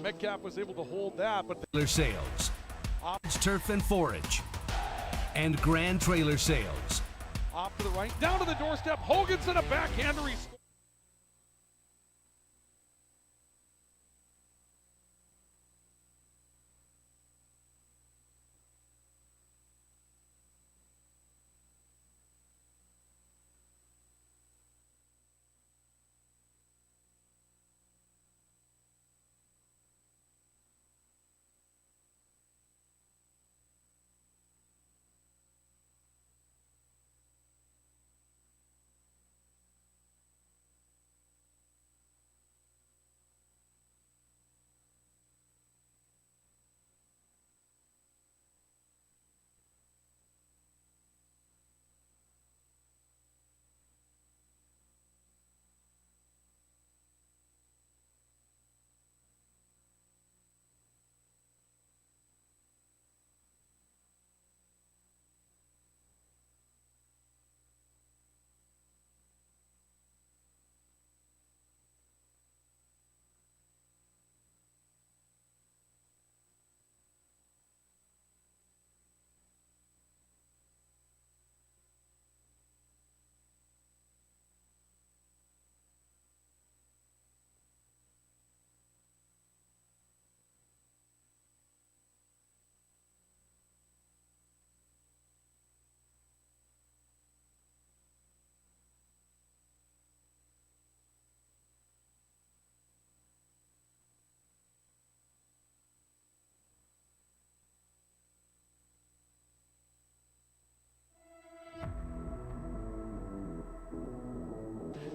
Metcalf was able to hold that, but Sales, Turf and Forage, and Grand Trailer Sales. off to the right, down to the doorstep. Hogan's in a backhander. He scores.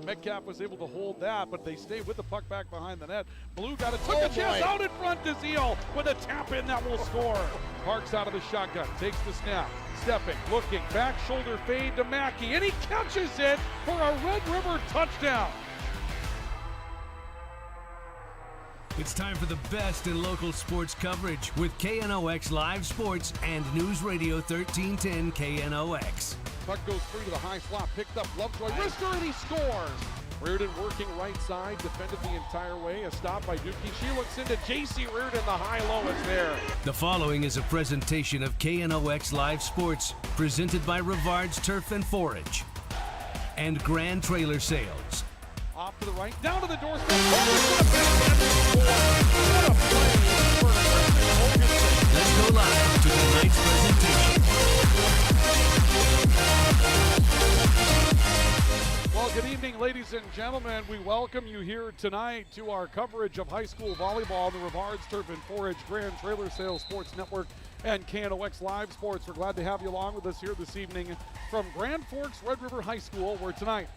Metcalf was able to hold that, but they stayed with the puck back behind the net. Blue got it, took a chance out in front to Zeal with a tap in that will score. Parks out of the shotgun, takes the snap, stepping, looking, back shoulder fade to Mackey, and he catches it for a Red River touchdown. It's time for the best in local sports coverage with KNOX Live Sports and News Radio 1310 KNOX. Puck goes free to the high slot, picked up Lovejoy, wrister, and he scores. Reardon working right side, defended the entire way. A stop by Dookie. She looks into J.C. Reardon, the high-low is there. The following is a presentation of KNOX Live Sports, presented by Rivard's Turf and Forage and Grand Trailer Sales. Off to the right, down to the doorstep. What a play for Let's go live to tonight's presentation. Well, good evening, ladies and gentlemen. We welcome you here tonight to our coverage of high school volleyball on the Rivard's Turf and Forage, Grand Trailer Sales Sports Network, and KNOX Live Sports. We're glad to have you along with us here this evening from Grand Forks Red River High School, where tonight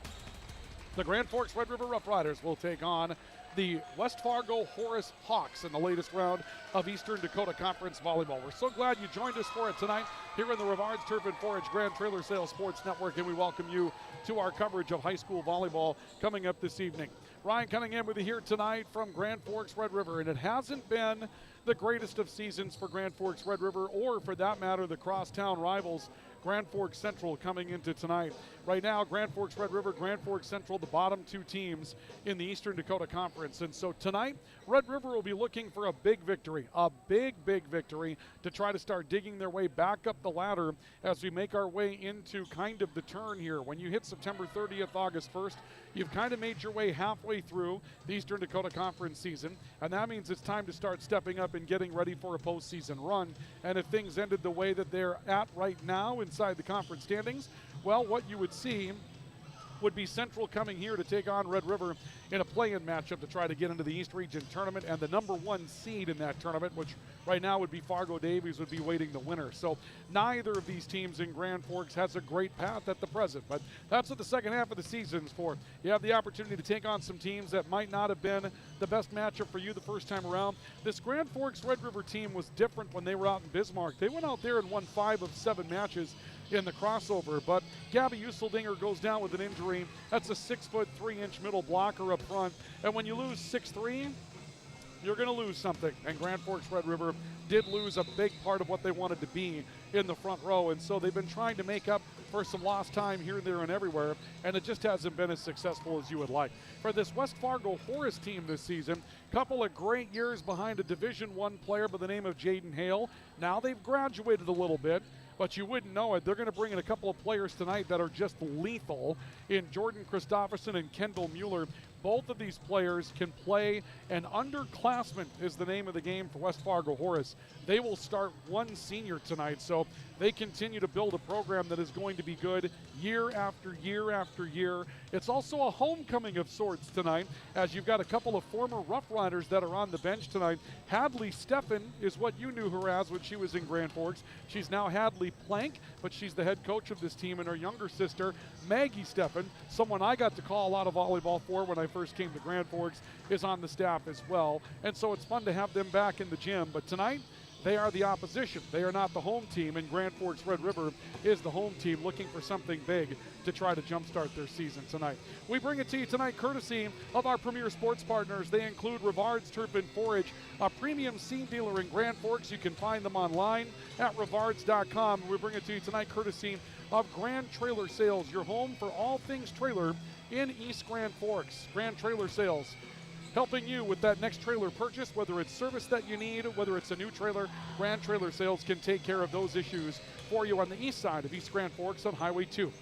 the Grand Forks Red River Rough Riders will take on the West Fargo Horace Hawks in the latest round of Eastern Dakota Conference Volleyball. We're so glad you joined us for it tonight here in the Rivard's Turf and Forage Grand Trailer Sales Sports Network, and we welcome you to our coverage of high school volleyball coming up this evening. Ryan Cunningham with you here tonight from Grand Forks Red River, and it hasn't been the greatest of seasons for Grand Forks Red River, or for that matter, the crosstown rivals, Grand Forks Central, coming into tonight. Right now, Grand Forks Red River, Grand Forks Central, the bottom two teams in the Eastern Dakota Conference. And so tonight, Red River will be looking for a big victory, a big victory to try to start digging their way back up the ladder as we make our way into kind of the turn here. When you hit September 30th, August 1st, you've kind of made your way halfway through the Eastern Dakota Conference season, and that means it's time to start stepping up and getting ready for a postseason run. And if things ended the way that they're at right now inside the conference standings, well, what you would see would be Central coming here to take on Red River in a play-in matchup to try to get into the East Region tournament, and the number one seed in that tournament, which right now would be Fargo Davies, would be waiting the winner. So neither of these teams in Grand Forks has a great path at the present, but that's what the second half of the season is for. You have the opportunity to take on some teams that might not have been the best matchup for you the first time around. This Grand Forks Red River team was different when they were out in Bismarck. They went out there and won 5 of 7 matches in the crossover, but Gabby Useldinger goes down with an injury. That's a 6'3" middle blocker up front, and when you lose 6'3", you're going to lose something. And Grand Forks Red River did lose a big part of what they wanted to be in the front row, and so they've been trying to make up for some lost time here, there, and everywhere, and it just hasn't been as successful as you would like. For this West Fargo Horace team this season, couple of great years behind a Division I player by the name of Jaden Hale. Now they've graduated a little bit, but you wouldn't know it. They're going to bring in a couple of players tonight that are just lethal in Jordan Christopherson and Kendall Mueller. Both of these players can play, and underclassmen is the name of the game for West Fargo Horace. They will start one senior tonight, so they continue to build a program that is going to be good year after year after year. It's also a homecoming of sorts tonight, as you've got a couple of former Rough Riders that are on the bench tonight. Hadley Steffen is what you knew her as when she was in Grand Forks. She's now Hadley Plank, but she's the head coach of this team, and her younger sister, Maggie Steffen, someone I got to call a lot of volleyball for when I first came to Grand Forks, is on the staff as well. And so it's fun to have them back in the gym. But tonight, they are the opposition. They are not the home team, and Grand Forks Red River is the home team looking for something big to try to jumpstart their season tonight. We bring it to you tonight courtesy of our premier sports partners. They include Rivard's Turf and Forage, a premium seed dealer in Grand Forks. You can find them online at rivards.com. We bring it to you tonight courtesy of Grand Trailer Sales, your home for all things trailer in East Grand Forks. Grand Trailer Sales, helping you with that next trailer purchase, whether it's service that you need, whether it's a new trailer. Grand Trailer Sales can take care of those issues for you on the east side of East Grand Forks on Highway 2.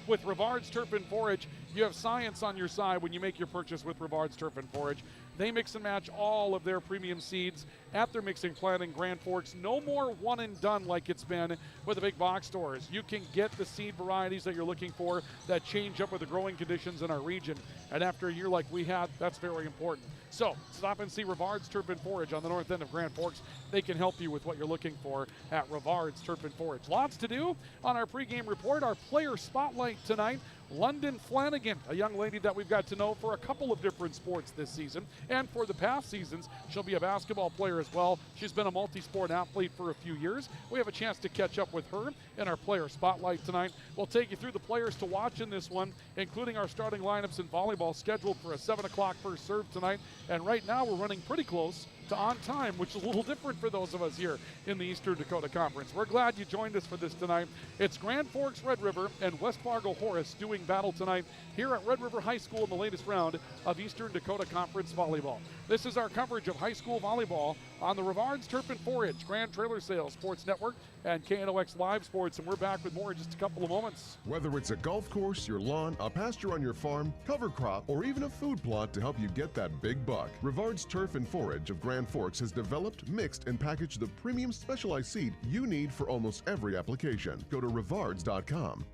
With Rivard's Turf and Forage, you have science on your side when you make your purchase with Rivard's Turf and Forage. They mix and match all of their premium seeds at their mixing plant in Grand Forks. No more one and done like it's been with the big box stores. You can get the seed varieties that you're looking for that change up with the growing conditions in our region. And after a year like we had, that's very important. So stop and see Rivard's Turf and Forage on the north end of Grand Forks. They can help you with what you're looking for at Rivard's Turf and Forage. Lots to do on our pregame report. Our player spotlight tonight, London Flanagan, a young lady that we've got to know for a couple of different sports this season. And for the past seasons, she'll be a basketball player as well. She's been a multi-sport athlete for a few years. We have a chance to catch up with her in our player spotlight tonight. We'll take you through the players to watch in this one, including our starting lineups in volleyball, scheduled for a 7 o'clock first serve tonight. And right now we're running pretty close to on time, which is a little different for those of us here in the Eastern Dakota Conference. We're glad you joined us for this tonight. It's Grand Forks Red River and West Fargo Horace doing battle tonight here at Red River High School in the latest round of Eastern Dakota Conference volleyball. This is our coverage of high school volleyball on the Rivard's Turf and Forage, Grand Trailer Sales Sports Network, and KNOX Live Sports, and we're back with more in just a couple of moments. Whether it's a golf course, your lawn, a pasture on your farm, cover crop, or even a food plot to help you get that big buck, Rivard's Turf and Forage of Grand Forks has developed, mixed, and packaged the premium specialized seed you need for almost every application. Go to rivards.com.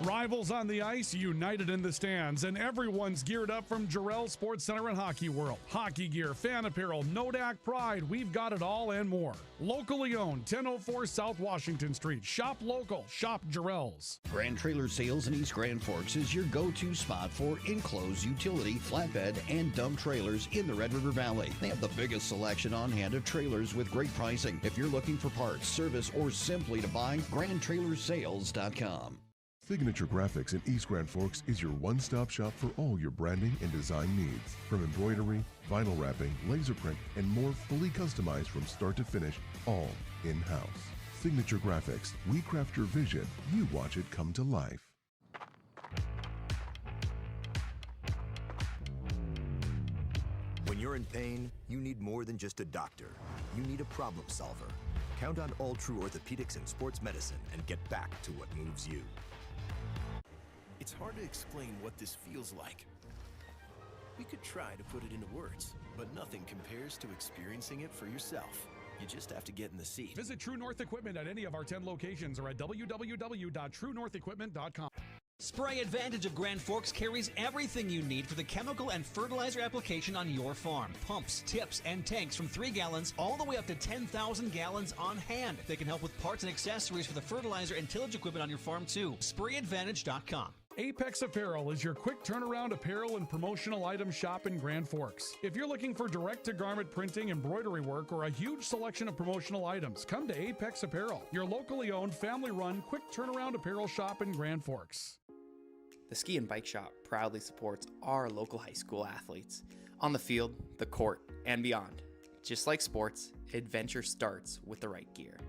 Rivals on the ice, united in the stands, and everyone's geared up from Jarrell Sports Center and Hockey World. Hockey gear, fan apparel, Nodak Pride, we've got it all and more. Locally owned, 1004 South Washington Street. Shop local, shop Jarrell's. Grand Trailer Sales in East Grand Forks is your go-to spot for enclosed utility, flatbed, and dump trailers in the Red River Valley. They have the biggest selection on hand of trailers with great pricing. If you're looking for parts, service, or simply to buy, GrandTrailersSales.com. Signature Graphics in East Grand Forks is your one-stop shop for all your branding and design needs. From embroidery, vinyl wrapping, laser print, and more, fully customized from start to finish, all in-house. Signature Graphics. We craft your vision. You watch it come to life. When you're in pain, you need more than just a doctor. You need a problem solver. Count on All True Orthopedics and Sports Medicine and get back to what moves you. It's hard to explain what this feels like. We could try to put it into words, but nothing compares to experiencing it for yourself. You just have to get in the seat. Visit True North Equipment at any of our 10 locations or at www.truenorthequipment.com. Spray Advantage of Grand Forks carries everything you need for the chemical and fertilizer application on your farm. Pumps, tips, and tanks from 3 gallons all the way up to 10,000 gallons on hand. They can help with parts and accessories for the fertilizer and tillage equipment on your farm too. SprayAdvantage.com. Apex Apparel is your quick turnaround apparel and promotional item shop in Grand Forks. If you're looking for direct-to-garment printing, embroidery work, or a huge selection of promotional items, come to Apex Apparel, your locally owned, family-run, quick turnaround apparel shop in Grand Forks. The Ski and Bike Shop proudly supports our local high school athletes on the field, the court, and beyond. Just like sports, adventure starts with the right gear.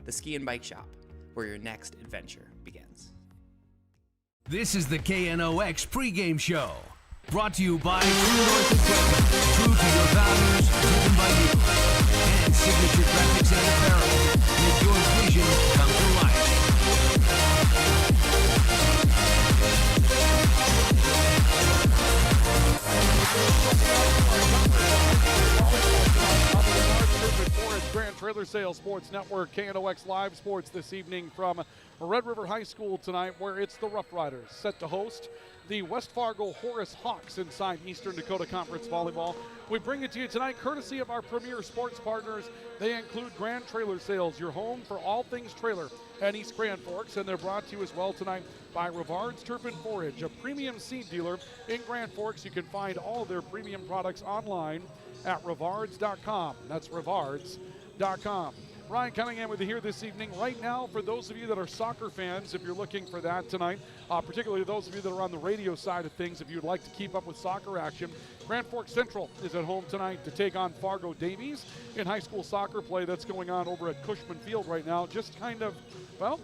The Ski and Bike Shop, where your next adventure begins. This is the KNOX pregame show. Brought to you by True North Equipment. True to your values, driven by you. And Signature Graphics and Apparel. Make your vision come to life. Grand Trailer Sales Sports Network, KNOX Live Sports this evening from Red River High School tonight, where it's the Rough Riders set to host the West Fargo Horace Hawks inside Eastern Dakota Conference Volleyball. We bring it to you tonight courtesy of our premier sports partners. They include Grand Trailer Sales, your home for all things trailer at East Grand Forks, and they're brought to you as well tonight by Rivard's Turf and Forage, a premium seed dealer in Grand Forks. You can find all of their premium products online at rivards.com. That's rivards.com. Ryan Cunningham with you here this evening. Right now, for those of you that are soccer fans, if you're looking for that tonight, particularly those of you that are on the radio side of things, if you'd like to keep up with soccer action, Grand Forks Central is at home tonight to take on Fargo Davies in high school soccer play that's going on over at Cushman Field right now. Just kind of, well,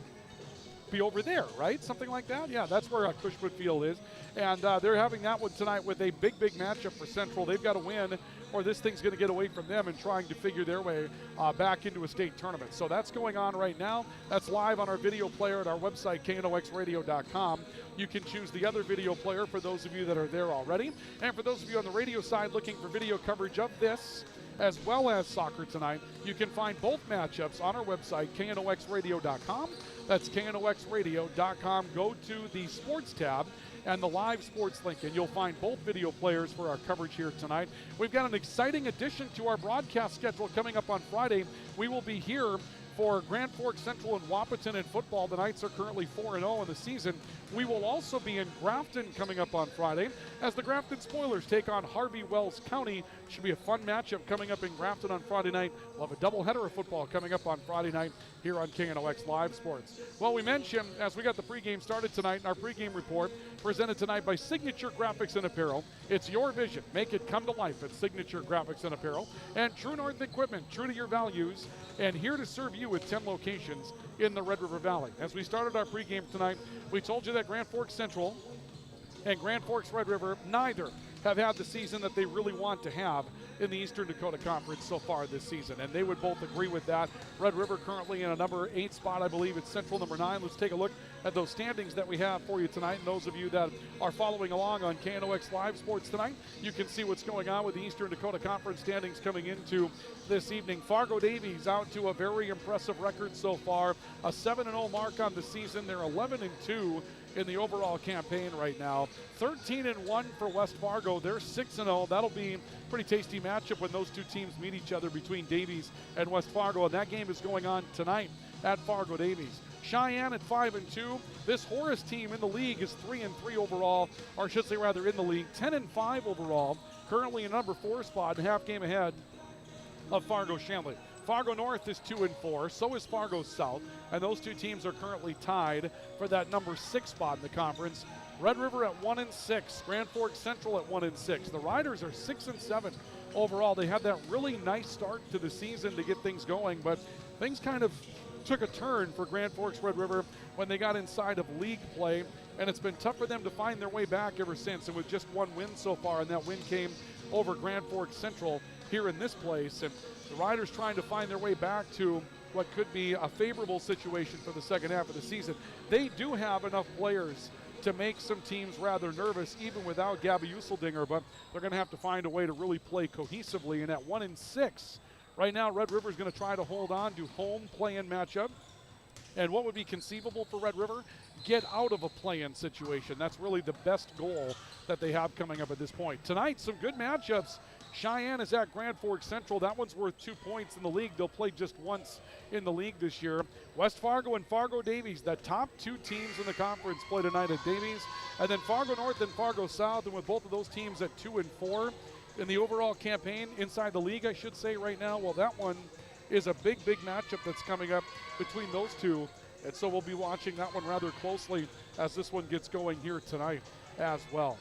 be over there, right? Something like that? Yeah, that's where Cushman Field is. And they're having that one tonight with a big matchup for Central. They've got to win or this thing's going to get away from them and trying to figure their way back into a state tournament. So that's going on right now. That's live on our video player at our website, knoxradio.com. You can choose the other video player for those of you that are there already. And for those of you on the radio side looking for video coverage of this, as well as soccer tonight, you can find both matchups on our website, knoxradio.com. That's knoxradio.com. Go to the sports tab and the live sports link, and you'll find both video players for our coverage here tonight. We've got an exciting addition to our broadcast schedule coming up on Friday. We will be here for Grand Forks Central and Wahpeton in football. The Knights are currently 4-0 in the season. We will also be in Grafton coming up on Friday as the Grafton Spoilers take on Harvey Wells County. Should be a fun matchup coming up in Grafton on Friday night. We'll have a doubleheader of football coming up on Friday night here on KNOX Live Sports. Well, we mentioned as we got the pregame started tonight in our pregame report, presented tonight by Signature Graphics and Apparel. It's your vision. Make it come to life at Signature Graphics and Apparel. And True North Equipment, true to your values, and here to serve you with 10 locations in the Red River Valley. As we started our pregame tonight, we told you that Grand Forks Central and Grand Forks Red River, neither have had the season that they really want to have in the Eastern Dakota Conference so far this season, and they would both agree with that. Red River currently in a number 8 spot, I believe. It's Central number 9. Let's take a look at those standings that we have for you tonight. And those of you that are following along on KNOX Live Sports tonight, you can see what's going on with the Eastern Dakota Conference standings coming into this evening. Fargo Davies out to a very impressive record so far, a 7-0 mark on the season. They're 11-2 in the overall campaign right now. 13-1 for West Fargo. They're 6-0. That'll be a pretty tasty matchup when those two teams meet each other between Davies and West Fargo, and that game is going on tonight at Fargo Davies. Cheyenne at 5-2. This Horace team in the league is 3-3 overall, or I should say rather in the league, 10-5 overall. Currently in number 4 spot, and half game ahead of Fargo Shanley. Fargo North is 2-4, so is Fargo South, and those two teams are currently tied for that number 6 spot in the conference. Red River at 1-6, Grand Forks Central at 1-6. The Riders are 6-7 overall. They had that really nice start to the season to get things going, but things kind of took a turn for Grand Forks Red River when they got inside of league play, and it's been tough for them to find their way back ever since. And with just one win so far, and that win came over Grand Forks Central here in this place, and the Riders trying to find their way back to what could be a favorable situation for the second half of the season. They do have enough players to make some teams rather nervous, even without Gabby Useldinger, but they're going to have to find a way to really play cohesively. And at 1-6, right now, Red River is going to try to hold on to home play-in matchup. And what would be conceivable for Red River? Get out of a play-in situation. That's really the best goal that they have coming up at this point. Tonight, some good matchups. Cheyenne is at Grand Forks Central. That one's worth 2 points in the league. They'll play just once in the league this year. West Fargo and Fargo Davies, the top 2 teams in the conference, play tonight at Davies. And then Fargo North and Fargo South, and with both of those teams at 2-4 in the overall campaign inside the league, I should say right now. Well, that one is a big matchup that's coming up between those two. And so we'll be watching that one rather closely as this one gets going here tonight as well.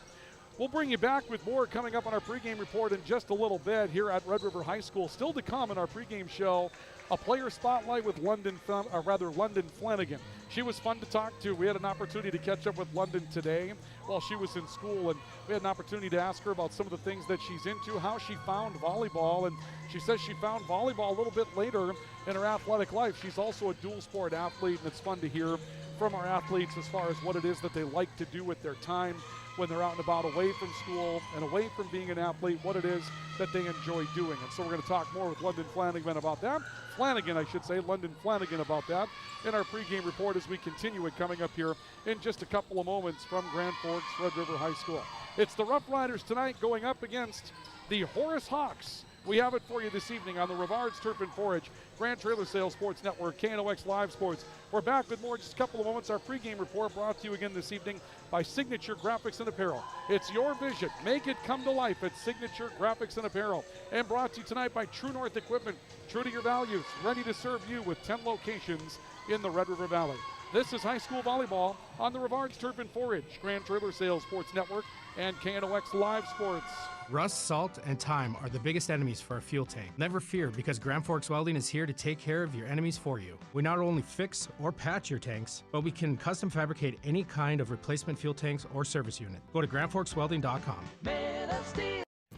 We'll bring you back with more coming up on our pregame report in just a little bit here at Red River High School. Still to come in our pregame show, a player spotlight with London Flanagan. She was fun to talk to. We had an opportunity to catch up with London today while she was in school, and we had an opportunity to ask her about some of the things that she's into, how she found volleyball, and she says she found volleyball a little bit later in her athletic life. She's also a dual sport athlete, and it's fun to hear from our athletes as far as what it is that they like to do with their time when they're out and about, away from school and away from being an athlete, what it is that they enjoy doing. And so we're going to talk more with London Flanagan about that. London Flanagan about that in our pregame report as we continue it coming up here in just a couple of moments from Grand Forks Red River High School. It's the Rough Riders tonight going up against the Horace Hawks. We have it for you this evening on the Rivards Turf and Forage, Grand Trailer Sales Sports Network, KNOX Live Sports. We're back with more in just a couple of moments. Our pregame report brought to you again this evening by Signature Graphics and Apparel. It's your vision. Make it come to life at Signature Graphics and Apparel. And brought to you tonight by True North Equipment. True to your values, ready to serve you with 10 locations in the Red River Valley. This is high school volleyball on the Rivards Turf and Forage, Grand Trailer Sales Sports Network, and KNOX Live Sports. Rust, salt, and time are the biggest enemies for a fuel tank. Never fear, because Grand Forks Welding is here to take care of your enemies for you. We not only fix or patch your tanks, but we can custom fabricate any kind of replacement fuel tanks or service unit. Go to grandforkswelding.com.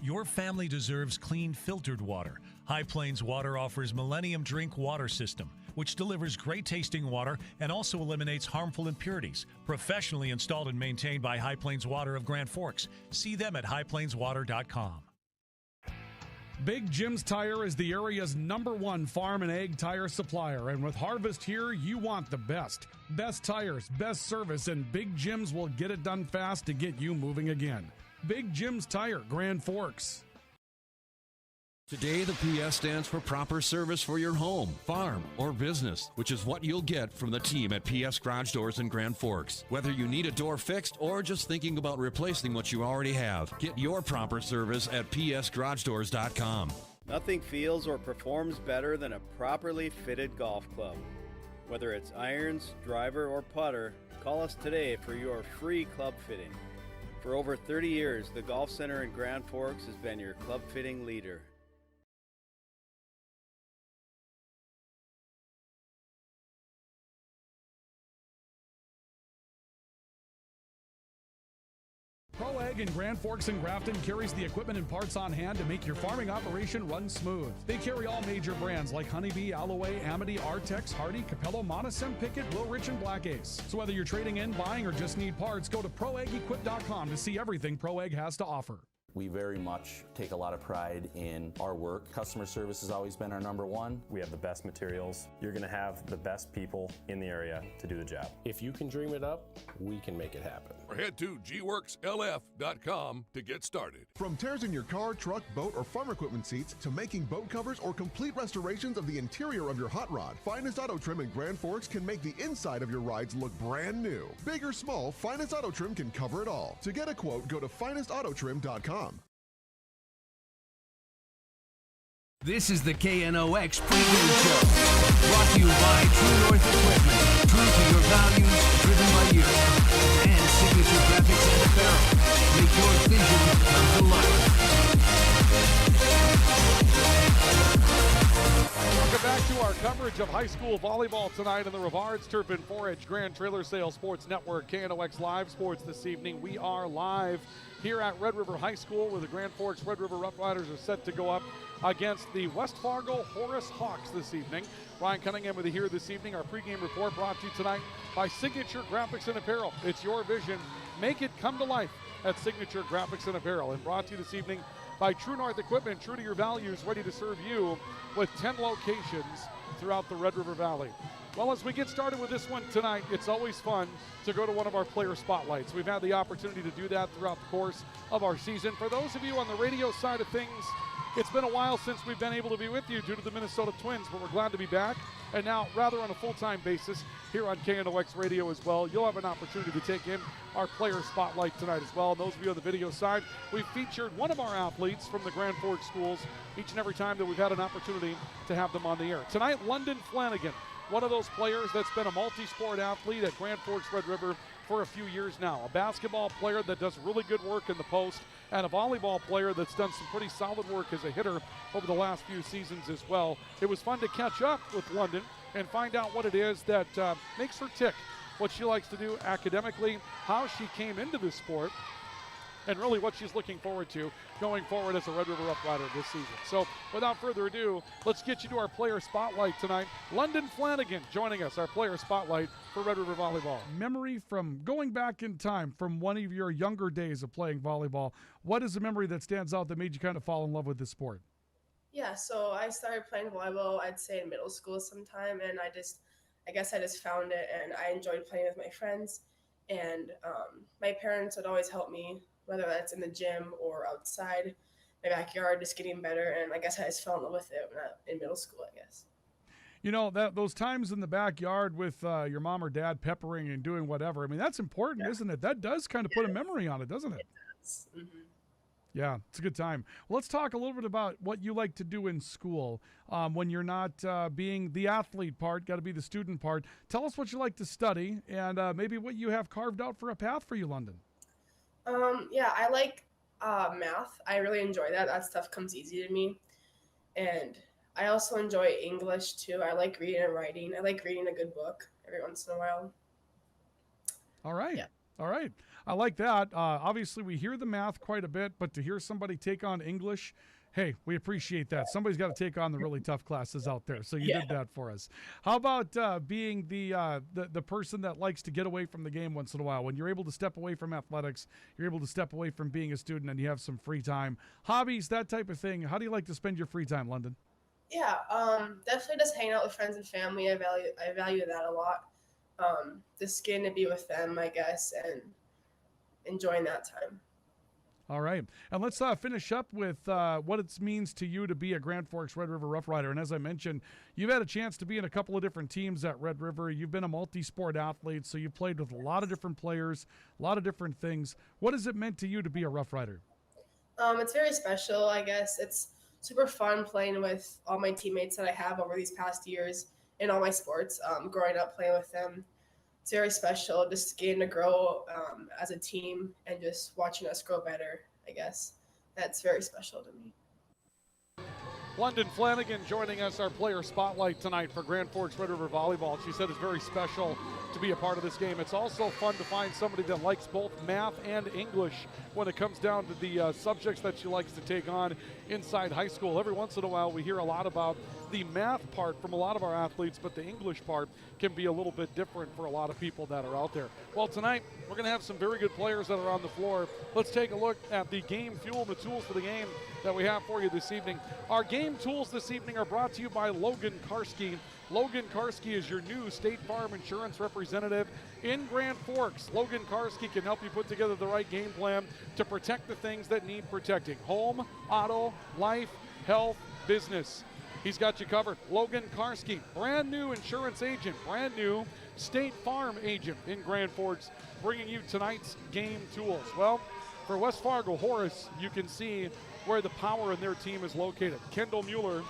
Your family deserves clean, filtered water. High Plains Water offers Millennium Drink Water System, which delivers great-tasting water and also eliminates harmful impurities. Professionally installed and maintained by High Plains Water of Grand Forks. See them at highplainswater.com. Big Jim's Tire is the area's #1 farm and ag tire supplier, and with Harvest here, you want the best. Best tires, best service, and Big Jim's will get it done fast to get you moving again. Big Jim's Tire, Grand Forks. Today, the PS stands for proper service for your home, farm, or business, which is what you'll get from the team at PS Garage Doors in Grand Forks. Whether you need a door fixed or just thinking about replacing what you already have, get your proper service at psgaragedoors.com. Nothing feels or performs better than a properly fitted golf club. Whether it's irons, driver, or putter, call us today for your free club fitting. For over 30 years, the Golf Center in Grand Forks has been your club fitting leader. Pro Ag in Grand Forks and Grafton carries the equipment and parts on hand to make your farming operation run smooth. They carry all major brands like Honeybee, Alloway, Amity, Artex, Hardy, Capello, Monosem, Pickett, Wilrich, and Black Ace. So whether you're trading in, buying, or just need parts, go to ProAgEquip.com to see everything Pro Ag has to offer. We very much take a lot of pride in our work. Customer service has always been our #1. We have the best materials. You're going to have the best people in the area to do the job. If you can dream it up, we can make it happen. Or head to gworkslf.com to get started. From tears in your car, truck, boat, or farm equipment seats to making boat covers or complete restorations of the interior of your hot rod, Finest Auto Trim in Grand Forks can make the inside of your rides look brand new. Big or small, Finest Auto Trim can cover it all. To get a quote, go to finestautotrim.com. This is the KNOX pregame show, brought to you by True North Equipment, true to your values, driven by you, and Signature Graphics and Apparel. Make your vision come to life. Welcome back to our coverage of high school volleyball tonight on the Rivards Turf and Forage Grand Trailer Sales Sports Network, KNOX Live Sports this evening. We are live here at Red River High School, where the Grand Forks Red River Rough Riders are set to go up against the West Fargo Horace Hawks this evening. Ryan Cunningham with you here this evening. Our pregame report brought to you tonight by Signature Graphics and Apparel. It's your vision. Make it come to life at Signature Graphics and Apparel. And brought to you this evening by True North Equipment, true to your values, ready to serve you with 10 locations throughout the Red River Valley. Well, as we get started with this one tonight, it's always fun to go to one of our player spotlights. We've had the opportunity to do that throughout the course of our season. For those of you on the radio side of things, it's been a while since we've been able to be with you due to the Minnesota Twins, but we're glad to be back. And now, rather on a full-time basis, here on KNOX Radio as well, you'll have an opportunity to take in our player spotlight tonight as well. And those of you on the video side, we've featured one of our athletes from the Grand Forks schools each and every time that we've had an opportunity to have them on the air. Tonight, London Flanagan, one of those players that's been a multi-sport athlete at Grand Forks Red River for a few years now. A basketball player that does really good work in the post, and a volleyball player that's done some pretty solid work as a hitter over the last few seasons as well. It was fun to catch up with London and find out what it is that makes her tick, what she likes to do academically, how she came into this sport, and really what she's looking forward to going forward as a Red River Rough Rider this season. So without further ado, let's get you to our player spotlight tonight. London Flanagan joining us, our player spotlight for Red River Volleyball. Memory from going back in time from one of your younger days of playing volleyball. What is a memory that stands out that made you kind of fall in love with this sport? Yeah, so I started playing volleyball, I'd say in middle school sometime, and I guess I just found it, and I enjoyed playing with my friends. And my parents would always help me, whether that's in the gym or outside my backyard, just getting better. And I guess I just fell in love with it in middle school, I guess. You know, those times in the backyard with your mom or dad peppering and doing whatever, I mean, that's important, isn't it? That does kind of put a memory on it, doesn't it? It does. Mm-hmm. Yeah, it's a good time. Well, let's talk a little bit about what you like to do in school when you're not being the athlete part, got to be the student part. Tell us what you like to study and maybe what you have carved out for a path for you, London. Yeah, I like math. I really enjoy that. That stuff comes easy to me. And I also enjoy English, too. I like reading and writing. I like reading a good book every once in a while. All right. Yeah. All right. I like that. Obviously, we hear the math quite a bit, but to hear somebody take on English, hey, we appreciate that. Somebody's got to take on the really tough classes out there, so you did that for us. How about being the person that likes to get away from the game once in a while? When you're able to step away from athletics, you're able to step away from being a student, and you have some free time. Hobbies, that type of thing. How do you like to spend your free time, London? Yeah, definitely just hanging out with friends and family. I value that a lot. Just getting to be with them, I guess, and enjoying that time. All right. And let's finish up with what it means to you to be a Grand Forks Red River Rough Rider. And as I mentioned, you've had a chance to be in a couple of different teams at Red River. You've been a multi-sport athlete, so you've played with a lot of different players, a lot of different things. What has it meant to you to be a Rough Rider? It's very special, I guess. It's super fun playing with all my teammates that I have over these past years in all my sports. Growing up playing with them, it's very special, just getting to grow as a team and just watching us grow better, I guess. That's very special to me. London Flanagan joining us, our player spotlight tonight for Grand Forks Red River Volleyball. She said it's very special to be a part of this game. It's also fun to find somebody that likes both math and English when it comes down to the subjects that she likes to take on inside high school. Every once in a while we hear a lot about the math part from a lot of our athletes, but the English part can be a little bit different for a lot of people that are out there. Well, tonight we're going to have some very good players that are on the floor. Let's take a look at the game fuel and the tools for the game that we have for you this evening. Our game tools this evening are brought to you by Logan Karski. Logan Karski is your new State Farm insurance representative in Grand Forks. Logan Karski can help you put together the right game plan to protect the things that need protecting: home, auto, life, health, business. He's got you covered. Logan Karski, brand new insurance agent, brand new State Farm agent in Grand Forks, bringing you tonight's game tools. Well, for West Fargo, Horace, you can see where the power in their team is located. Kendall Mueller,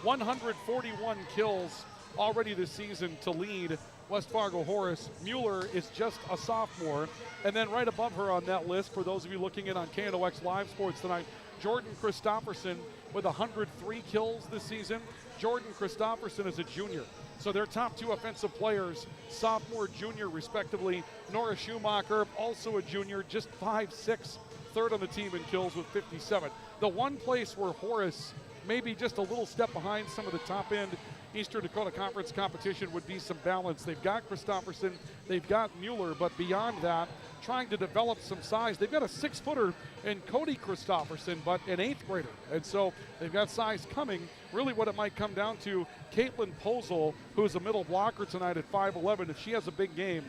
141 kills already this season to lead West Fargo Horace. Mueller is just a sophomore. And then right above her on that list, for those of you looking in on KNOX Live Sports tonight, Jordan Christopherson with 103 kills this season. Jordan Christopherson is a junior. So their top two offensive players, sophomore, junior, respectively. Nora Schumacher, also a junior, just 5'6", third on the team in kills with 57. The one place where Horace maybe just a little step behind some of the top-end Eastern Dakota Conference competition would be some balance. They've got Christopherson, they've got Mueller, but beyond that, trying to develop some size. They've got a 6-footer in Cody Christopherson, but an 8th grader. And so they've got size coming. Really what it might come down to, Caitlin Posel, who's a middle blocker tonight at 5'11", if she has a big game,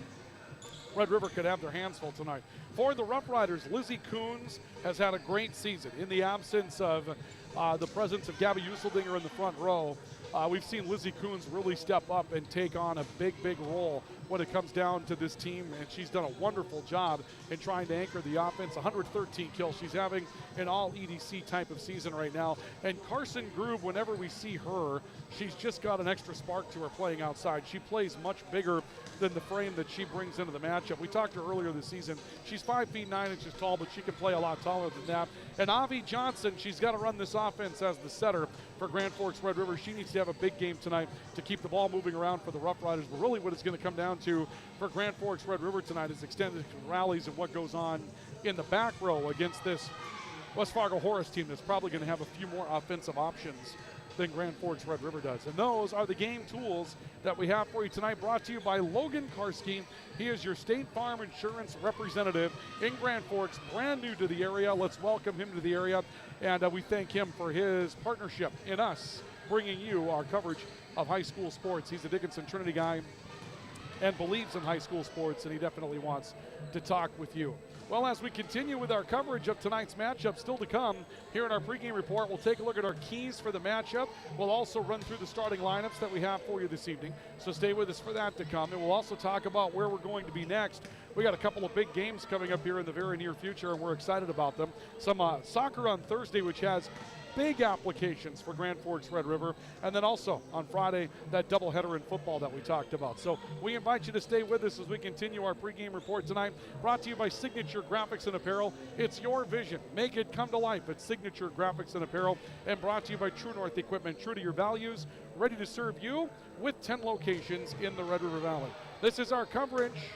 Red River could have their hands full tonight. For the Rough Riders, Lizzie Coons has had a great season in the absence of the presence of Gabby Useldinger in the front row. We've seen Lizzie Coons really step up and take on a big role when it comes down to this team, and she's done a wonderful job in trying to anchor the offense. 113 kills. She's having an all EDC type of season right now. And Carson Groove, whenever we see her, she's just got an extra spark to her playing outside. She plays much bigger than the frame that she brings into the matchup. We talked to her earlier this season. She's 5 feet 9 inches tall, but she can play a lot taller than that. And Avi Johnson, she's got to run this offense as the setter for Grand Forks Red River. She needs to have a big game tonight to keep the ball moving around for the Rough Riders. But really what it's going to come down to for Grand Forks Red River tonight is extended rallies and what goes on in the back row against this West Fargo Horace team that's probably going to have a few more offensive options than Grand Forks Red River does. And those are the game tools that we have for you tonight, brought to you by Logan Karski. He is your State Farm Insurance representative in Grand Forks, brand new to the area. Let's welcome him to the area, and we thank him for his partnership in us bringing you our coverage of high school sports. He's a Dickinson Trinity guy and believes in high school sports, and he definitely wants to talk with you. Well, as we continue with our coverage of tonight's matchup, still to come here in our pregame report, we'll take a look at our keys for the matchup. We'll also run through the starting lineups that we have for you this evening, so stay with us for that to come. And we'll also talk about where we're going to be next. We got a couple of big games coming up here in the very near future, and we're excited about them. Some soccer on Thursday, which has big applications for Grand Forks Red River, and then also on Friday, that doubleheader in football that we talked about. So we invite you to stay with us as we continue our pregame report tonight, brought to you by Signature Graphics and Apparel. It's your vision. Make it come to life at Signature Graphics and Apparel, and brought to you by True North Equipment. True to your values, ready to serve you with 10 locations in the Red River Valley. This is our coverage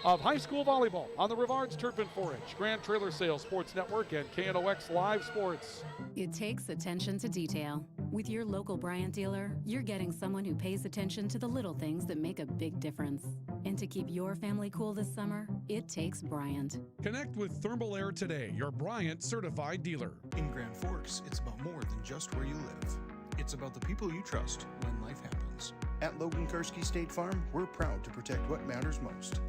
of high school volleyball on the Rivards Turf and 4-H, Grand Trailer Sales Sports Network, and KNOX Live Sports. It takes attention to detail. With your local Bryant dealer, you're getting someone who pays attention to the little things that make a big difference. And to keep your family cool this summer, it takes Bryant. Connect with Thermal Air today, your Bryant certified dealer. In Grand Forks, it's about more than just where you live. It's about the people you trust when life happens. At Logan Karski State Farm, we're proud to protect what matters most.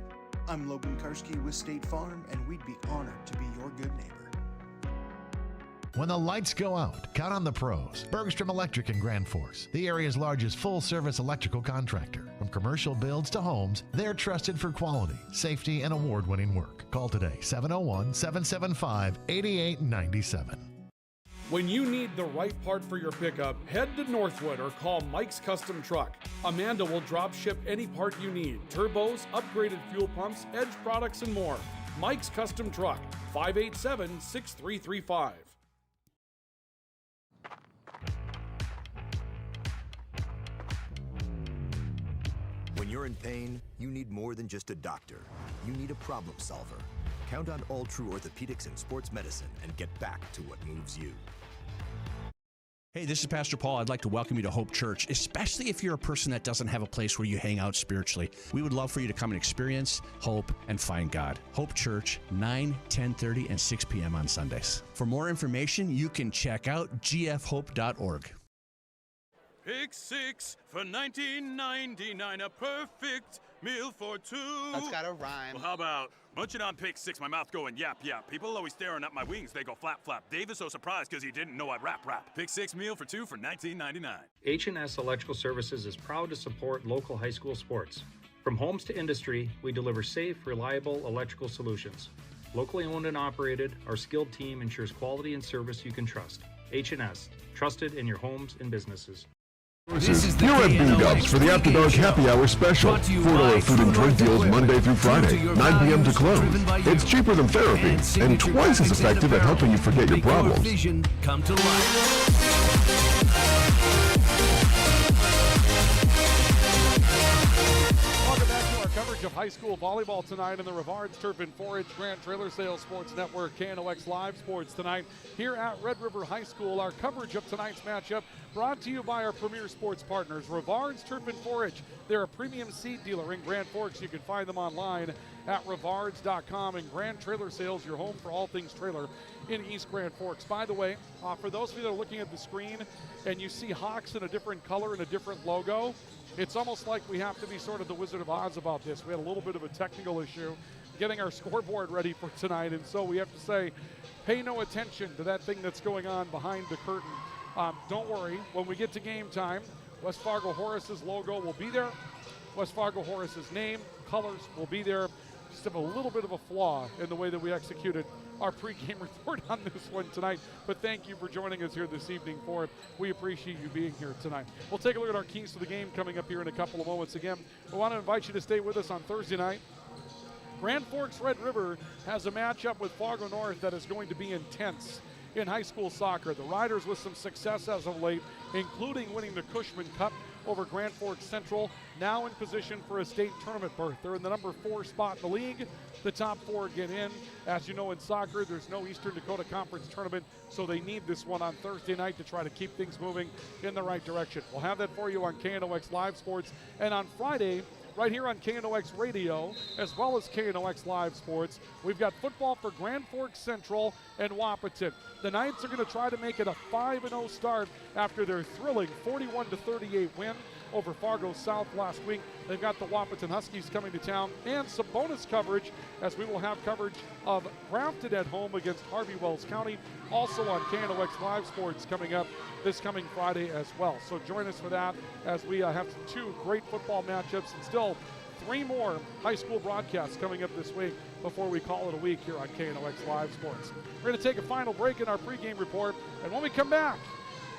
I'm Logan Karski with State Farm, and we'd be honored to be your good neighbor. When the lights go out, count on the pros. Bergstrom Electric in Grand Forks, the area's largest full-service electrical contractor. From commercial builds to homes, they're trusted for quality, safety, and award-winning work. Call today, 701-775-8897. When you need the right part for your pickup, head to Northwood or call Mike's Custom Truck. Amanda will drop ship any part you need. Turbos, upgraded fuel pumps, Edge products, and more. Mike's Custom Truck, 587-6335. When you're in pain, you need more than just a doctor. You need a problem solver. Count on All True Orthopedics and Sports Medicine and get back to what moves you. Hey, this is Pastor Paul. I'd like to welcome you to Hope Church, especially if you're a person that doesn't have a place where you hang out spiritually. We would love for you to come and experience hope and find God. Hope Church, 9, 10:30, and 6 p.m. on Sundays. For more information, you can check out gfhope.org. Pick 6 for $19.99, a perfect meal for two. That's gotta rhyme. Well, how about munching on pick 6, my mouth going yap, yap. People always staring at my wings, they go flap, flap. Dave is so surprised because he didn't know I'd rap. Pick 6 meal for two for $19.99. H&S Electrical Services is proud to support local high school sports. From homes to industry, we deliver safe, reliable electrical solutions. Locally owned and operated, our skilled team ensures quality and service you can trust. H&S, trusted in your homes and businesses. This is here at B-Dubs for the After Dark Happy Hour Special. $4 food and drink deals Monday through Friday, 9 p.m. to close. It's cheaper than therapy and twice as effective at helping you forget your problems. Vision come to life. Welcome back to our coverage of high school volleyball tonight in the Rivards Turf and 4-H Grand Trailer Sales Sports Network, KNOX Live Sports tonight here at Red River High School. Our coverage of tonight's matchup brought to you by our premier sports partners, Rivards Turf and 4-H. They're a premium seed dealer in Grand Forks. You can find them online at rivards.com, and Grand Trailer Sales, your home for all things trailer in East Grand Forks. By the way, for those of you that are looking at the screen and you see Hawks in a different color and a different logo, it's almost like we have to be sort of the Wizard of Oz about this. We had a little bit of a technical issue getting our scoreboard ready for tonight, and so we have to say, pay no attention to that thing that's going on behind the curtain. Don't worry, when we get to game time, West Fargo Horace's logo will be there. West Fargo Horace's name, colors will be there. Just have a little bit of a flaw in the way that we executed our pregame report on this one tonight. But thank you for joining us here this evening for it. We appreciate you being here tonight. We'll take a look at our keys to the game coming up here in a couple of moments. Again, we want to invite you to stay with us on Thursday night. Grand Forks Red River has a matchup with Fargo North that is going to be intense in high school soccer. The Riders with some success as of late, including winning the Cushman Cup over Grand Forks Central, now in position for a state tournament berth. They're in the number 4 spot in the league. The top 4 get in. As you know, in soccer, there's no Eastern Dakota Conference tournament, so they need this one on Thursday night to try to keep things moving in the right direction. We'll have that for you on KNOX Live Sports. And on Friday, right here on KNOX Radio, as well as KNOX Live Sports, we've got football for Grand Forks Central and Wahpeton. The Knights are going to try to make it a 5-0 start after their thrilling 41-38 win over Fargo South last week. They've got the Wahpeton Huskies coming to town and some bonus coverage, as we will have coverage of Grafton at home against Harvey Wells County, also on KNOX Live Sports coming up this coming Friday as well. So join us for that as we have 2 great football matchups and still 3 more high school broadcasts coming up this week before we call it a week here on KNOX Live Sports. We're going to take a final break in our pregame report, and when we come back,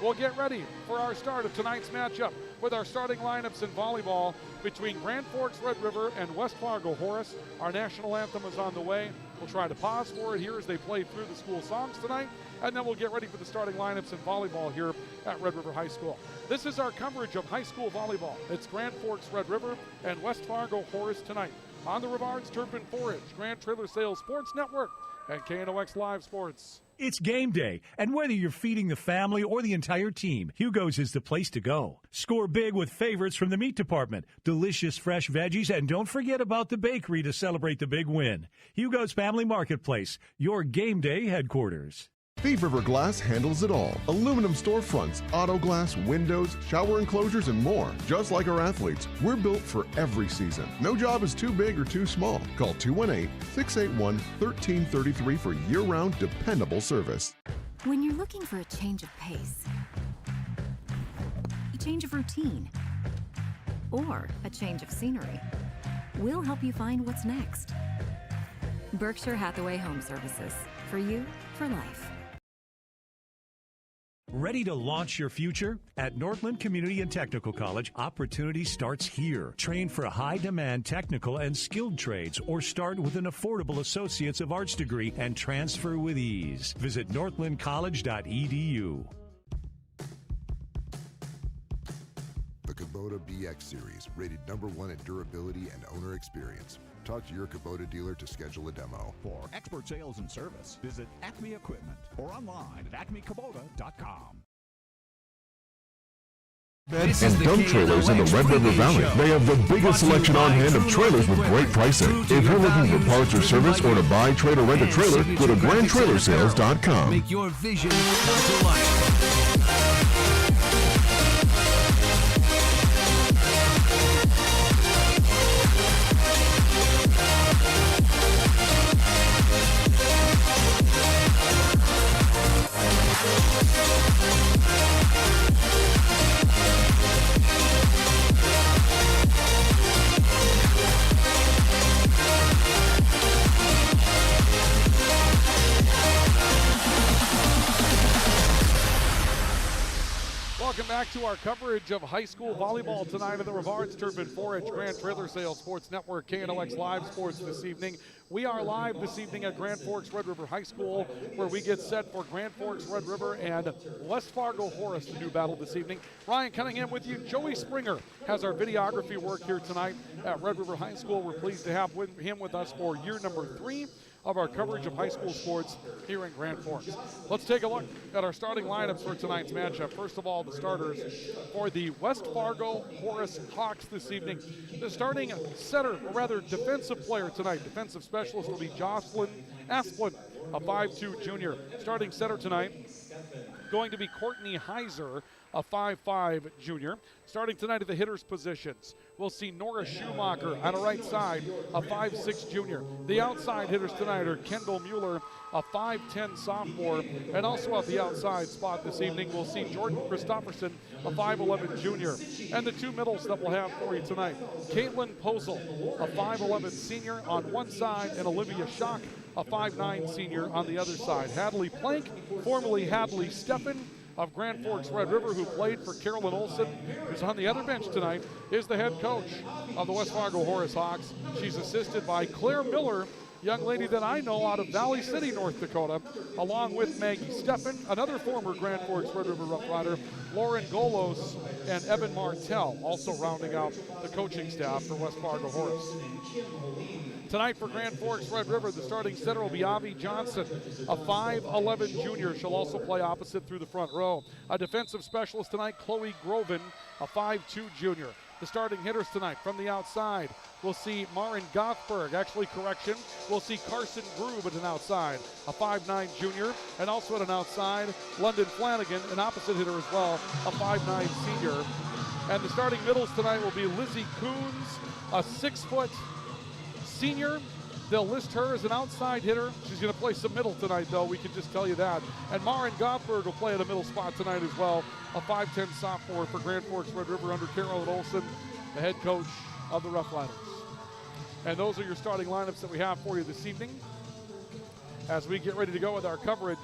we'll get ready for our start of tonight's matchup with our starting lineups in volleyball between Grand Forks Red River and West Fargo Horace. Our national anthem is on the way. We'll try to pause for it here as they play through the school songs tonight, and then we'll get ready for the starting lineups in volleyball here at Red River High School. This is our coverage of high school volleyball. It's Grand Forks Red River and West Fargo Horace tonight on the Rivards Turpin Forage Grand Trailer Sales Sports Network and KNOX Live Sports. It's game day, and whether you're feeding the family or the entire team, Hugo's is the place to go. Score big with favorites from the meat department, delicious fresh veggies, and don't forget about the bakery to celebrate the big win. Hugo's Family Marketplace, your game day headquarters. Thief River Glass handles it all. Aluminum storefronts, auto glass, windows, shower enclosures, and more. Just like our athletes, we're built for every season. No job is too big or too small. Call 218-681-1333 for year-round dependable service. When you're looking for a change of pace, a change of routine, or a change of scenery, we'll help you find what's next. Berkshire Hathaway Home Services. For you, for life. Ready to launch your future? At Northland Community and Technical College, opportunity starts here. Train for high-demand technical and skilled trades, or start with an affordable Associates of Arts degree and transfer with ease. Visit northlandcollege.edu. The Kubota BX Series, rated #1 in durability and owner experience. Talk to your Kubota dealer to schedule a demo. For expert sales and service, visit Acme Equipment or online at acmekubota.com. Bed and dump trailers in the Red River Valley. They have the biggest selection on hand of trailers with great pricing. If you're looking for parts or service or to buy, trade, or rent a trailer, go to grandtrailersales.com. Make your vision come to life. Welcome back to our coverage of high school volleyball tonight in the Rivards Turpin Forage Grand Trailer Sales Sports Network, KNOX Live Sports this evening. We are live this evening at Grand Forks Red River High School, where we get set for Grand Forks Red River and West Fargo Horace, the new battle this evening. Ryan Cunningham with you. Joey Springer has our videography work here tonight at Red River High School. We're pleased to have him with us for year number 3 of our coverage of high school sports here in Grand Forks. Let's take a look at our starting lineups for tonight's matchup. First of all, the starters for the West Fargo Horace Hawks this evening. The starting setter, or rather defensive player tonight, defensive specialist, will be Jocelyn Asplin, a 5'2 junior. Starting setter tonight going to be Courtney Heiser, a 5'5 junior. Starting tonight at the hitters' positions, we'll see Nora Schumacher on the right side, a 5'6 junior. The outside hitters tonight are Kendall Mueller, a 5'10 sophomore, and also at the outside spot this evening, we'll see Jordan Christopherson, a 5'11 junior. And the two middles that we'll have for you tonight, Caitlin Posel, a 5'11 senior on one side, and Olivia Schock, a 5'9 senior on the other side. Hadley Plank, formerly Hadley Steffen of Grand Forks Red River, who played for Carolyn Olson, who's on the other bench tonight, is the head coach of the West Fargo Horace Hawks. She's assisted by Claire Miller, young lady that I know out of Valley City, North Dakota, along with Maggie Steffen, another former Grand Forks Red River Rough Rider, Lauren Golos, and Evan Martell, also rounding out the coaching staff for West Fargo Horace. Tonight for Grand Forks Red River, the starting center will be Avi Johnson, a 5'11 junior. She'll also play opposite through the front row. A defensive specialist tonight, Chloe Groven, a 5'2 junior. The starting hitters tonight from the outside, we'll see Marin Gothberg, actually correction, we'll see Carson Grube at an outside, a 5'9 junior, and also at an outside, London Flanagan, an opposite hitter as well, a 5'9 senior. And the starting middles tonight will be Lizzie Coons, a 6' senior. They'll list her as an outside hitter. She's going to play some middle tonight, though. We can just tell you that. And Marin Gothberg will play at a middle spot tonight as well. A 5'10 sophomore for Grand Forks Red River under Carolyn Olson, the head coach of the Rough Riders. And those are your starting lineups that we have for you this evening as we get ready to go with our coverage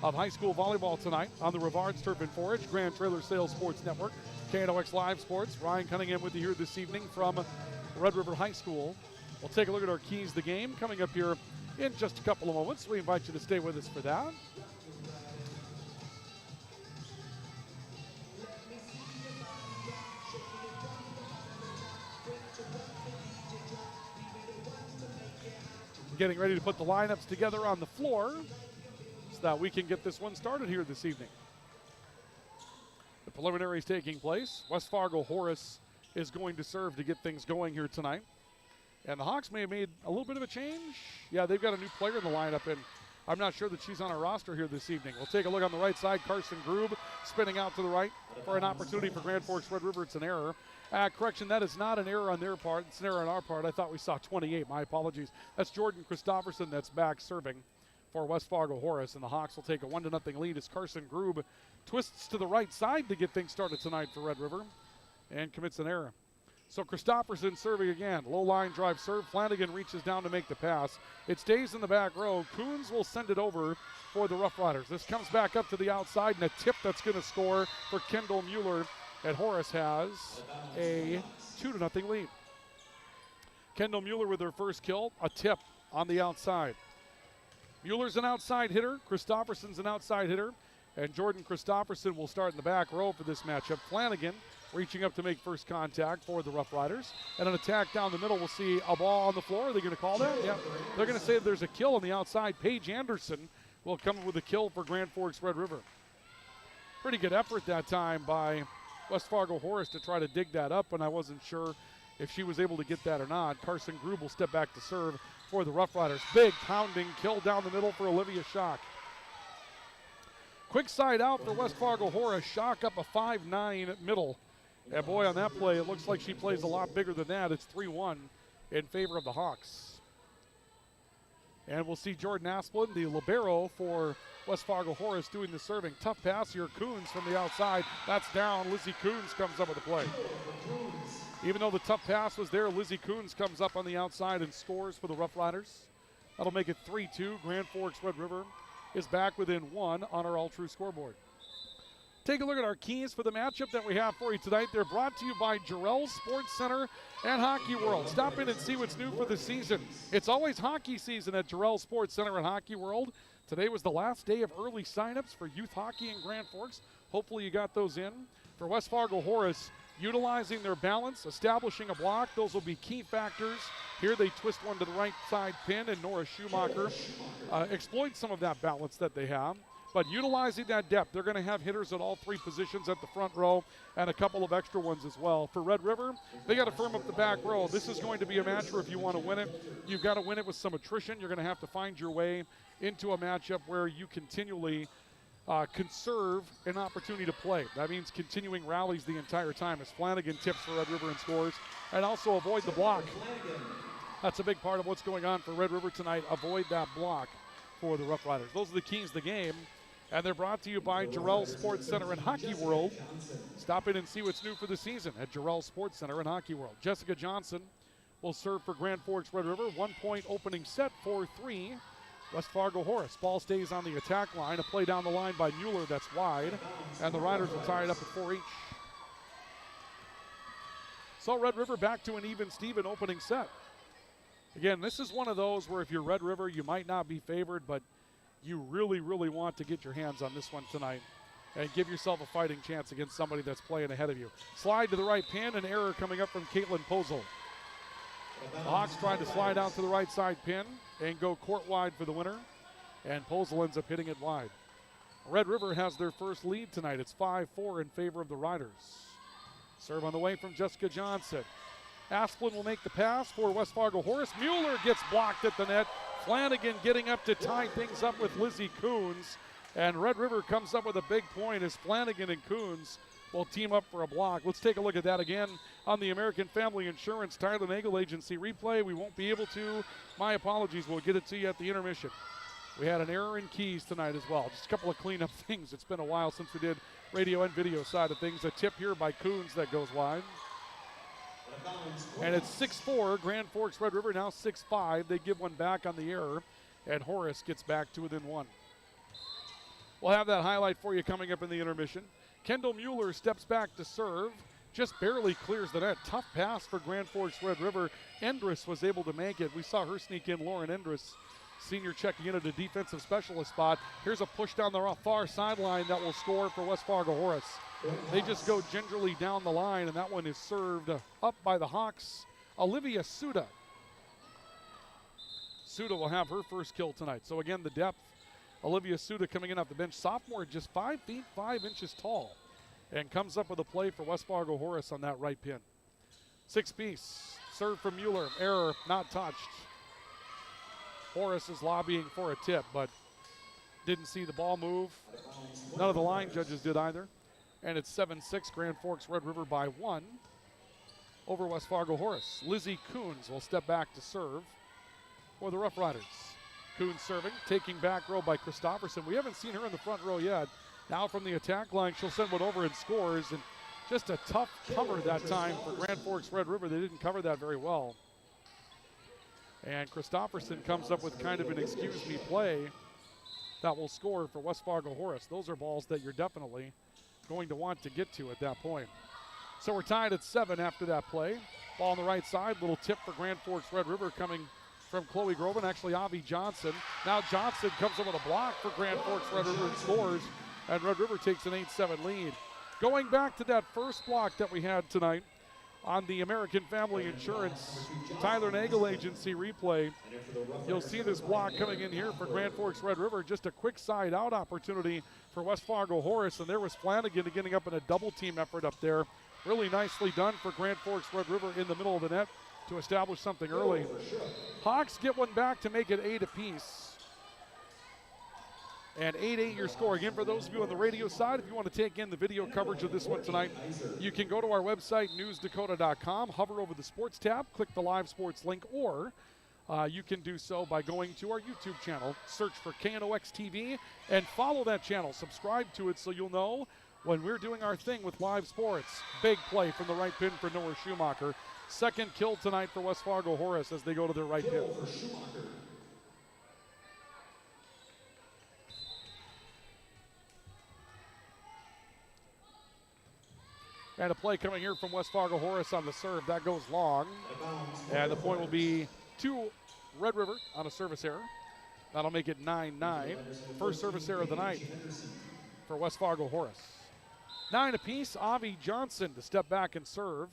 of high school volleyball tonight on the Rivards Turf and Forage Grand Trailer Sales Sports Network, KNOX Live Sports. Ryan Cunningham with you here this evening from Red River High School. We'll take a look at our keys to the game coming up here in just a couple of moments. We invite you to stay with us for that. Getting ready to put the lineups together on the floor so that we can get this one started here this evening. The preliminaries taking place. West Fargo Horace is going to serve to get things going here tonight. And the Hawks may have made a little bit of a change. Yeah, they've got a new player in the lineup, and I'm not sure that she's on our roster here this evening. We'll take a look on the right side. Carson Grube spinning out to the right for an opportunity for Grand Forks Red River. It's an error. Correction, that is not an error on their part. It's an error on our part. I thought we saw 28. My apologies. That's Jordan Christopherson that's back serving for West Fargo Horace, and the Hawks will take a 1-0 lead as Carson Grube twists to the right side to get things started tonight for Red River and commits an error. So Christopherson serving again. Low line drive serve. Flanagan reaches down to make the pass. It stays in the back row. Coons will send it over for the Rough Riders. This comes back up to the outside, and a tip that's going to score for Kendall Mueller. And Horace has a 2-0 lead. Kendall Mueller with her first kill. A tip on the outside. Mueller's an outside hitter. Christopherson's an outside hitter. And Jordan Christopherson will start in the back row for this matchup. Flanagan reaching up to make first contact for the Rough Riders. And an attack down the middle. We'll see a ball on the floor. Are they going to call that? Yeah. They're going to say there's a kill on the outside. Paige Anderson will come with a kill for Grand Forks Red River. Pretty good effort that time by West Fargo Horace to try to dig that up, and I wasn't sure if she was able to get that or not. Carson Grube will step back to serve for the Rough Riders. Big pounding kill down the middle for Olivia Schock. Quick side out for West Fargo Horace. Schock up a 5'9 middle. And boy, on that play, it looks like she plays a lot bigger than that. It's 3-1 in favor of the Hawks. And we'll see Jordan Asplin, the libero for West Fargo Horace, doing the serving. Tough pass here. Coons from the outside. That's down. Lizzie Coons comes up with the play. Even though the tough pass was there, Lizzie Coons comes up on the outside and scores for the Rough Riders. That'll make it 3-2. Grand Forks Red River is back within 1 on our all-true scoreboard. Take a look at our keys for the matchup that we have for you tonight. They're brought to you by Jarrell Sports Center and Hockey World. Stop in and see what's new for the season. It's always hockey season at Jarrell Sports Center and Hockey World. Today was the last day of early signups for youth hockey in Grand Forks. Hopefully you got those in. For West Fargo Horace, utilizing their balance, establishing a block, those will be key factors. Here they twist one to the right side pin, and Nora Schumacher exploits some of that balance that they have. But utilizing that depth, they're going to have hitters at all three positions at the front row and a couple of extra ones as well. For Red River, they got to firm up the back row. This is going to be a match where if you want to win it, you've got to win it with some attrition. You're going to have to find your way into a matchup where you continually conserve an opportunity to play. That means continuing rallies the entire time as Flanagan tips for Red River and scores, and also avoid the block. That's a big part of what's going on for Red River tonight. Avoid that block for the Rough Riders. Those are the keys to the game, and they're brought to you by Jarrell Sports Center and Hockey World. Stop in and see what's new for the season at Jarrell Sports Center and Hockey World. Jessica Johnson will serve for Grand Forks Red River. 1-point opening set, 4-3. West Fargo Horace. Ball stays on the attack line. A play down the line by Mueller that's wide. And the Riders will tie it up at 4 each. So Red River back to an even Steven opening set. Again, this is one of those where if you're Red River, you might not be favored, but you really, really want to get your hands on this one tonight and give yourself a fighting chance against somebody that's playing ahead of you. Slide to the right pin, an error coming up from Caitlin Posel. The Hawks trying to slide out to the right side pin and go court wide for the winner, and Posel ends up hitting it wide. Red River has their first lead tonight. It's 5-4 in favor of the Riders. Serve on the way from Jessica Johnson. Asplin will make the pass for West Fargo Horace. Mueller gets blocked at the net. Flanagan getting up to tie things up with Lizzie Coons, and Red River comes up with a big point as Flanagan and Coons will team up for a block. Let's take a look at that again on the American Family Insurance Tyler Nagel Agency replay. We won't be able to. My apologies. We'll get it to you at the intermission. We had an error in keys tonight as well. Just a couple of cleanup things. It's been a while since we did radio and video side of things. A tip here by Coons that goes wide. And it's 6-4. Grand Forks Red River now 6-5. They give one back on the error, and Horace gets back to within one. We'll have that highlight for you coming up in the intermission. Kendall Mueller steps back to serve, just barely clears the net. Tough pass for Grand Forks Red River. Endress was able to make it. We saw her sneak in. Lauren Endress, senior, checking in at a defensive specialist spot. Here's a push down the far sideline that will score for West Fargo Horace. They just go gingerly down the line, and that one is served up by the Hawks. Olivia Suda. Suda will have her first kill tonight. So again, the depth. Olivia Suda coming in off the bench. Sophomore, just 5 feet 5 inches tall. And comes up with a play for West Fargo Horace on that right pin. 6-piece. Serve from Mueller. Error, not touched. Horace is lobbying for a tip, but didn't see the ball move. None of the line judges did either. And it's 7-6. Grand Forks Red River by 1 over West Fargo Horace. Lizzie Coons will step back to serve for the Rough Riders. Coons serving, taking back row by Christofferson. We haven't seen her in the front row yet. Now from the attack line, she'll send one over and scores. And just a tough cover that time for Grand Forks Red River. They didn't cover that very well. And Christofferson comes up with kind of an excuse me play that will score for West Fargo Horace. Those are balls that you're definitely going to want to get to at that point. So we're tied at 7 after that play. Ball on the right side, little tip for Grand Forks Red River coming from Chloe Groban, actually Avi Johnson. Now Johnson comes up with a block for Grand Forks Red River and scores, and Red River takes an 8-7 lead. Going back to that first block that we had tonight on the American Family Insurance Tyler Nagel Agency replay, you'll see this block coming in here for Grand Forks Red River. Just a quick side out opportunity for West Fargo Horace, and there was Flanagan getting up in a double team effort up there. Really nicely done for Grand Forks Red River in the middle of the net to establish something early. Hawks get one back to make it 8 apiece. And 8-8 your score. Again, for those of you on the radio side, if you want to take in the video coverage of this one tonight, you can go to our website, newsdakota.com, hover over the sports tab, click the live sports link, or you can do so by going to our YouTube channel, search for KNOX TV, and follow that channel. Subscribe to it so you'll know when we're doing our thing with live sports. Big play from the right pin for Noah Schumacher. Second kill tonight for West Fargo Horace as they go to their right pin. And a play coming here from West Fargo Horace on the serve. That goes long. And the point will be to Red River on a service error. That'll make it 9-9. First service error of the night for West Fargo Horace. 9 apiece. Avi Johnson to step back and serve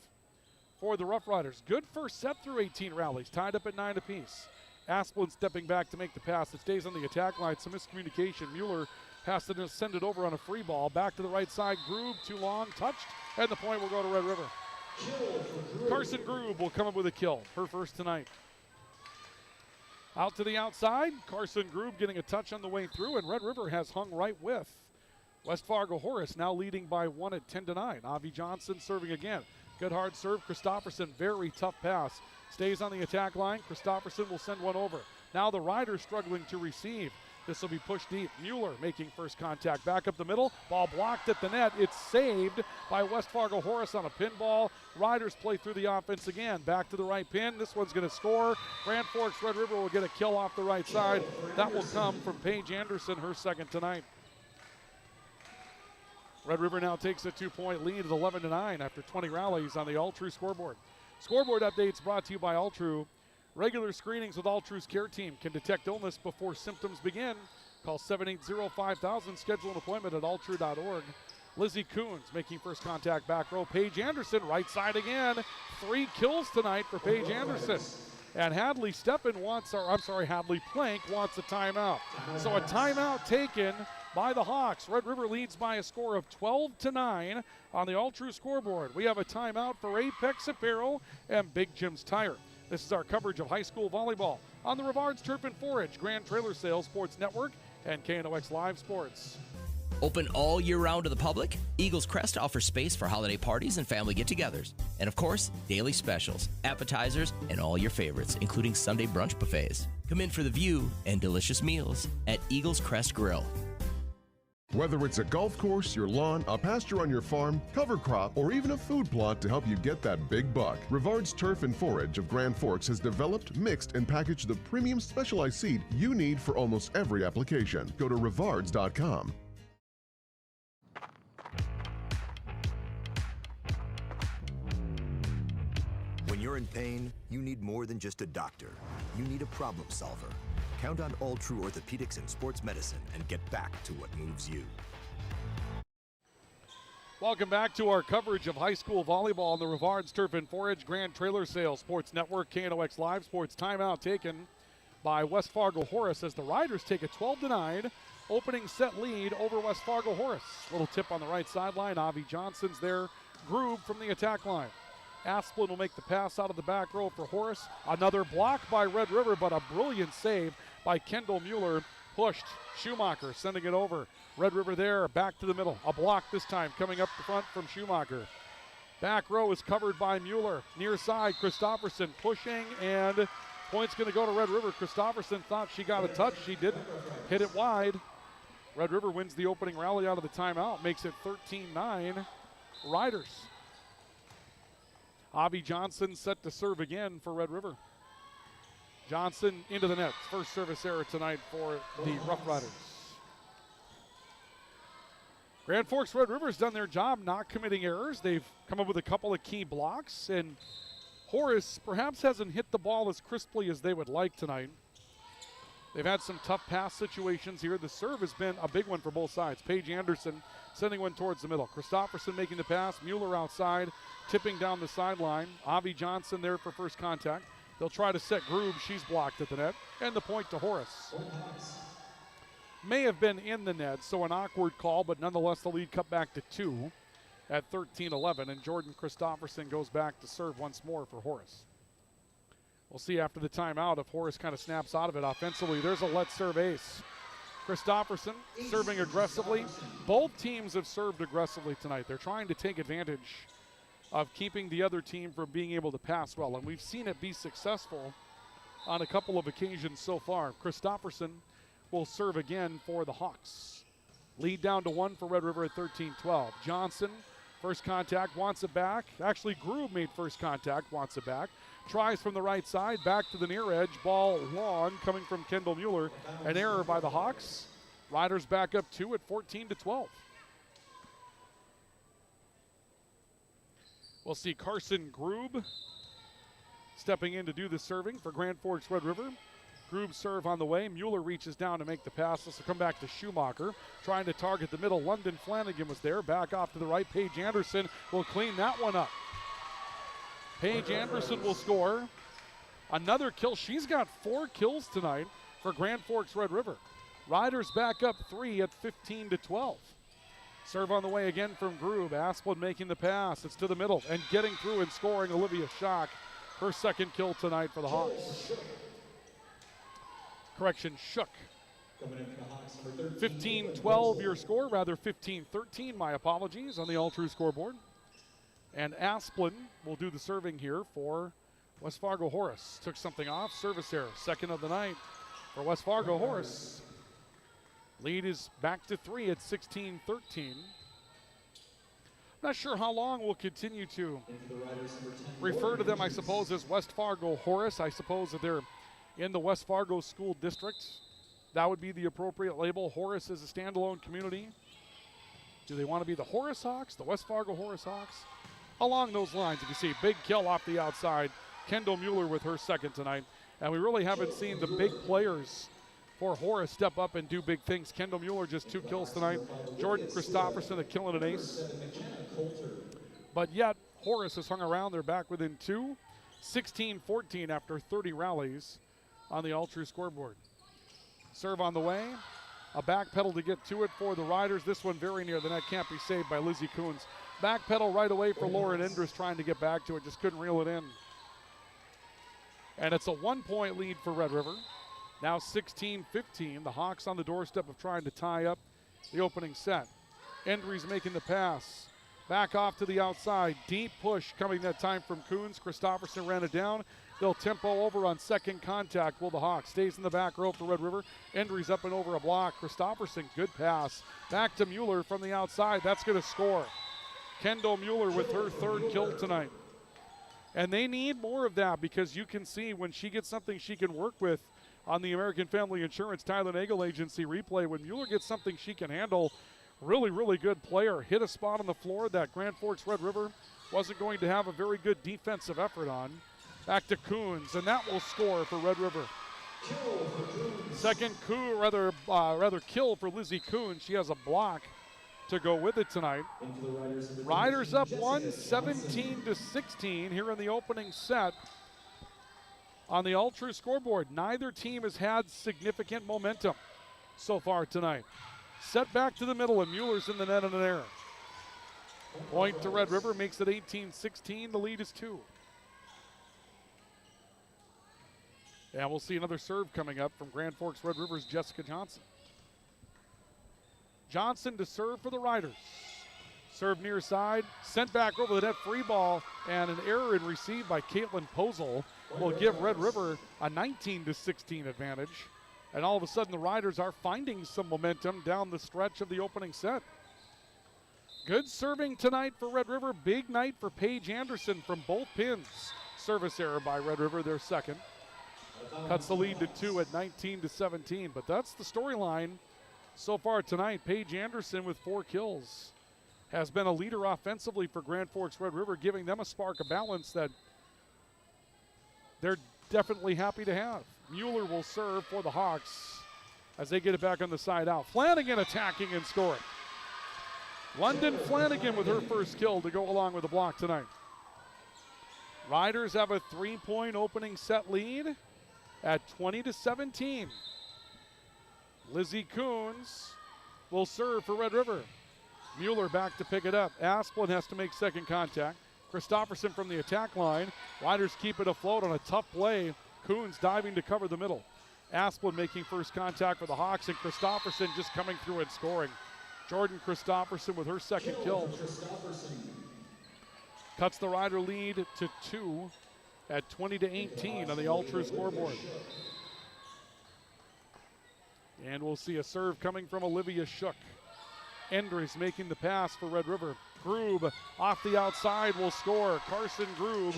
for the Rough Riders. Good first set through 18 rallies. Tied up at 9 apiece. Asplin stepping back to make the pass. It stays on the attack line. Some miscommunication. Mueller has to send it over on a free ball. Back to the right side. Grube, too long, touched, and the point will go to Red River. Carson Grube will come up with a kill, her first tonight. Out to the outside, Carson Grube getting a touch on the way through, and Red River has hung right with West Fargo Horace now leading by 1 at 10-9. Avi Johnson serving again. Good hard serve. Christopherson, very tough pass. Stays on the attack line. Christopherson will send one over. Now the Riders struggling to receive. This will be pushed deep. Mueller making first contact. Back up the middle. Ball blocked at the net. It's saved by West Fargo Horace on a pinball. Riders play through the offense again. Back to the right pin. This one's going to score. Grand Forks Red River will get a kill off the right side. That will come from Paige Anderson, her second tonight. Red River now takes a 2-point lead at 11-9 after 20 rallies on the All-True scoreboard. Scoreboard updates brought to you by All-True. Regular screenings with All-True's care team can detect illness before symptoms begin. Call 780-5000. Schedule an appointment at alltrue.org. Lizzie Coons making first contact back row. Paige Anderson right side again. 3 kills tonight for Paige Anderson. And Hadley Plank wants a timeout. So a timeout taken by the Hawks. Red River leads by a score of 12-9 on the All-True scoreboard. We have a timeout for Apex Apparel and Big Jim's Tire. This is our coverage of high school volleyball on the Rivards Turf and Forage Grand Trailer Sales Sports Network and KNOX Live Sports. Open all year round to the public, Eagles Crest offers space for holiday parties and family get-togethers. And of course, daily specials, appetizers, and all your favorites, including Sunday brunch buffets. Come in for the view and delicious meals at Eagles Crest Grill. Whether it's a golf course, your lawn, a pasture on your farm, cover crop, or even a food plot to help you get that big buck, Rivards Turf and Forage of Grand Forks has developed, mixed, and packaged the premium specialized seed you need for almost every application. Go to rivards.com. When you're in pain, you need more than just a doctor. You need a problem solver. Count on All-True Orthopedics and Sports Medicine and get back to what moves you. Welcome back to our coverage of high school volleyball on the Rivards Turf and Forage Grand Trailer Sales Sports Network, KNOX Live Sports. Timeout taken by West Fargo Horace as the Riders take a 12-9 opening set lead over West Fargo Horace. Little tip on the right sideline. Avi Johnson's there. Groob from the attack line. Asplin will make the pass out of the back row for Horace. Another block by Red River, but a brilliant save by Kendall Mueller. Pushed. Schumacher sending it over. Red River there, back to the middle. A block this time coming up the front from Schumacher. Back row is covered by Mueller. Near side, Christopherson pushing, and point's going to go to Red River. Christopherson thought she got a touch. She didn't. Hit it wide. Red River wins the opening rally out of the timeout. Makes it 13-9 Riders. Avi Johnson set to serve again for Red River. Johnson into the net. First service error tonight for the Rough Riders. Grand Forks Red River's done their job not committing errors. They've come up with a couple of key blocks, and Horace perhaps hasn't hit the ball as crisply as they would like tonight. They've had some tough pass situations here. The serve has been a big one for both sides. Paige Anderson sending one towards the middle. Christopherson making the pass. Mueller outside, tipping down the sideline. Avi Johnson there for first contact. They'll try to set Groob. She's blocked at the net. And the point to Horace. May have been in the net, so an awkward call, but nonetheless the lead cut back to 2 at 13-11. And Jordan Christopherson goes back to serve once more for Horace. We'll see after the timeout if Horace kind of snaps out of it offensively. There's a let's serve ace. Christopherson serving aggressively. Both teams have served aggressively tonight. They're trying to take advantage of keeping the other team from being able to pass well, and we've seen it be successful on a couple of occasions so far. Christopherson will serve again for the Hawks. Lead down to 1 for Red River at 13-12. Johnson, first contact, wants it back. Actually, Groob made first contact, wants it back. Tries from the right side, back to the near edge. Ball long, coming from Kendall Mueller. An error by the Hawks. Riders back up 2 at 14-12. We'll see Carson Groob stepping in to do the serving for Grand Forks Red River. Groob serve on the way. Mueller reaches down to make the pass. This will come back to Schumacher. Trying to target the middle. London Flanagan was there. Back off to the right. Paige Anderson will clean that one up. Paige Anderson will score another kill. She's got 4 kills tonight for Grand Forks Red River. Riders back up 3 at 15-12. Serve on the way again from Groob. Asplin making the pass. It's to the middle and getting through and scoring Olivia Schock. Her second kill tonight for the Hawks. Correction, Shook 15-12 your score, rather 15-13, my apologies, on the all-true scoreboard. And Asplin will do the serving here for West Fargo. Horace took something off, service error, second of the night for West Fargo. Horace. Lead is back to 3 at 16-13. Not sure how long we'll continue to refer to them, I suppose, as West Fargo Horace. I suppose that they're in the West Fargo School District. That would be the appropriate label. Horace is a standalone community. Do they want to be the Horace Hawks, the West Fargo Horace Hawks? Along those lines, if you see, big kill off the outside. Kendall Mueller with her second tonight. And we really haven't seen the big players for Horace step up and do big things. Kendall Mueller just 2 kills tonight. Jordan Christopherson a kill and an ace. But yet, Horace has hung around. They're back within 2. 16-14 after 30 rallies on the all-true scoreboard. Serve on the way. A back pedal to get to it for the Riders. This one very near the net. Can't be saved by Lizzie Coons. Back pedal right away for Lauren Endress, trying to get back to it. Just couldn't reel it in. And it's a 1-point lead for Red River. Now 16-15. The Hawks on the doorstep of trying to tie up the opening set. Endress making the pass. Back off to the outside. Deep push coming that time from Coons. Christopherson ran it down. They'll tempo over on second contact. Will the Hawks stays in the back row for Red River. Endress up and over a block. Christopherson, good pass. Back to Mueller from the outside. That's going to score. Kendall Mueller with her 3rd kill tonight. And they need more of that, because you can see when she gets something she can work with on the American Family Insurance Tyler Nagel Agency replay. When Mueller gets something she can handle, really, really good player. Hit a spot on the floor that Grand Forks Red River wasn't going to have a very good defensive effort on. Back to Coons, and that will score for Red River. Second kill for Lizzie Coons. She has a block to go with it tonight. Riders up 1, 17-16 here in the opening set. On the all-true scoreboard, neither team has had significant momentum so far tonight. Set back to the middle, and Mueller's in the net on an error. Point to Red River makes it 18-16. The lead is 2. And we'll see another serve coming up from Grand Forks Red River's Jessica Johnson. Johnson to serve for the Riders. Serve near side, sent back over the net, free ball, and an error in receive by Caitlin Posel will give Red River a 19-16 advantage. And all of a sudden the Riders are finding some momentum down the stretch of the opening set. Good serving tonight for Red River. Big night for Paige Anderson from both pins. Service error by Red River, their second. Cuts the lead to 2 at 19-17. But that's the storyline so far tonight. Paige Anderson with 4 kills has been a leader offensively for Grand Forks Red River, giving them a spark of balance that they're definitely happy to have. Mueller will serve for the Hawks as they get it back on the side out. Flanagan attacking and scoring. London Flanagan with her first kill to go along with the block tonight. Riders have a 3-point opening set lead at 20-17. Lizzie Coons will serve for Red River. Mueller back to pick it up. Asplin has to make second contact. Christopherson from the attack line. Riders keep it afloat on a tough play. Coons diving to cover the middle. Asplin making first contact for the Hawks, and Christopherson just coming through and scoring. Jordan Christopherson with her second kill. Cuts the Rider lead to 2 at 20-18 on the all-true scoreboard. And we'll see a serve coming from Olivia Shook. Endress making the pass for Red River. Grube off the outside will score. Carson Grube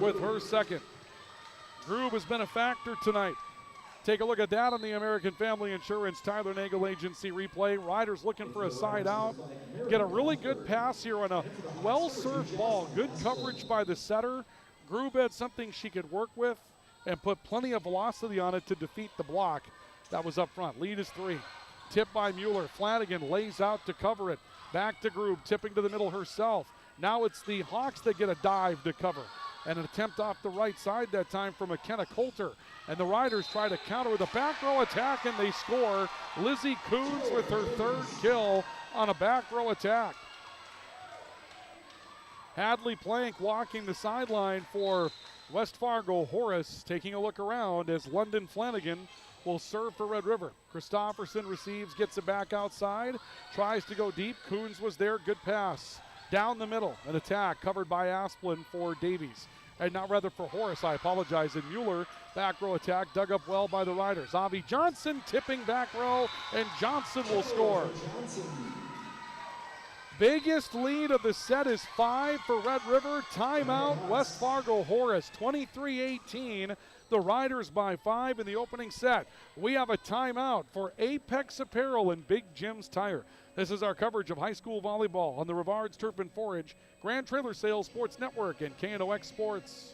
with her second. Grube has been a factor tonight. Take a look at that on the American Family Insurance Tyler Nagel Agency replay. Riders looking for a side out. Get a really good pass here on a well-served ball. Good coverage by the setter. Grube had something she could work with and put plenty of velocity on it to defeat the block that was up front. Lead is 3. Tip by Mueller. Flanagan lays out to cover it. Back to Grube, tipping to the middle herself. Now it's the Hawks that get a dive to cover. And an attempt off the right side that time from McKenna Coulter. And the Riders try to counter with a back row attack, and they score. Lizzie Coons with her 3rd kill on a back row attack. Hadley Plank walking the sideline for West Fargo. Horace taking a look around as London Flanagan will serve for Red River. Christofferson receives, gets it back outside, tries to go deep. Coons was there, good pass. Down the middle, an attack covered by Asplin for Davies. And not rather for Horace, I apologize. And Mueller, back row attack, dug up well by the Riders. Avi Johnson tipping back row, and Johnson will score. Biggest lead of the set is 5 for Red River. Timeout, West Fargo Horace, 23-18. The Riders by 5 in the opening set. We have a timeout for Apex Apparel and Big Jim's Tire. This is our coverage of high school volleyball on the Rivards Turf and Forage, Grand Trailer Sales Sports Network, and KNOX Sports.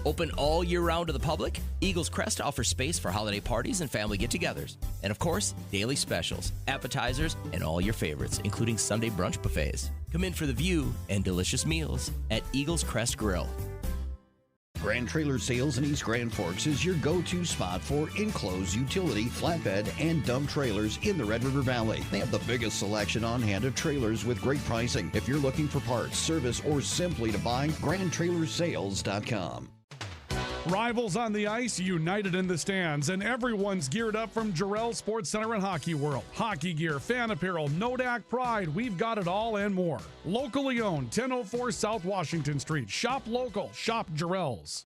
Open all year round to the public, Eagles Crest offers space for holiday parties and family get-togethers. And of course, daily specials, appetizers, and all your favorites, including Sunday brunch buffets. Come in for the view and delicious meals at Eagles Crest Grill. Grand Trailer Sales in East Grand Forks is your go-to spot for enclosed utility, flatbed, and dump trailers in the Red River Valley. They have the biggest selection on hand of trailers with great pricing. If you're looking for parts, service, or simply to buy, GrandTrailersales.com. Rivals on the ice, united in the stands, and everyone's geared up from Jarrell Sports Center and Hockey World. Hockey gear, fan apparel, Nodak Pride, we've got it all and more. Locally owned, 1004 South Washington Street. Shop local, shop Jarrell's.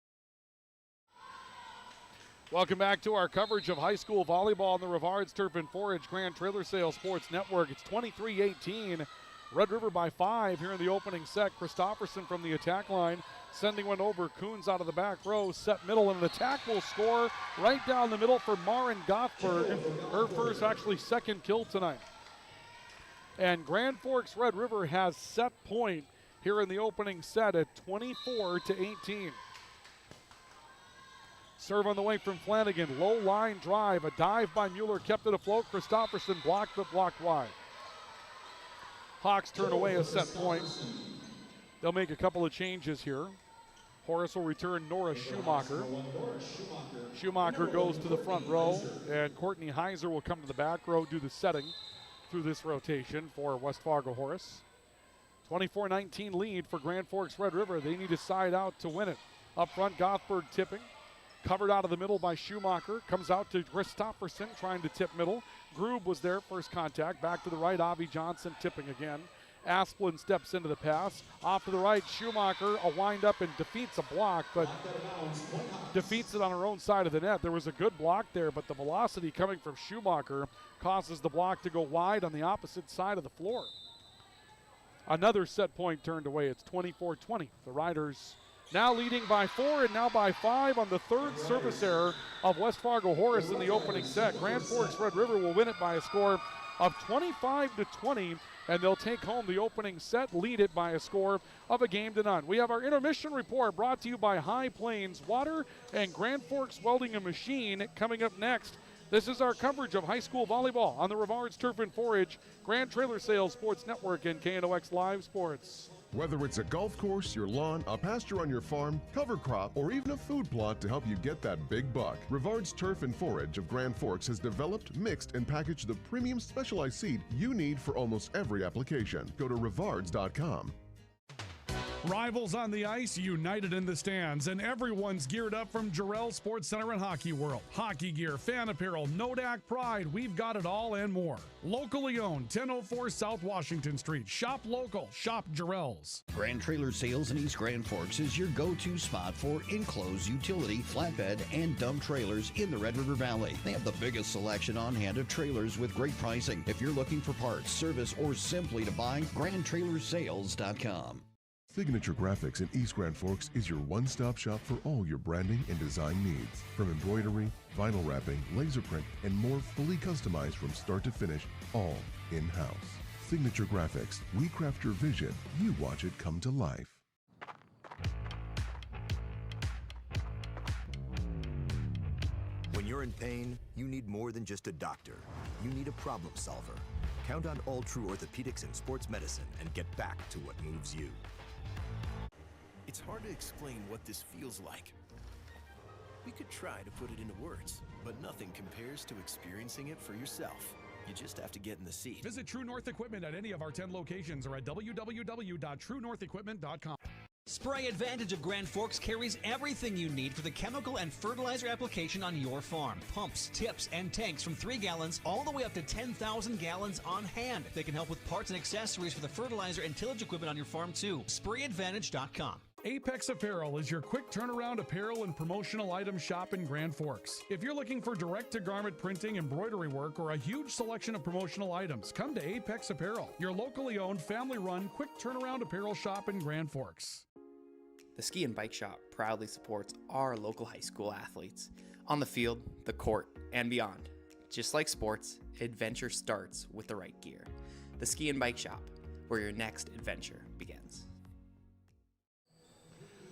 Welcome back to our coverage of high school volleyball on the Rivards Turf and Forage Grand Trailer Sales Sports Network. It's 23-18. Red River by 5 here in the opening set. Christofferson from the attack line, sending one over. Coons out of the back row, set middle, and an attack will score right down the middle for Maren Gothberg. Her first, actually second kill tonight. And Grand Forks Red River has set point here in the opening set at 24-18. Serve on the way from Flanagan. Low line drive. A dive by Mueller kept it afloat. Christofferson blocked, but blocked wide. Hawks turn away a set point. They'll make a couple of changes here. Horace will return Nora Schumacher. Schumacher goes to the front row, and Courtney Heiser will come to the back row, do the setting through this rotation for West Fargo Horace. 24-19 lead for Grand Forks Red River. They need to side out to win it. Up front, Gothberg tipping. Covered out of the middle by Schumacher. Comes out to Christofferson trying to tip middle. Grube was there, first contact. Back to the right, Avi Johnson tipping again. Asplin steps into the pass. Off to the right, Schumacher, a wind up and defeats a block, but defeats it on her own side of the net. There was a good block there, but the velocity coming from Schumacher causes the block to go wide on the opposite side of the floor. Another set point turned away. It's 24-20. The Riders now leading by 4 and now by 5 on the third service error of West Fargo Horace in the opening set. Grand Forks Red River will win it by a score of 25-20, and they'll take home the opening set, lead it by a score of 1-0. We have our intermission report brought to you by High Plains Water and Grand Forks Welding and Machine coming up next. This is our coverage of high school volleyball on the Rivards Turf and Forage, Grand Trailer Sales Sports Network, and KNOX Live Sports. Whether it's a golf course, your lawn, a pasture on your farm, cover crop, or even a food plot to help you get that big buck, Rivards Turf and Forage of Grand Forks has developed, mixed, and packaged the premium specialized seed you need for almost every application. Go to Rivards.com. Rivals on the ice, united in the stands, and everyone's geared up from Jarrell Sports Center and Hockey World. Hockey gear, fan apparel, Nodak Pride, we've got it all and more. Locally owned, 1004 South Washington Street. Shop local, shop Jarrell's. Grand Trailer Sales in East Grand Forks is your go-to spot for enclosed utility, flatbed, and dump trailers in the Red River Valley. They have the biggest selection on hand of trailers with great pricing. If you're looking for parts, service, or simply to buy, GrandTrailersales.com. Signature Graphics in East Grand Forks is your one-stop shop for all your branding and design needs. From embroidery, vinyl wrapping, laser print, and more fully customized from start to finish, all in-house. Signature Graphics, we craft your vision, you watch it come to life. When you're in pain, you need more than just a doctor. You need a problem solver. Count on All True Orthopedics and Sports Medicine and get back to what moves you. It's hard to explain what this feels like. We could try to put it into words, but nothing compares to experiencing it for yourself. You just have to get in the seat. Visit True North Equipment at any of our 10 locations or at www.truenorthequipment.com. Spray Advantage of Grand Forks carries everything you need for the chemical and fertilizer application on your farm. Pumps, tips, and tanks from 3 gallons all the way up to 10,000 gallons on hand. They can help with parts and accessories for the fertilizer and tillage equipment on your farm too. SprayAdvantage.com. Apex Apparel is your quick turnaround apparel and promotional item shop in Grand Forks. If you're looking for direct-to-garment printing, embroidery work, or a huge selection of promotional items, come to Apex Apparel, your locally owned, family-run, quick turnaround apparel shop in Grand Forks. The Ski and Bike Shop proudly supports our local high school athletes on the field, the court, and beyond. Just like sports, adventure starts with the right gear. The Ski and Bike Shop, where your next adventure begins.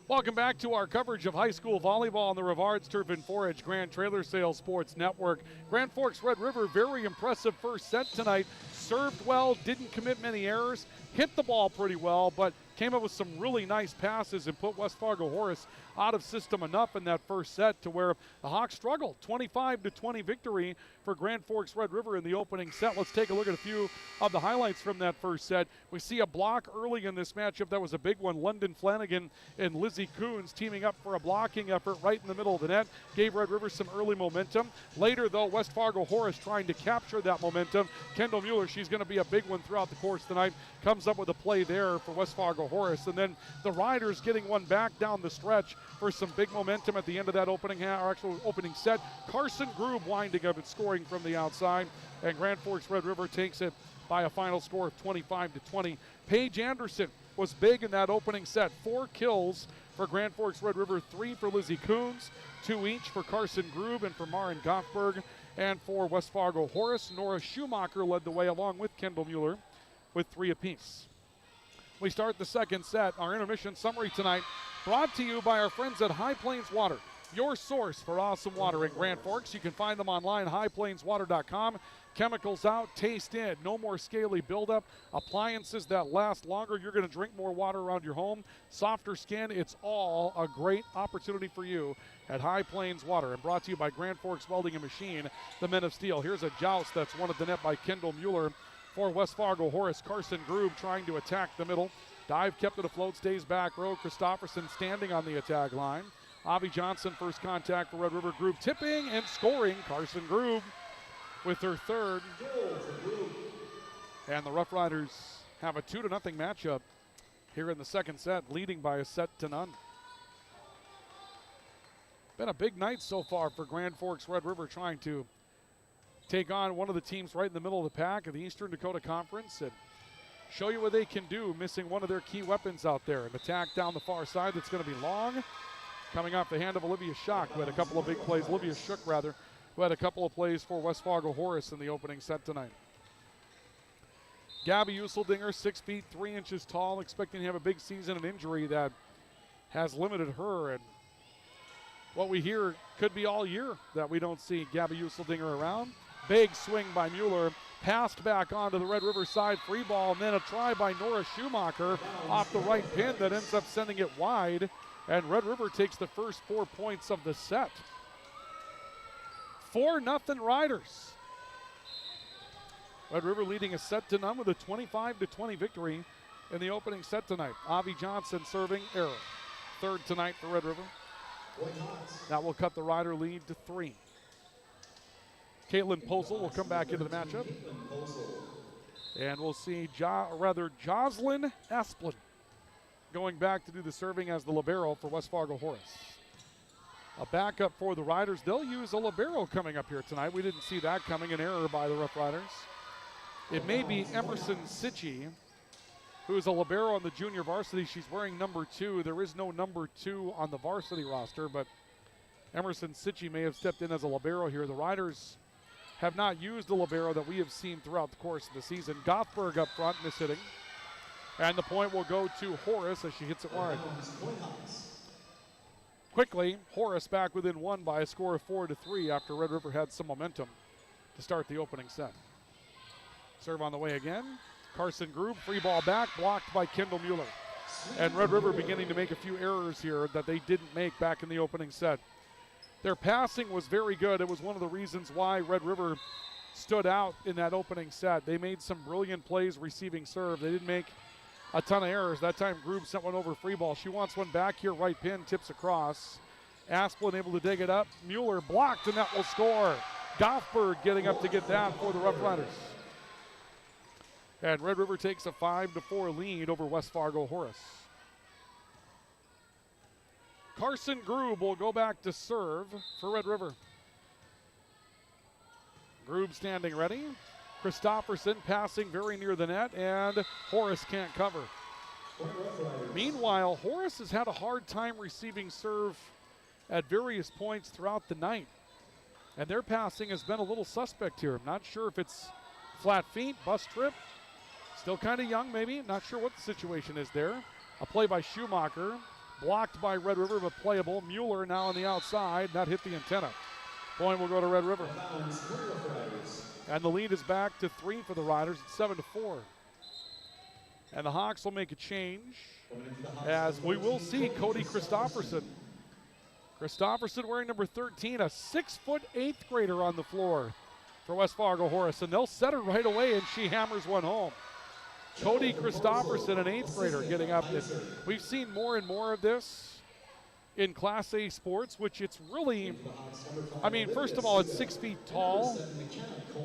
Welcome back to our coverage of high school volleyball on the Rivards Turf and 4-H Grand Trailer Sales Sports Network. Grand Forks Red River, very impressive first set tonight. Served well, didn't commit many errors, hit the ball pretty well, but came up with some really nice passes and put West Fargo Horace out of system enough in that first set to where the Hawks struggled. 25-20 victory for Grand Forks Red River in the opening set. Let's take a look at a few of the highlights from that first set. We see a block early in this matchup. That was a big one. London Flanagan and Lizzie Coons teaming up for a blocking effort right in the middle of the net. Gave Red River some early momentum. Later, though, West Fargo Horace trying to capture that momentum. Kendall Mueller, she's going to be a big one throughout the course tonight, comes up with a play there for West Fargo Horace. And then the Riders getting one back down the stretch for some big momentum at the end of that opening set. Carson Grube winding up and scoring from the outside, and Grand Forks Red River takes it by a final score of 25-20. Paige Anderson was big in that opening set. 4 kills for Grand Forks Red River, 3 for Lizzie Coons, 2 each for Carson Grube and for Maren Goffberg. And for West Fargo Horace, Nora Schumacher led the way along with Kendall Mueller with 3 apiece. We start the second set. Our intermission summary tonight brought to you by our friends at High Plains Water, your source for awesome water in Grand Forks. You can find them online, highplainswater.com. Chemicals out, taste in, no more scaly buildup, appliances that last longer. You're going to drink more water around your home, softer skin. It's all a great opportunity for you at High Plains Water. And brought to you by Grand Forks Welding and Machine, the Men of Steel. Here's a joust that's won at the net by Kendall Mueller. For West Fargo Horace, Carson Grube trying to attack the middle. Dive kept it afloat, stays back row. Christofferson standing on the attack line. Avi Johnson, first contact for Red River. Grube tipping and scoring. Carson Grube with her third. And the Rough Riders have a 2-0 matchup here in the second set, leading by a set to none. Been a big night so far for Grand Forks Red River, trying to take on one of the teams right in the middle of the pack of the Eastern Dakota Conference and show you what they can do, missing one of their key weapons out there. An attack down the far side that's going to be long, coming off the hand of Olivia Schock, who had a couple of big plays. Olivia Shook, rather, who had a couple of plays for West Fargo Horace in the opening set tonight. Gabby Useldinger, 6 feet 3 inches tall, expecting to have a big season. An injury that has limited her, and what we hear could be all year that we don't see Gabby Useldinger around. Big swing by Mueller, passed back onto the Red River side, free ball, and then a try by Nora Schumacher off the right pin that ends up sending it wide, and Red River takes the first 4 points of the set. 4-0 Riders. Red River leading a set to none with a 25-20 victory in the opening set tonight. Avi Johnson serving, error. Third tonight for Red River. That will cut the Rider lead to 3. Caitlin Posel will come back into the matchup. And we'll see Jocelyn Esplin going back to do the serving as the libero for West Fargo Horace. A backup for the Riders. They'll use a libero coming up here tonight. We didn't see that coming. An error by the Rough Riders. It may be Emerson Sitchie, who is a libero on the junior varsity. She's wearing number 2. There is no number 2 on the varsity roster, but Emerson Sitchie may have stepped in as a libero here. The Riders have not used the libero that we have seen throughout the course of the season. Gothberg up front, mishitting. And the point will go to Horace as she hits it wide. Quickly, Horace back within 1 by a score of 4-3 after Red River had some momentum to start the opening set. Serve on the way again. Carson Grube, free ball back, blocked by Kendall Mueller. And Red River beginning to make a few errors here that they didn't make back in the opening set. Their passing was very good. It was one of the reasons why Red River stood out in that opening set. They made some brilliant plays receiving serve. They didn't make a ton of errors. That time Groob sent one over free ball. She wants one back here, right pin, tips across. Asplin able to dig it up. Mueller blocked, and that will score. Goffberg getting up to get that for the Rough Riders. And Red River takes a 5-4 lead over West Fargo Horace. Carson Groob will go back to serve for Red River. Groob standing ready. Christofferson passing very near the net, and Horace can't cover. Meanwhile, Horace has had a hard time receiving serve at various points throughout the night. And their passing has been a little suspect here. I'm not sure if it's flat feet, bus trip. Still kind of young, maybe. Not sure what the situation is there. A play by Schumacher. Blocked by Red River, but playable. Mueller now on the outside. That hit the antenna. Point will go to Red River. And the lead is back to 3 for the Riders. It's 7-4. And the Hawks will make a change, as we will see Cody Christofferson. Christofferson wearing number 13, a 6-foot 8th grader on the floor for West Fargo Horace. And they'll set her right away, and she hammers one home. Cody Christofferson, an 8th grader, getting up. We've seen more and more of this in Class A sports, which it's really, I mean, first of all, it's 6 feet tall.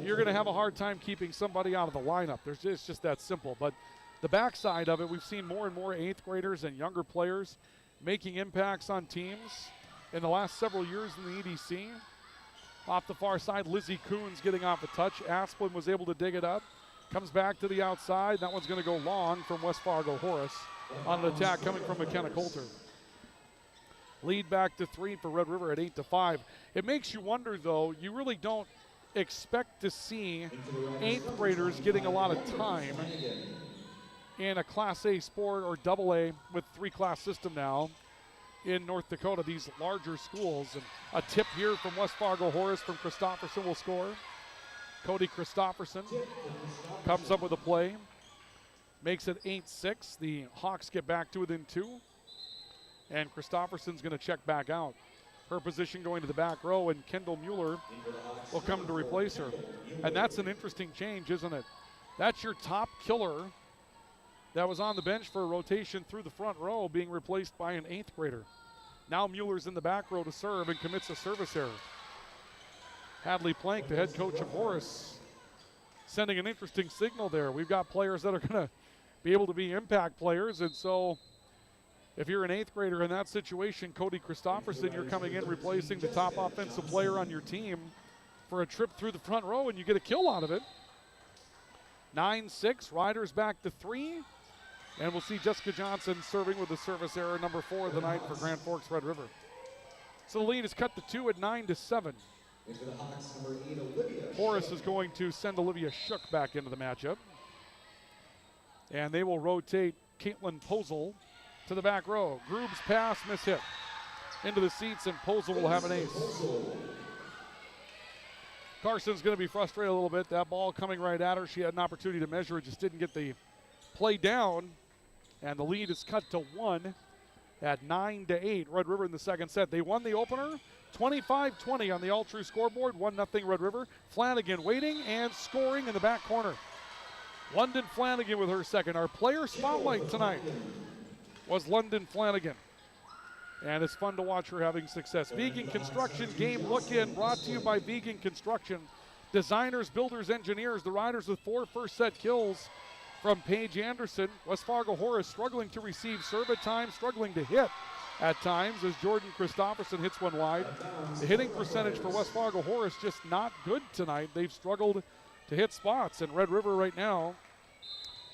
You're going to have a hard time keeping somebody out of the lineup. It's just that simple. But the backside of it, we've seen more and more 8th graders and younger players making impacts on teams in the last several years in the EDC. Off the far side, Lizzie Coons getting off a touch. Asplin was able to dig it up. Comes back to the outside. That one's going to go long from West Fargo Horace on an attack coming from McKenna Coulter. Lead back to 3 for Red River at 8-5. It makes you wonder, though, you really don't expect to see 8th graders getting a lot of time in a Class A sport or Double A with 3-class system now in North Dakota, these larger schools. And a tip here from West Fargo Horace from Christofferson will score. Cody Christofferson comes up with a play, makes it 8-6. The Hawks get back to within 2, and Christofferson's going to check back out. Her position going to the back row, and Kendall Mueller will come to replace her. And that's an interesting change, isn't it? That's your top killer that was on the bench for a rotation through the front row being replaced by an 8th grader. Now Mueller's in the back row to serve and commits a service error. Hadley Plank, the head coach of Horace, sending an interesting signal there. We've got players that are going to be able to be impact players, and so if you're an 8th grader in that situation, Cody Christofferson, you're coming in replacing the top offensive player on your team for a trip through the front row, and you get a kill out of it. 9-6, Riders back to 3, and we'll see Jessica Johnson serving with a service error, number 4 of the night for Grand Forks Red River. So the lead is cut to 2 at 9-7. Horace is going to send Olivia Shook back into the matchup. And they will rotate Caitlin Posel to the back row. Groob's pass, miss hit. Into the seats, and Posel will have an ace. Carson's going to be frustrated a little bit. That ball coming right at her. She had an opportunity to measure it, just didn't get the play down. And the lead is cut to 1 at 9-8. Red River in the second set. They won the opener 25-20 on the all-true scoreboard. 1-0 Red River. Flanagan waiting and scoring in the back corner. London Flanagan with her second. Our player spotlight tonight was London Flanagan. And it's fun to watch her having success. Vegan Construction game look-in brought to you by Vegan Construction. Designers, builders, engineers. The Riders with 4 first-set kills from Paige Anderson. West Fargo Horace struggling to receive serve at times, struggling to hit at times as Jordan Christofferson hits one wide. The hitting percentage for West Fargo Horace just not good tonight. They've struggled to hit spots, and Red River right now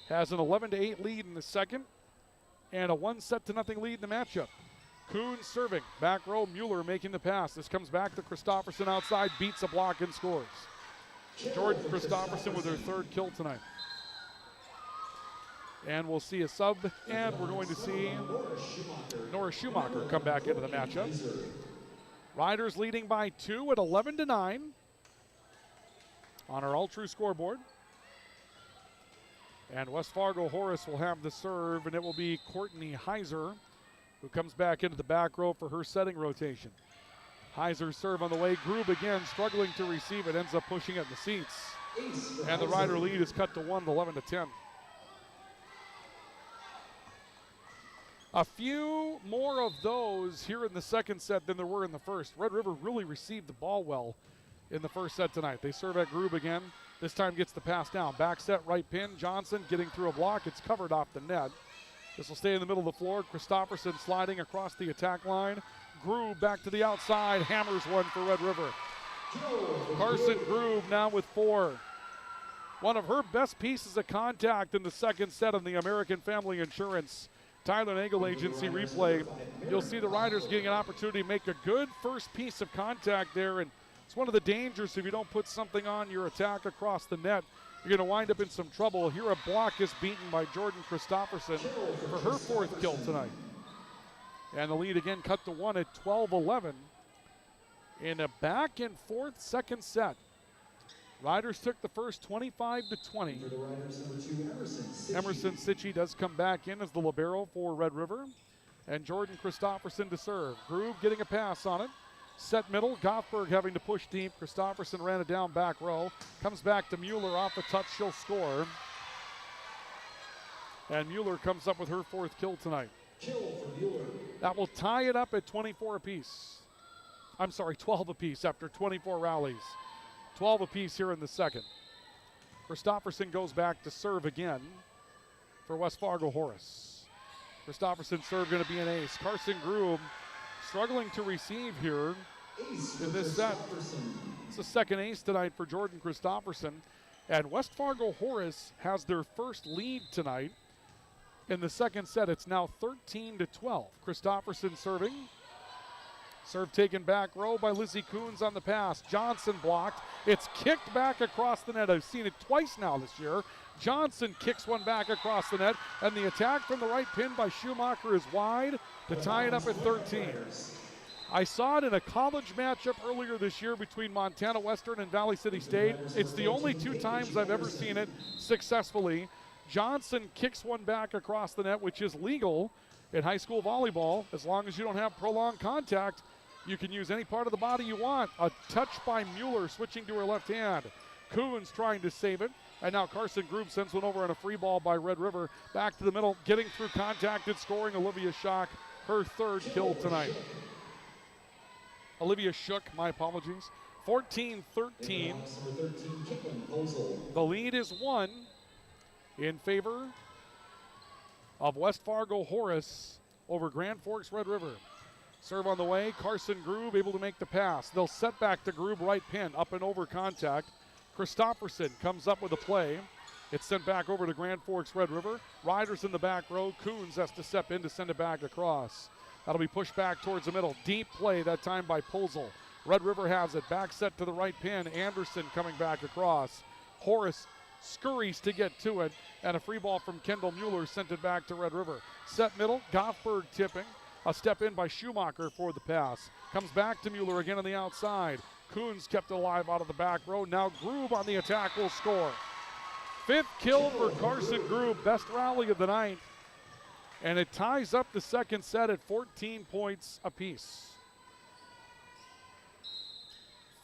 has an 11-8 lead in the second and a 1-0 lead in the matchup. Kuhn serving, back row, Mueller making the pass. This comes back to Christofferson outside, beats a block and scores. Jordan Christofferson with her 3rd kill tonight. And we'll see a sub, and we're going to see Nora Schumacher come back into the matchup. Riders leading by 2 at 11-9 on our all-true scoreboard. And West Fargo Horace will have the serve, and it will be Courtney Heiser who comes back into the back row for her setting rotation. Heiser's serve on the way. Groob again struggling to receive it, ends up pushing it in the seats. And the Rider lead is cut to 1 at 11-10. A few more of those here in the second set than there were in the first. Red River really received the ball well in the first set tonight. They serve at Grube again. This time gets the pass down. Back set, right pin. Johnson getting through a block. It's covered off the net. This will stay in the middle of the floor. Christopherson sliding across the attack line. Grube back to the outside. Hammers one for Red River. Carson Grube now with 4. One of her best pieces of contact in the second set on the American Family Insurance Tyler Nagel Agency replay. You'll see the Riders getting an opportunity to make a good first piece of contact there, and it's one of the dangers if you don't put something on your attack across the net. You're going to wind up in some trouble. Here a block is beaten by Jordan Christopherson for her 4th kill tonight. And the lead again cut to 1 at 12-11 in a back and forth second set. Riders took the first 25-20. Emerson Sitchie does come back in as the libero for Red River. And Jordan Christopherson to serve. Grube getting a pass on it. Set middle, Gothberg having to push deep. Christopherson ran it down back row. Comes back to Mueller off the touch, she'll score. And Mueller comes up with her 4th kill tonight. That will tie it up at 24 apiece. I'm sorry, 12 apiece after 24 rallies. 12 apiece here in the second. Christopherson goes back to serve again for West Fargo Horace. Christopherson's serve going to be an ace. Carson Grube struggling to receive here in this set. It's the second ace tonight for Jordan Christopherson. And West Fargo Horace has their first lead tonight. In the second set, it's now 13-12. Christopherson serving. Serve taken back row by Lizzie Coons on the pass. Johnson blocked. It's kicked back across the net. I've seen it twice now this year. Johnson kicks one back across the net, and the attack from the right pin by Schumacher is wide to tie it up at 13. I saw it in a college matchup earlier this year between Montana Western and Valley City State. It's the only 2 times I've ever seen it successfully. Johnson kicks one back across the net, which is legal in high school volleyball. As long as you don't have prolonged contact, you can use any part of the body you want. A touch by Mueller switching to her left hand. Coons trying to save it. And now Carson Grube sends one over on a free ball by Red River. Back to the middle, getting through contact and scoring. Olivia Schock, her 3rd kill tonight. Olivia Shook, my apologies. 14-13. The lead is 1 in favor of West Fargo Horace over Grand Forks Red River. Serve on the way. Carson Grube able to make the pass. They'll set back to Grube, right pin, up and over contact. Christopherson comes up with a play. It's sent back over to Grand Forks Red River. Riders in the back row. Coons has to step in to send it back across. That'll be pushed back towards the middle. Deep play that time by Pulzel. Red River has it. Back set to the right pin. Anderson coming back across. Horace scurries to get to it. And a free ball from Kendall Mueller sent it back to Red River. Set middle. Gothberg tipping. A step in by Schumacher for the pass. Comes back to Mueller again on the outside. Coons kept alive out of the back row. Now Grube on the attack will score. 5th kill for Carson Grube. Best rally of the night. And it ties up the second set at 14 points apiece.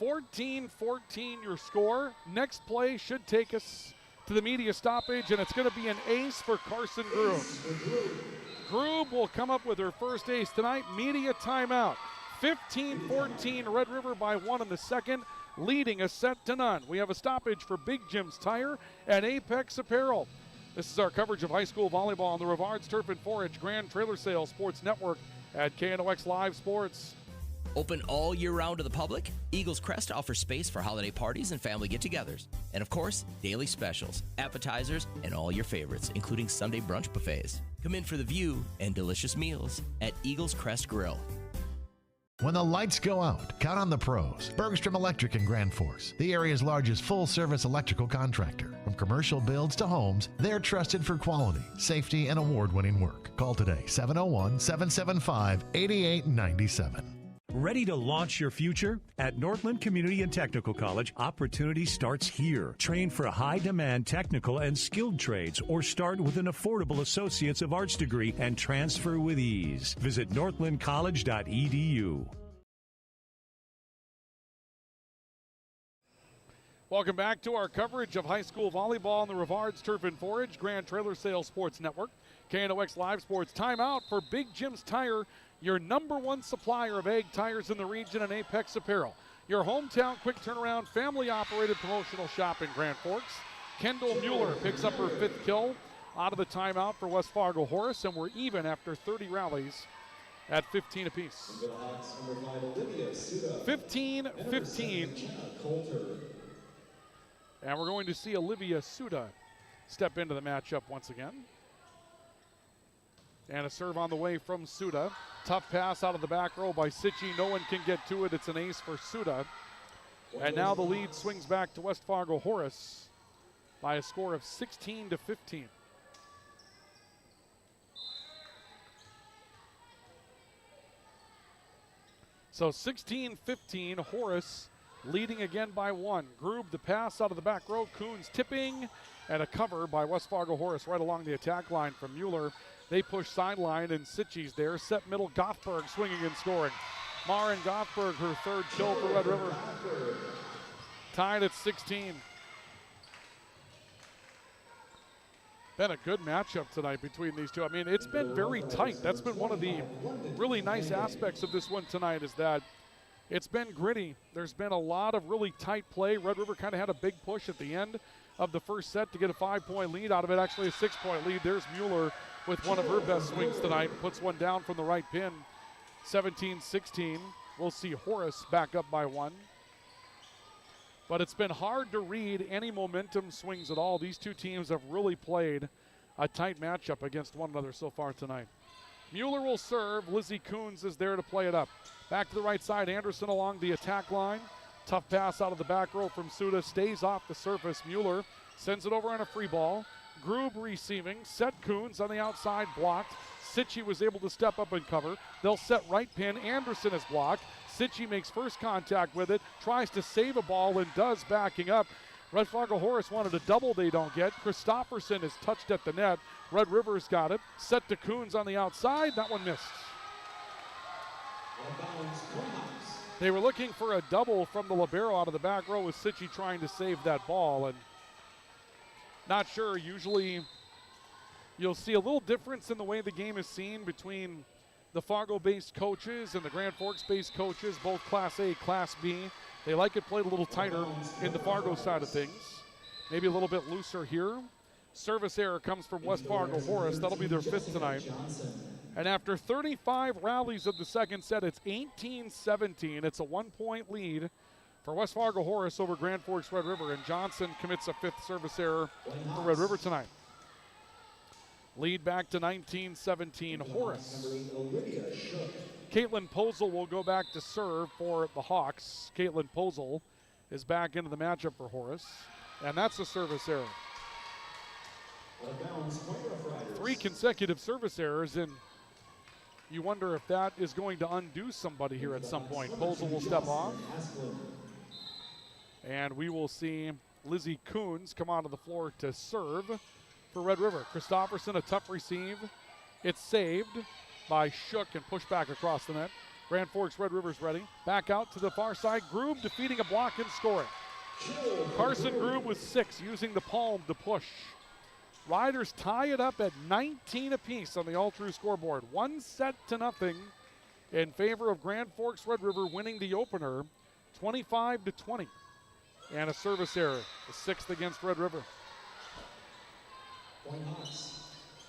14-14 your score. Next play should take us to the media stoppage, and it's going to be an ace for Carson Grube. Grube will come up with her first ace tonight. Media timeout. 15-14, Red River by 1 in the second, leading a set to none. We have a stoppage for Big Jim's Tire and Apex Apparel. This is our coverage of high school volleyball on the Rivards Turf and Forage Grand Trailer Sales Sports Network at KNOX Live Sports. Open all year round to the public, Eagles Crest offers space for holiday parties and family get-togethers. And of course, daily specials, appetizers, and all your favorites, including Sunday brunch buffets. Come in for the view and delicious meals at Eagles Crest Grill. When the lights go out, count on the pros. Bergstrom Electric in Grand Forks, the area's largest full-service electrical contractor. From commercial builds to homes, they're trusted for quality, safety, and award-winning work. Call today, 701-775-8897. Ready to launch your future? At Northland Community and Technical College, opportunity starts here. Train for high-demand technical and skilled trades or start with an affordable Associates of Arts degree and transfer with ease. Visit northlandcollege.edu. Welcome back to our coverage of high school volleyball on the Rivards Turf and Forage Grand Trailer Sales Sports Network. KNOX Live Sports timeout for Big Jim's Tire, your #1 supplier of egg tires in the region, and Apex Apparel. Your hometown quick turnaround, family-operated promotional shop in Grand Forks. Kendall Mueller picks up her 5th kill out of the timeout for West Fargo Horace, and we're even after 30 rallies at 15 apiece. 15-15. And we're going to see Olivia Suda step into the matchup once again. And a serve on the way from Suda. Tough pass out of the back row by Sitchi. No one can get to it. It's an ace for Suda. And now the lead swings back to West Fargo Horace by a score of 16-15. So 16-15, Horace leading again by 1. Groob the pass out of the back row. Coons tipping, and a cover by West Fargo Horace right along the attack line from Mueller. They push sideline, and Sitchi's there. Set middle, Gothberg swinging and scoring. Maren Gothberg, her 3rd kill for Red River. Tied at 16. Been a good matchup tonight between these two. I mean, it's been very tight. That's been one of the really nice aspects of this one tonight, is that it's been gritty. There's been a lot of really tight play. Red River kind of had a big push at the end of the first set to get a 5-point lead. Out of it, actually a 6-point lead. There's Mueller with one of her best swings tonight. Puts one down from the right pin. 17-16. We'll see Horace back up by 1. But it's been hard to read any momentum swings at all. These two teams have really played a tight matchup against one another so far tonight. Mueller will serve. Lizzie Coons is there to play it up. Back to the right side, Anderson along the attack line. Tough pass out of the back row from Suda. Stays off the surface. Mueller sends it over on a free ball. Groob receiving. Set Coons on the outside, blocked. Sitchi was able to step up and cover. They'll set right pin. Anderson is blocked. Sitchi makes first contact with it, tries to save a ball and does, backing up. Red Fargo Horace wanted a double, they don't get. Christofferson is touched at the net. Red River's got it. Set to Coons on the outside. That one missed. They were looking for a double from the libero out of the back row with Sitchi trying to save that ball. And not sure, usually you'll see a little difference in the way the game is seen between the Fargo-based coaches and the Grand Forks-based coaches, both Class A, Class B. They like it played a little tighter in the Fargo side of things. Maybe a little bit looser here. Service error comes from West Fargo Horace. That'll be their 5th tonight. And after 35 rallies of the second set, it's 18-17. It's a 1-point lead for West Fargo Horace over Grand Forks Red River, and Johnson commits a 5th service error for Red River tonight. Lead back to 19-17 Horace. Caitlin Posel will go back to serve for the Hawks. Caitlin Posel is back into the matchup for Horace, and that's a service error. 3 consecutive service errors, and you wonder if that is going to undo somebody here at some point. Posel will step off, and we will see Lizzie Coons come onto the floor to serve for Red River. Christofferson, a tough receive. It's saved by Shook and pushed back across the net. Grand Forks Red River's ready. Back out to the far side. Groob defeating a block and scoring. Carson Groob with 6, using the palm to push. Riders tie it up at 19 apiece on the all-true scoreboard. 1-0 in favor of Grand Forks Red River, winning the opener 25-20. And a service error, the 6th against Red River.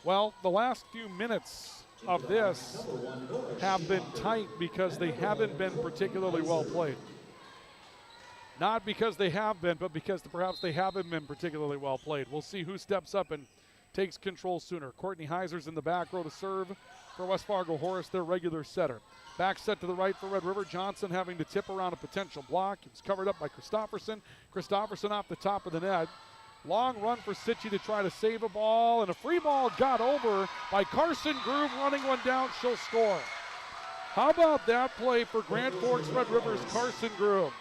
Well, the last few minutes of this have been tight because they haven't been particularly well played. Not because they have been, but because perhaps they haven't been particularly well played. We'll see who steps up and takes control sooner. Courtney Heiser's in the back row to serve for West Fargo Horace, their regular setter. Back set to the right for Red River. Johnson having to tip around a potential block. It's covered up by Christofferson. Christofferson off the top of the net. Long run for Sitchi to try to save a ball, and a free ball got over by Carson Groob, running one down. She'll score. How about that play for Grand Forks Red River's Carson Groob?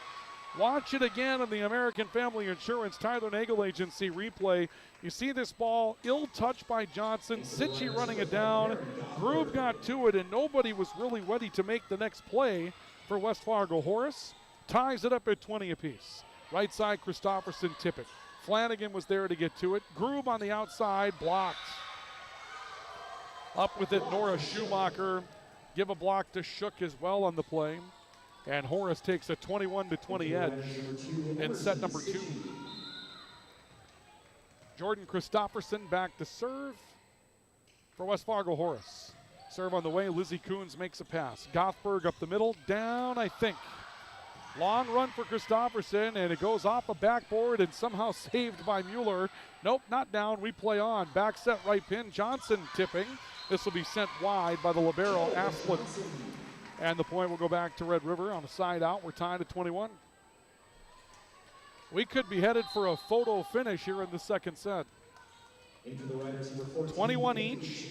Watch it again on the American Family Insurance Tyler Nagel Agency replay. You see this ball ill-touched by Johnson. Sitchi running it down. Groob got to it, and nobody was really ready to make the next play for West Fargo Horace. Ties it up at 20 apiece. Right side, Christofferson tipping. Flanagan was there to get to it. Groob on the outside, blocked. Up with it, Nora Schumacher. Give a block to Shook as well on the play. And Horace takes a 21-20 edge in set number 2. Jordan Christopherson back to serve for West Fargo Horace. Serve on the way, Lizzie Coons makes a pass. Gothberg up the middle, down, I think. Long run for Christopherson, and it goes off a backboard and somehow saved by Mueller. Nope, not down, we play on. Back set right pin, Johnson tipping. This will be sent wide by the libero, Asplin. And the point will go back to Red River on a side out. We're tied at 21. We could be headed for a photo finish here in the second set. 21 each.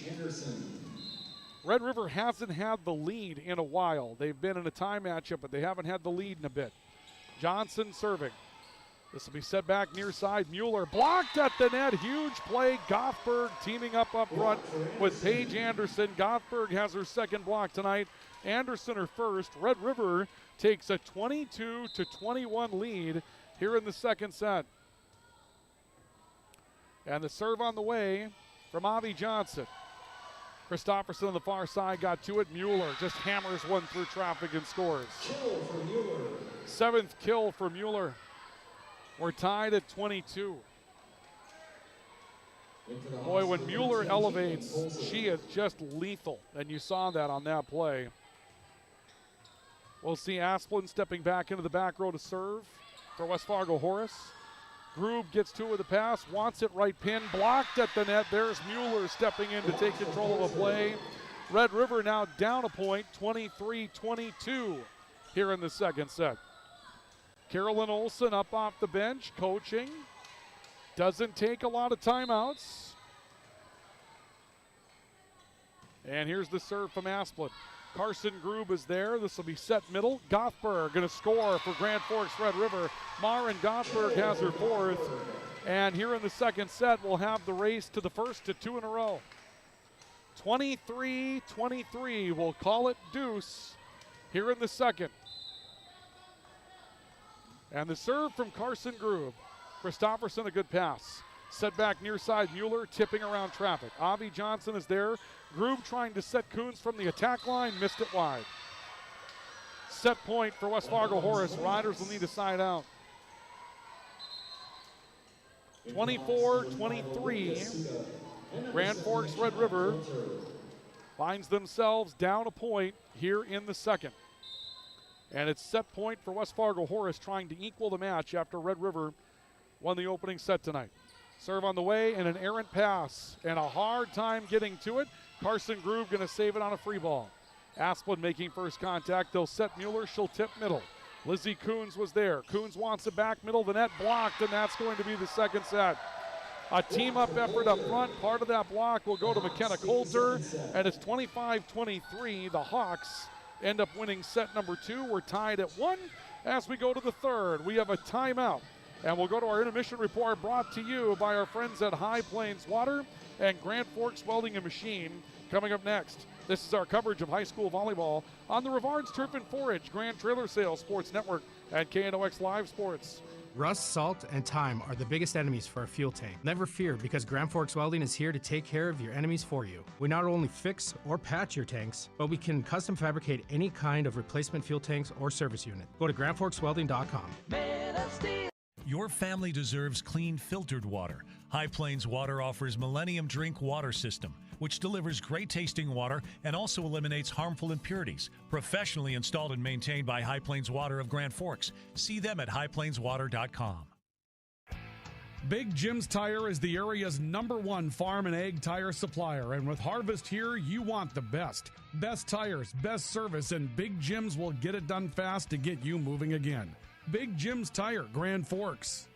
Red River hasn't had the lead in a while. They've been in a tie matchup, but they haven't had the lead in a bit. Johnson serving. This will be set back near side. Mueller blocked at the net. Huge play. Gothberg teaming up front with Paige Anderson. Gothberg has her second block tonight. Anderson her first. Red River takes a 22-21 lead here in the second set. And the serve on the way from Avi Johnson. Christopherson on the far side got to it. Mueller just hammers one through traffic and scores. 7th kill for Mueller. We're tied at 22. Boy, when Mueller elevates, she is just lethal, and you saw that on that play. We'll see Asplin stepping back into the back row to serve for West Fargo Horace. Grube gets to it with a pass, wants it right pin, blocked at the net. There's Mueller stepping in to take control of a play. Red River now down a point, 23-22 here in the second set. Carolyn Olson up off the bench, coaching. Doesn't take a lot of timeouts. And here's the serve from Asplin. Carson Grube is there. This will be set middle. Gothberg going to score for Grand Forks Red River. Maren Gothberg has her fourth. And here in the second set, we'll have the race to the first to 2 in a row. 23-23. We'll call it deuce here in the second. And the serve from Carson Grube. Christopherson, a good pass. Set back near side, Mueller tipping around traffic. Avi Johnson is there. Grube trying to set Coons from the attack line, missed it wide. Set point for West Fargo Horace. Riders will need a side out. 24-23. Grand Forks Red River finds themselves down a point here in the second. And it's set point for West Fargo Horace trying to equal the match after Red River won the opening set tonight. Serve on the way and an errant pass and a hard time getting to it. Carson Grube going to save it on a free ball. Asplin making first contact. They'll set Mueller. She'll tip middle. Lizzie Coons was there. Coons wants it back middle of the net, blocked, and that's going to be the second set. A team-up effort up front. Part of that block will go to McKenna Coulter, and it's 25-23. The Hawks end up winning set number 2. We're tied at 1 as we go to the third. We have a timeout, and we'll go to our intermission report brought to you by our friends at High Plains Water and Grand Forks Welding and Machine. Coming up next, this is our coverage of high school volleyball on the Rivards Turf and Forage Grand Trailer Sales Sports Network and KNOX Live Sports. Rust, salt, and time are the biggest enemies for a fuel tank. Never fear, because Grand Forks Welding is here to take care of your enemies for you. We not only fix or patch your tanks, but we can custom fabricate any kind of replacement fuel tanks or service unit. Go to grandforkswelding.com. Your family deserves clean, filtered water. High Plains Water offers Millennium Drink Water System, which delivers great-tasting water and also eliminates harmful impurities. Professionally installed and maintained by High Plains Water of Grand Forks. See them at highplainswater.com. Big Jim's Tire is the area's #1 farm and ag tire supplier, and with harvest here, you want the best. Best tires, best service, and Big Jim's will get it done fast to get you moving again. Big Jim's Tire, Grand Forks.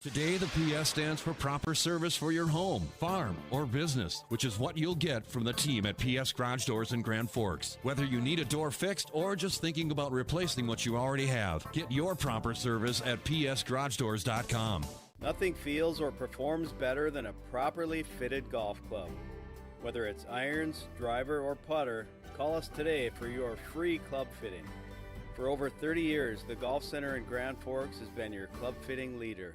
Today, the PS stands for proper service for your home, farm, or business, which is what you'll get from the team at PS Garage Doors in Grand Forks. Whether you need a door fixed or just thinking about replacing what you already have, get your proper service at psgaragedoors.com. Nothing feels or performs better than a properly fitted golf club. Whether it's irons, driver, or putter, call us today for your free club fitting. For over 30 years, the Golf Center in Grand Forks has been your club fitting leader.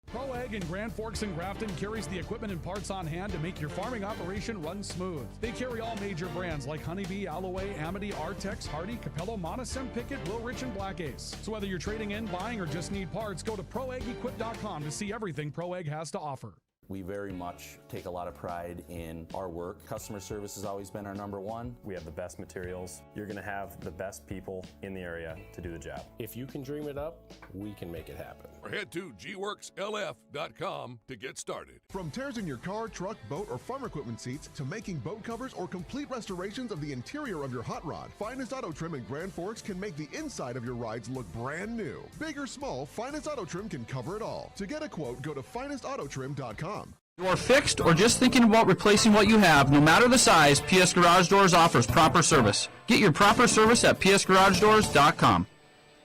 Pro Ag Pro-Ag in Grand Forks and Grafton carries the equipment and parts on hand to make your farming operation run smooth. They carry all major brands like Honeybee, Alloway, Amity, Artex, Hardy, Capello, Monosem, Pickett, Wilrich, and Black Ace. So whether you're trading in, buying, or just need parts, go to ProAgEquip.com to see everything Pro-Ag has to offer. We very much take a lot of pride in our work. Customer service has always been our number one. We have the best materials. You're going to have the best people in the area to do the job. If you can dream it up, we can make it happen. Or head to gworkslf.com to get started. From tears in your car, truck, boat, or farm equipment seats to making boat covers or complete restorations of the interior of your hot rod, Finest Auto Trim in Grand Forks can make the inside of your rides look brand new. Big or small, Finest Auto Trim can cover it all. To get a quote, go to finestautotrim.com. You're fixed or just thinking about replacing what you have, no matter the size, PS Garage Doors offers proper service. Get your proper service at psgaragedoors.com.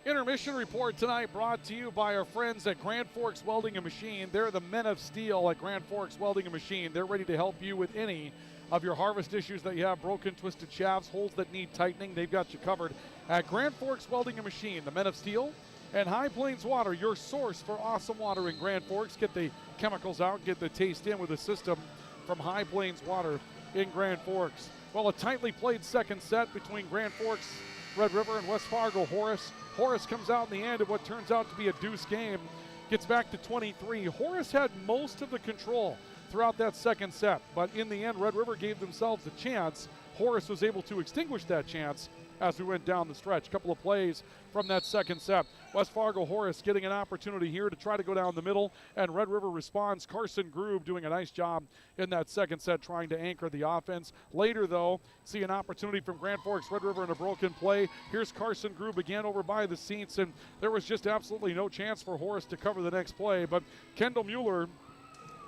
Intermission report tonight brought to you by our friends at Grand Forks Welding and Machine. They're the men of steel at Grand Forks Welding and Machine. They're ready to help you with any of your harvest issues that you have, broken, twisted shafts, holes that need tightening. They've got you covered at Grand Forks Welding and Machine. The men of steel and High Plains Water, your source for awesome water in Grand Forks. Get the chemicals out, get the taste in with a system from High Plains Water in Grand Forks. Well, a tightly played second set between Grand Forks, Red River, and West Fargo, Horace. Horace comes out in the end of what turns out to be a deuce game, gets back to 23. Horace had most of the control throughout that second set, but in the end, Red River gave themselves a chance. Horace was able to extinguish that chance as we went down the stretch. A couple of plays from that second set. West Fargo Horace getting an opportunity here to try to go down the middle, and Red River responds. Carson Grube doing a nice job in that second set trying to anchor the offense. Later, though, see an opportunity from Grand Forks Red River in a broken play. Here's Carson Grube again over by the seats, and there was just absolutely no chance for Horace to cover the next play, but Kendall Mueller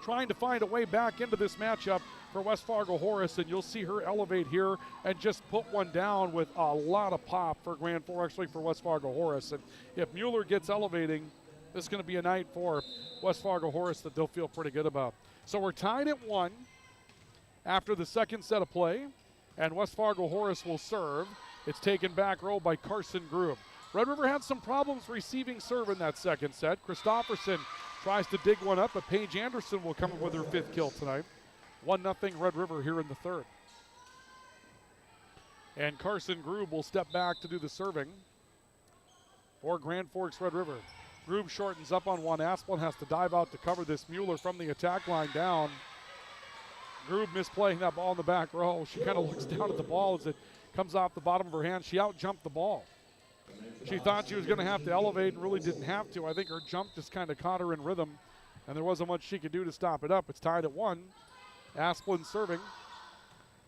trying to find a way back into this matchup for West Fargo Horace, and you'll see her elevate here and just put one down with a lot of pop for Grand Forks, actually for West Fargo Horace. And if Mueller gets elevating, this is going to be a night for West Fargo Horace that they'll feel pretty good about. So we're tied at 1 after the second set of play, and West Fargo Horace will serve. It's taken back row by Carson Grube. Red River had some problems receiving serve in that second set. Christofferson tries to dig one up, but Paige Anderson will come up with her 5th kill tonight. 1-0 Red River here in the third. And Carson Grube will step back to do the serving for Grand Forks Red River. Grube shortens up on one. Asplund has to dive out to cover this. Mueller from the attack line down. Grube misplaying that ball in the back row. She kind of looks down at the ball as it comes off the bottom of her hand. She out-jumped the ball. She thought she was going to have to elevate and really didn't have to. I think her jump just kind of caught her in rhythm, and there wasn't much she could do to stop it up. It's tied at 1. Asplund serving.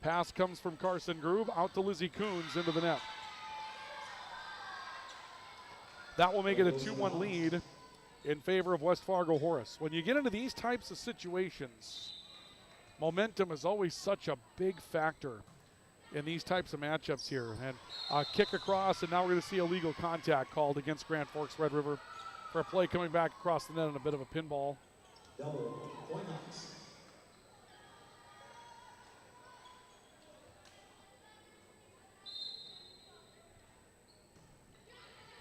Pass comes from Carson Grube out to Lizzie Coons into the net. That will make it a 2-1 lead in favor of West Fargo Horace. When you get into these types of situations, momentum is always such a big factor in these types of matchups here. And a kick across, and now we're going to see illegal contact called against Grand Forks Red River for a play coming back across the net on a bit of a pinball.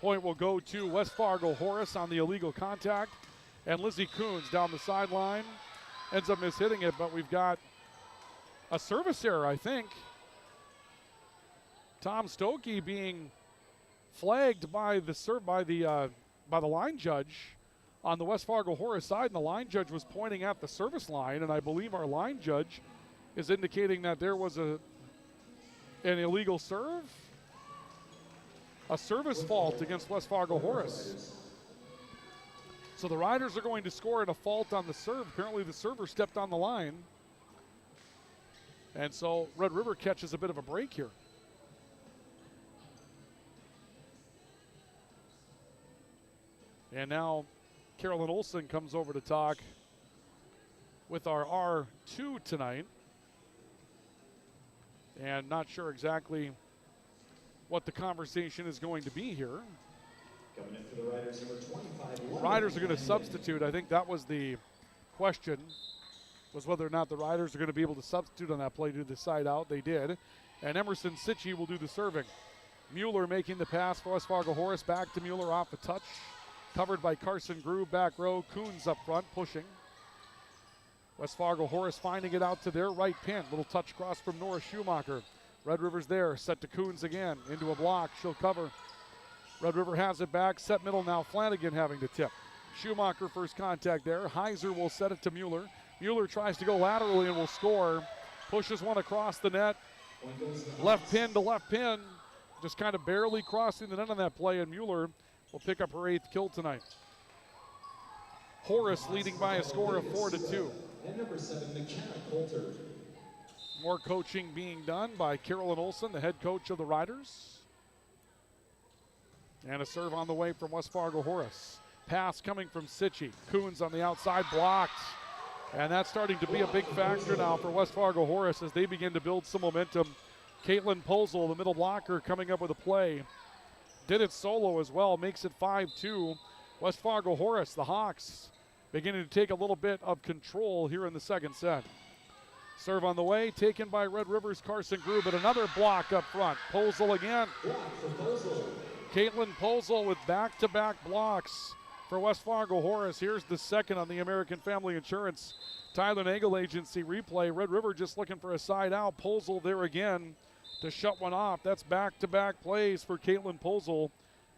Point will go to West Fargo Horace on the illegal contact, and Lizzie Coons down the sideline ends up mishitting it, but we've got a service error, I think. Tom Stokey being flagged by the line judge on the West Fargo Horace side, and the line judge was pointing at the service line, and I believe our line judge is indicating that there was an illegal serve, a service fault against West Fargo Horace. So the Riders are going to score at a fault on the serve. Apparently the server stepped on the line, and so Red River catches a bit of a break here. And now Carolyn Olson comes over to talk with our R2 tonight. And not sure exactly what the conversation is going to be here. Coming in for the Riders, number 25. Riders are going to substitute. I think that was the question, was whether or not the Riders are going to be able to substitute on that play to the side out. They did. And Emerson Sitchie will do the serving. Mueller making the pass for West Fargo Horace. Back to Mueller off the touch. Covered by Carson Grube, back row. Coons up front, pushing. West Fargo Horace finding it out to their right pin. Little touch cross from Nora Schumacher. Red River's there, set to Coons again. Into a block, she'll cover. Red River has it back, set middle now. Flanagan having to tip. Schumacher first contact there. Heiser will set it to Mueller. Mueller tries to go laterally and will score. Pushes one across the net. Left pin to left pin. Just kind of barely crossing the net on that play, and Mueller will pick up her 8th kill tonight. Horace leading by a score of 4-2. And number 7, McKenna Coulter. More coaching being done by Carolyn Olson, the head coach of the Riders. And a serve on the way from West Fargo Horace. Pass coming from Sitchie. Coons on the outside, blocked. And that's starting to be a big factor now for West Fargo Horace as they begin to build some momentum. Caitlin Posel, the middle blocker, coming up with a play. Did it solo as well, makes it 5-2. West Fargo Horace, the Hawks, beginning to take a little bit of control here in the second set. Serve on the way, taken by Red River's Carson Grube, but another block up front. Posel again. Caitlin Posel with back-to-back blocks for West Fargo Horace. Here's the second on the American Family Insurance Tyler Nagel Agency replay. Red River just looking for a side out. Posel there again to shut one off. That's back-to-back plays for Caitlin Posel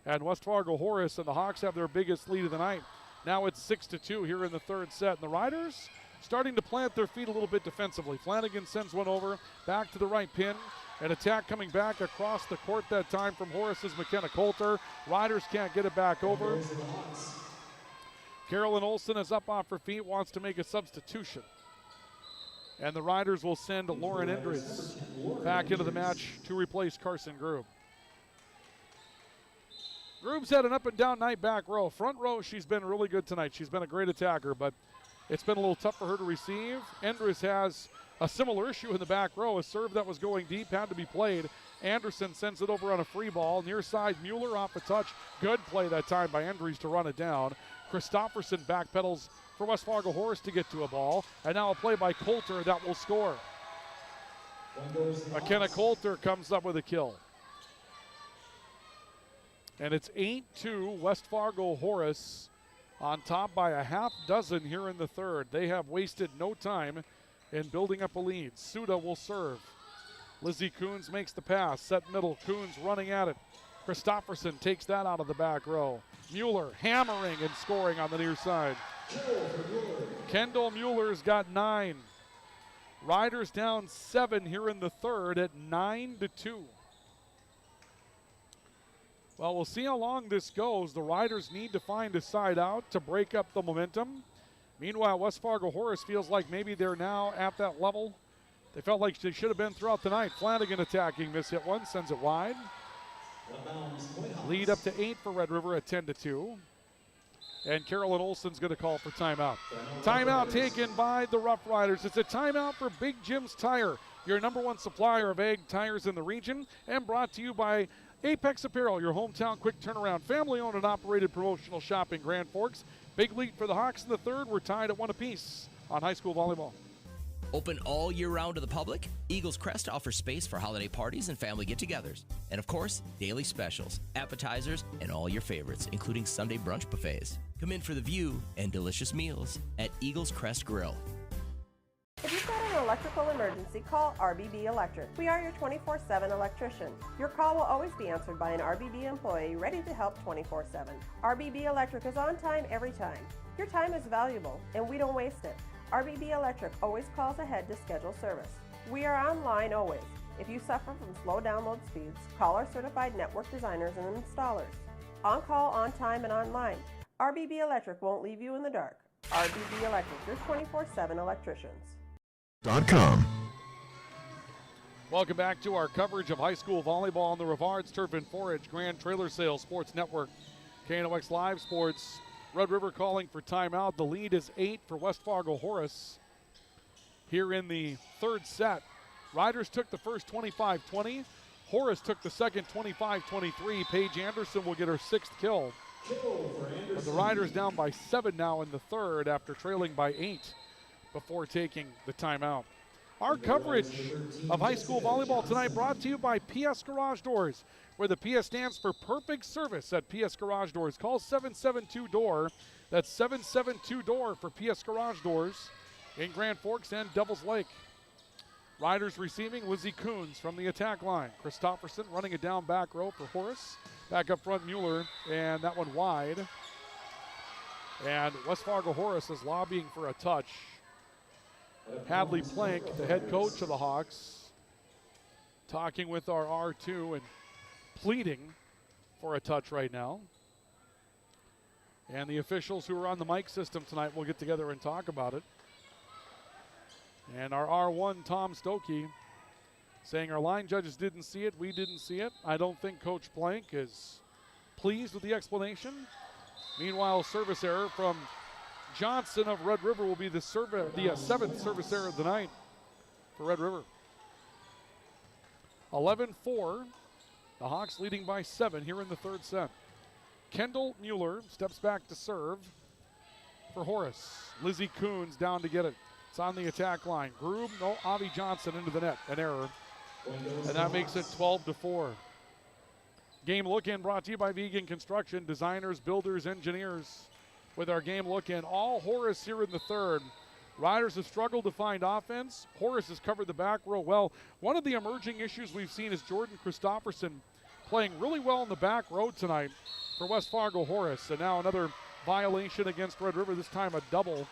and West Fargo Horace, and the Hawks have their biggest lead of the night. Now it's 6-2 here in the third set, and the Riders starting to plant their feet a little bit defensively. Flanagan sends one over, back to the right pin. An attack coming back across the court that time from Horace's McKenna Coulter. Riders can't get it back over. Carolyn Olson is up off her feet, wants to make a substitution. And the Riders will send Lauren Endres back into the match to replace Carson Grube. Grube's had an up and down night back row. Front row, she's been really good tonight. She's been a great attacker, but it's been a little tough for her to receive. Endres has a similar issue in the back row. A serve that was going deep had to be played. Anderson sends it over on a free ball. Near side, Mueller off the touch. Good play that time by Endres to run it down. Christofferson backpedals for West Fargo Horace to get to a ball. And now a play by Coulter that will score. McKenna Coulter comes up with a kill. And it's 8-2 West Fargo Horace on top by a half dozen here in the third. They have wasted no time in building up a lead. Suda will serve. Lizzie Coons makes the pass. Set middle. Coons running at it. Christofferson takes that out of the back row. Mueller hammering and scoring on the near side. Kendall Mueller's got 9. Riders down 7 here in the third at 9-2. Well, we'll see how long this goes. The Riders need to find a side out to break up the momentum. Meanwhile, West Fargo Horace feels like maybe they're now at that level. They felt like they should have been throughout the night. Flanagan attacking, mishit one, sends it wide. Lead up to 8 for Red River at 10-2. And Carolyn Olson's going to call for timeout. Timeout taken by the Rough Riders. It's a timeout for Big Jim's Tire, your #1 supplier of ag tires in the region, and brought to you by Apex Apparel, your hometown quick turnaround, family-owned and operated promotional shop in Grand Forks. Big lead for the Hawks in the third. We're tied at 1 apiece on high school volleyball. Open all year round to the public, Eagles Crest offers space for holiday parties and family get-togethers. And of course, daily specials, appetizers, and all your favorites, including Sunday brunch buffets. Come in for the view and delicious meals at Eagles Crest Grill. If you've got an electrical emergency, call RBB Electric. We are your 24/7 electrician. Your call will always be answered by an RBB employee ready to help 24/7. RBB Electric is on time every time. Your time is valuable, and we don't waste it. RBB Electric always calls ahead to schedule service. We are online always. If you suffer from slow download speeds, call our certified network designers and installers. On call, on time, and online. RBB Electric won't leave you in the dark. RBB Electric, your 24/7 electricians. Welcome back to our coverage of high school volleyball on the Rivards Turf and Forage Grand Trailer Sales Sports Network. KNOX Live Sports. Red River calling for timeout. The lead is 8 for West Fargo Horace here in the third set. Riders took the first 25-20. Horace took the second 25-23. Paige Anderson will get her 6th kill. But the Riders down by 7 now in the third after trailing by 8 before taking the timeout. Our coverage of high school volleyball tonight brought to you by PS Garage Doors, where the PS stands for perfect service at PS Garage Doors. Call 772-DOOR. That's 772-DOOR for PS Garage Doors in Grand Forks and Devils Lake. Riders receiving, Lizzie Coons from the attack line. Christopherson running it down back row for Horace. Back up front, Mueller, and that one wide. And West Fargo Horace is lobbying for a touch. Hadley Plank, the head coach of the Hawks, talking with our R2 and pleading for a touch right now. And the officials who are on the mic system tonight will get together and talk about it. And our R1, Tom Stokey, saying our line judges didn't see it, we didn't see it. I don't think Coach Plank is pleased with the explanation. Meanwhile, service error from Johnson of Red River will be the seventh service error of the night for Red River. 11-4. The Hawks leading by 7 here in the third set. Kendall Mueller steps back to serve for Horace. Lizzie Coons down to get it. It's on the attack line. Groob, no, Avi Johnson into the net. An error. And that makes it 12-4. Game look-in brought to you by Vegan Construction, designers, builders, engineers. With our game look-in, all Horace here in the third. Riders have struggled to find offense. Horace has covered the back row well. One of the emerging issues we've seen is Jordan Christopherson playing really well in the back row tonight for West Fargo Horace. And now another violation against Red River, this time a double.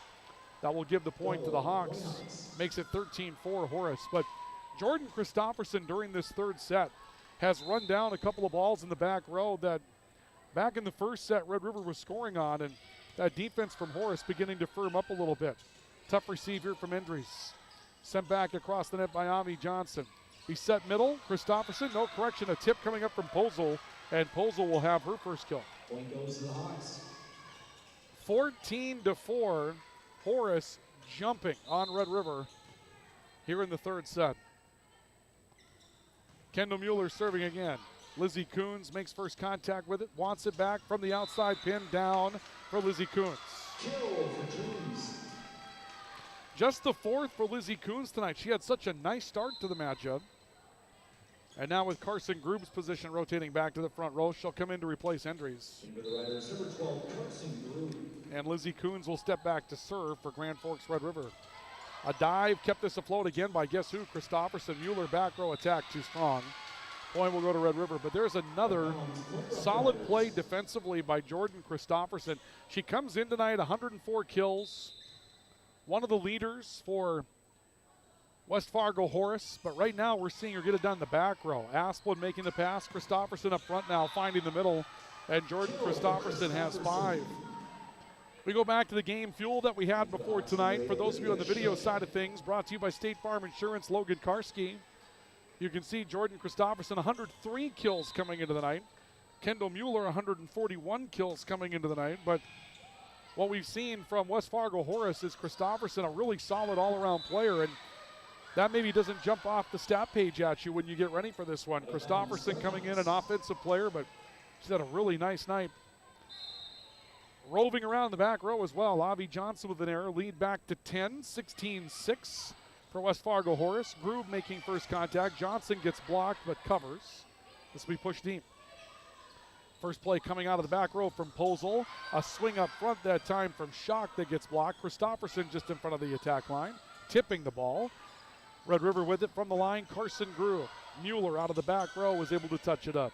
That will give the point to the Hawks. Makes it 13-4 Horace. But Jordan Christopherson during this third set has run down a couple of balls in the back row that back in the first set Red River was scoring on, and that defense from Horace beginning to firm up a little bit. Tough receive here from Endries. Sent back across the net by Avi Johnson. He set middle, Christopherson, no correction, a tip coming up from Posel, and Posel will have her first kill. Point goes to the Hawks. 14-4, Horace jumping on Red River here in the third set. Kendall Mueller serving again. Lizzie Coons makes first contact with it, wants it back from the outside pin down for Lizzie Coons. Kill for Coons. Just the fourth for Lizzie Coons tonight. She had such a nice start to the matchup. And now with Carson Groob's position rotating back to the front row, she'll come in to replace Endries. And Lizzie Coons will step back to serve for Grand Forks Red River. A dive kept this afloat again by guess who? Christopherson. Mueller back row attack too strong. Point will go to Red River, but there's another solid play defensively by Jordan Christopherson. She comes in tonight, 104 kills. One of the leaders for West Fargo Horace, but right now we're seeing her get it done in the back row. Asplund making the pass, Christopherson up front now finding the middle, and Jordan Christopherson has 5. We go back to the game fuel that we had before tonight. For those of you on the video side of things, brought to you by State Farm Insurance, Logan Karski. You can see Jordan Christopherson, 103 kills coming into the night. Kendall Mueller, 141 kills coming into the night. But what we've seen from West Fargo Horace is Christopherson, a really solid all-around player. And that maybe doesn't jump off the stat page at you when you get ready for this one. Christopherson coming in, an offensive player, but she's had a really nice night. Roving around the back row as well. Avi Johnson with an error. Lead back to 10, 16-6. For West Fargo Horace. Groove making first contact. Johnson gets blocked but covers. This will be pushed deep. First play coming out of the back row from Posel. A swing up front that time from Schock that gets blocked. Christopherson just in front of the attack line, tipping the ball. Red River with it from the line. Carson Groove. Mueller out of the back row was able to touch it up.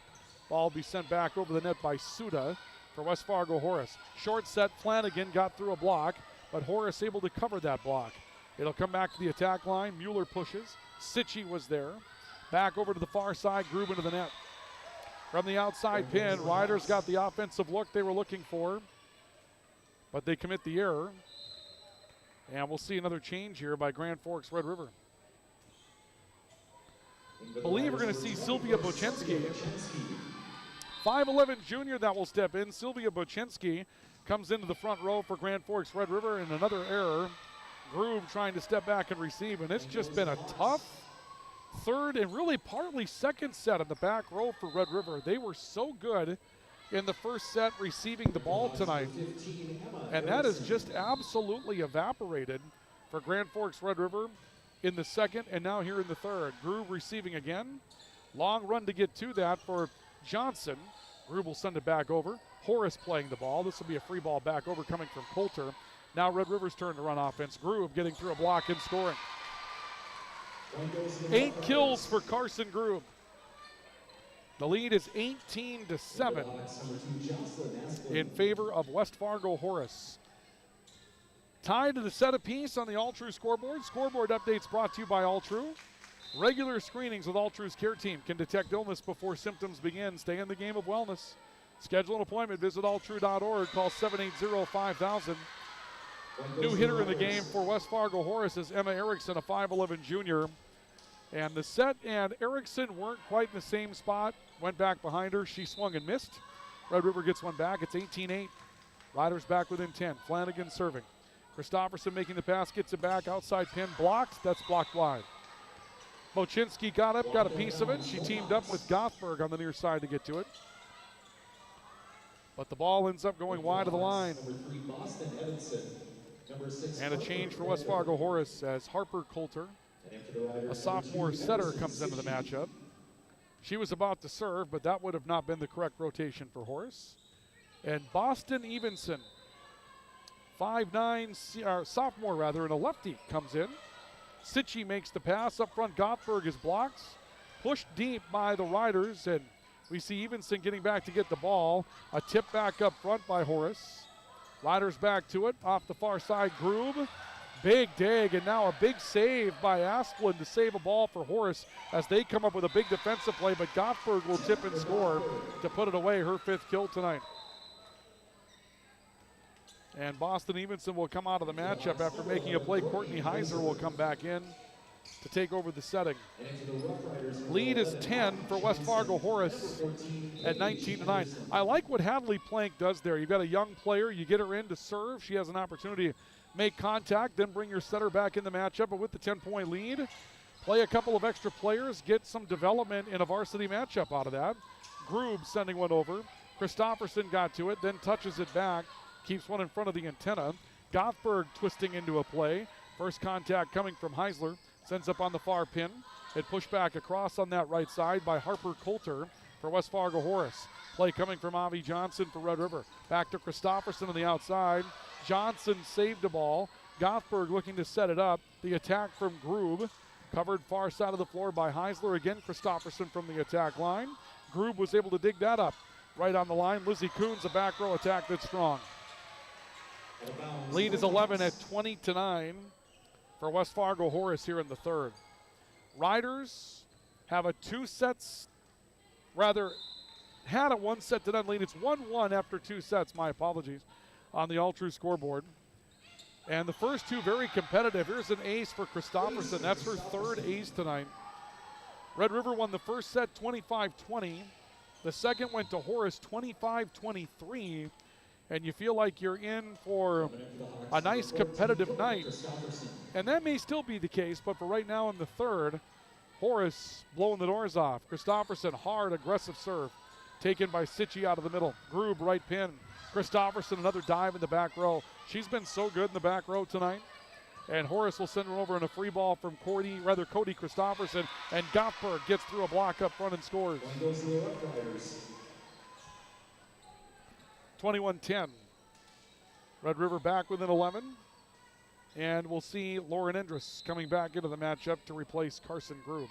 Ball will be sent back over the net by Suda for West Fargo Horace. Short set, Flanagan got through a block, but Horace able to cover that block. It'll come back to the attack line. Mueller pushes. Sitchy was there. Back over to the far side. Groove into the net. From the outside pin, Riders got the offensive look they were looking for, but they commit the error. And we'll see another change here by Grand Forks Red River. I believe we're going to see Sylvia Bochenski. 5'11 junior that will step in. Sylvia Bochenski comes into the front row for Grand Forks Red River, and another error. Groove trying to step back and receive, and it's just been a tough third and really partly second set in the back row for Red River. They were so good in the first set receiving the ball tonight, and that has just absolutely evaporated for Grand Forks Red River. in the second and now here in the third. Grube receiving again. Long run to get to that for Johnson. Grube will send it back over. Horace playing the ball. This will be a free ball back over coming from Coulter. Now Red River's turn to run offense. Grube getting through a block and scoring. 8 kills for Carson Grube. The lead is 18-7 in favor of West Fargo Horace. Tied to the set apiece on the All True scoreboard. Scoreboard updates brought to you by All True. Regular screenings with All True's care team can detect illness before symptoms begin. Stay in the game of wellness. Schedule an appointment. Visit alltrue.org. Call 780-5000. New hitter in the game for West Fargo Horace is Emma Erickson, a 5'11 junior. And the set and Erickson weren't quite in the same spot. Went back behind her. She swung and missed. Red River gets one back. It's 18-8. Riders back within 10. Flanagan serving. Christopherson making the pass, gets it back. Outside pin blocked. That's blocked wide. Mochinski got up, got a piece of it. She teamed up with Gothberg on the near side to get to it. But the ball ends up going wide of the line. And a change for West Fargo Horace as Harper Coulter, a sophomore setter, comes into the matchup. She was about to serve, but that would have not been the correct rotation for Horace. And Boston Evenson, 5'9", sophomore rather, and a lefty, comes in. Sitchy makes the pass. Up front, Gothberg is blocked. Pushed deep by the Riders, and we see Evenson getting back to get the ball. A tip back up front by Horace. Riders back to it. Off the far side, Grube. Big dig, and now a big save by Asplund to save a ball for Horace as they come up with a big defensive play, but Gothberg will tip and score to put it away, her 5th kill tonight. And Boston Evenson will come out of the matchup after making a play. Courtney Heiser will come back in to take over the setting. Lead is 10 for West Fargo Horace at 19-9. I like what Hadley Plank does there. You've got a young player, you get her in to serve. She has an opportunity to make contact, then bring your setter back in the matchup. But with the 10-point lead, play a couple of extra players, get some development in a varsity matchup out of that. Grube sending one over. Christopherson got to it, then touches it back. Keeps one in front of the antenna. Gothberg twisting into a play. First contact coming from Heisler. Sends up on the far pin. It pushed back across on that right side by Harper Coulter for West Fargo Horace. Play coming from Avi Johnson for Red River. Back to Christopherson on the outside. Johnson saved the ball. Gothberg looking to set it up. The attack from Grube. Covered far side of the floor by Heisler. Again, Christopherson from the attack line. Grube was able to dig that up. Right on the line, Lizzie Coons, a back row attack that's strong. Lead is 11 at 20-9 for West Fargo Horace here in the third. Riders have a had a 1-set-to-none lead. It's 1-1 after 2 sets, my apologies, on the All True scoreboard. And the first two very competitive. Here's an ace for Christopherson. That's her 3rd ace tonight. Red River won the first set 25-20. The second went to Horace 25-23. And you feel like you're in for a nice competitive night. And that may still be the case, but for right now in the third, Horace blowing the doors off. Christopherson, hard, aggressive serve. Taken by Sitchy out of the middle. Grube, right pin. Christopherson, another dive in the back row. She's been so good in the back row tonight. And Horace will send her over in a free ball from Cody Christopherson. And Gothberg gets through a block up front and scores. 21-10. Red River back within 11. And we'll see Lauren Endress coming back into the matchup to replace Carson Grube.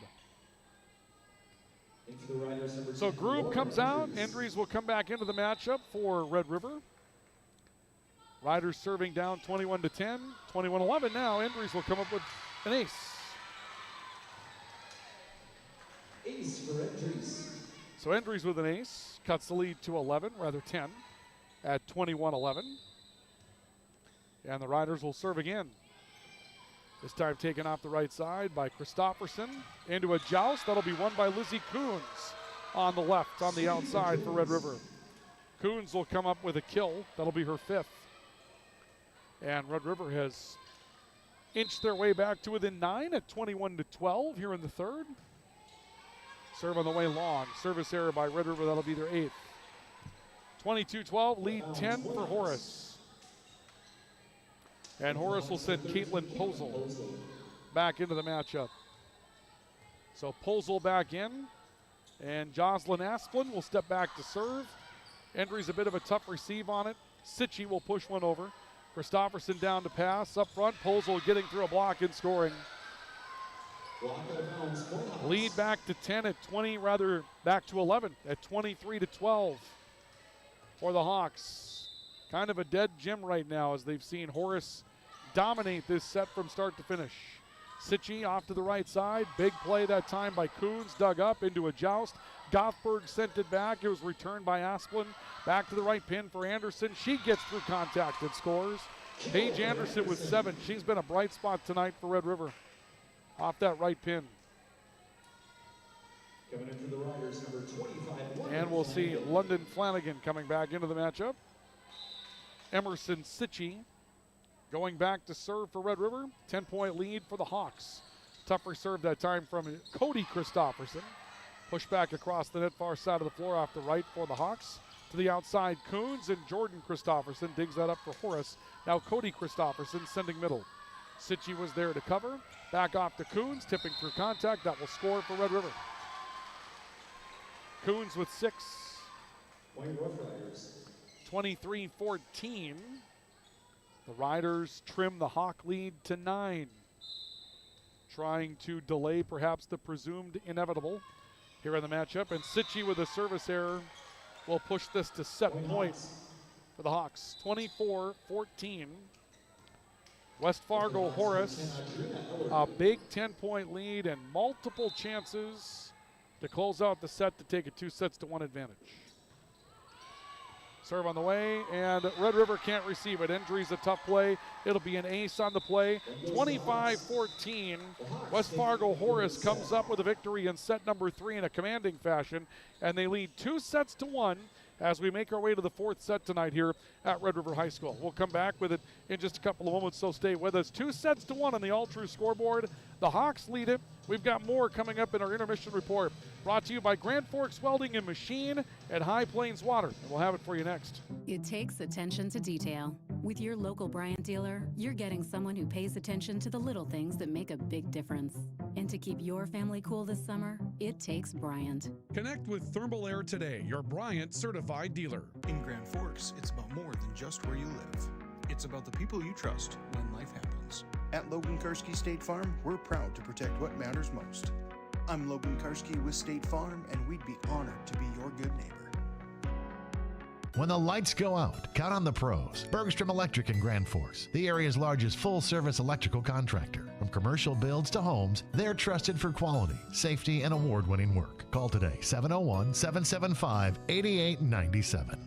So Grube comes out. Endress will come back into the matchup for Red River. Riders serving down 21-10. 21-11 now. Endress will come up with an ace. Ace for Endress. So Endress with an ace. Cuts the lead to 10. At 21-11. And the Riders will serve again. This time taken off the right side by Christopherson. Into a joust. That'll be won by Lizzie Coons on the left, on the outside for Red River. Coons will come up with a kill. That'll be her 5th. And Red River has inched their way back to within 9 at 21-12 here in the third. Serve on the way long. Service error by Red River. That'll be their 8th. 22-12, lead 10 for Horace. And Horace will send Caitlin Posel back into the matchup. So Posel back in, and Jocelyn Asplin will step back to serve. Endry's a bit of a tough receive on it. Sitchy will push one over. Christofferson down to pass. Up front, Posel getting through a block and scoring. Lead back to 10 at 20, rather back to 11 at 23-12 for the Hawks. Kind of a dead gym right now as they've seen Horace dominate this set from start to finish. Sitchy off to the right side. Big play that time by Coons. Dug up into a joust. Gothberg sent it back. It was returned by Asplin. Back to the right pin for Anderson. She gets through contact and scores. Paige Anderson with 7. She's been a bright spot tonight for Red River. Off that right pin. Coming in for the Riders, number 25. And we'll see London Flanagan coming back into the matchup. Emerson Sitchy going back to serve for Red River. 10-point lead for the Hawks. Tough reserve that time from Cody Christofferson. Push back across the net far side of the floor off the right for the Hawks. To the outside, Coons, and Jordan Christofferson digs that up for Horace. Now Cody Christofferson sending middle. Sitchy was there to cover. Back off to Coons, tipping through contact. That will score for Red River. Coons with 6. 23-14. The Riders trim the Hawk lead to 9. Trying to delay perhaps the presumed inevitable here in the matchup. And Sitchy with a service error will push this to set point for the Hawks. 24-14. West Fargo Horace, a big 10-point lead and multiple chances to close out the set to take a 2-1 advantage. Serve on the way, and Red River can't receive it. Endry's a tough play. It'll be an ace on the play. 25-14. West Fargo Horace comes up with a victory in set number 3 in a commanding fashion, and they lead 2-1 as we make our way to the 4th set tonight here at Red River High School. We'll come back with it in just a couple of moments, so stay with us. 2-1 on the all-true scoreboard. The Hawks lead it. We've got more coming up in our intermission report. Brought to you by Grand Forks Welding and Machine at High Plains Water. And we'll have it for you next. It takes attention to detail. With your local Bryant dealer, you're getting someone who pays attention to the little things that make a big difference. And to keep your family cool this summer, it takes Bryant. Connect with Thermal Air today, your Bryant certified dealer. In Grand Forks, it's about more than just where you live. It's about the people you trust when life happens. At Logan Karski State Farm, we're proud to protect what matters most. I'm Logan Karski with State Farm, and we'd be honored to be your good neighbor. When the lights go out, count on the pros. Bergstrom Electric in Grand Forks, the area's largest full-service electrical contractor. From commercial builds to homes, they're trusted for quality, safety, and award-winning work. Call today, 701-775-8897.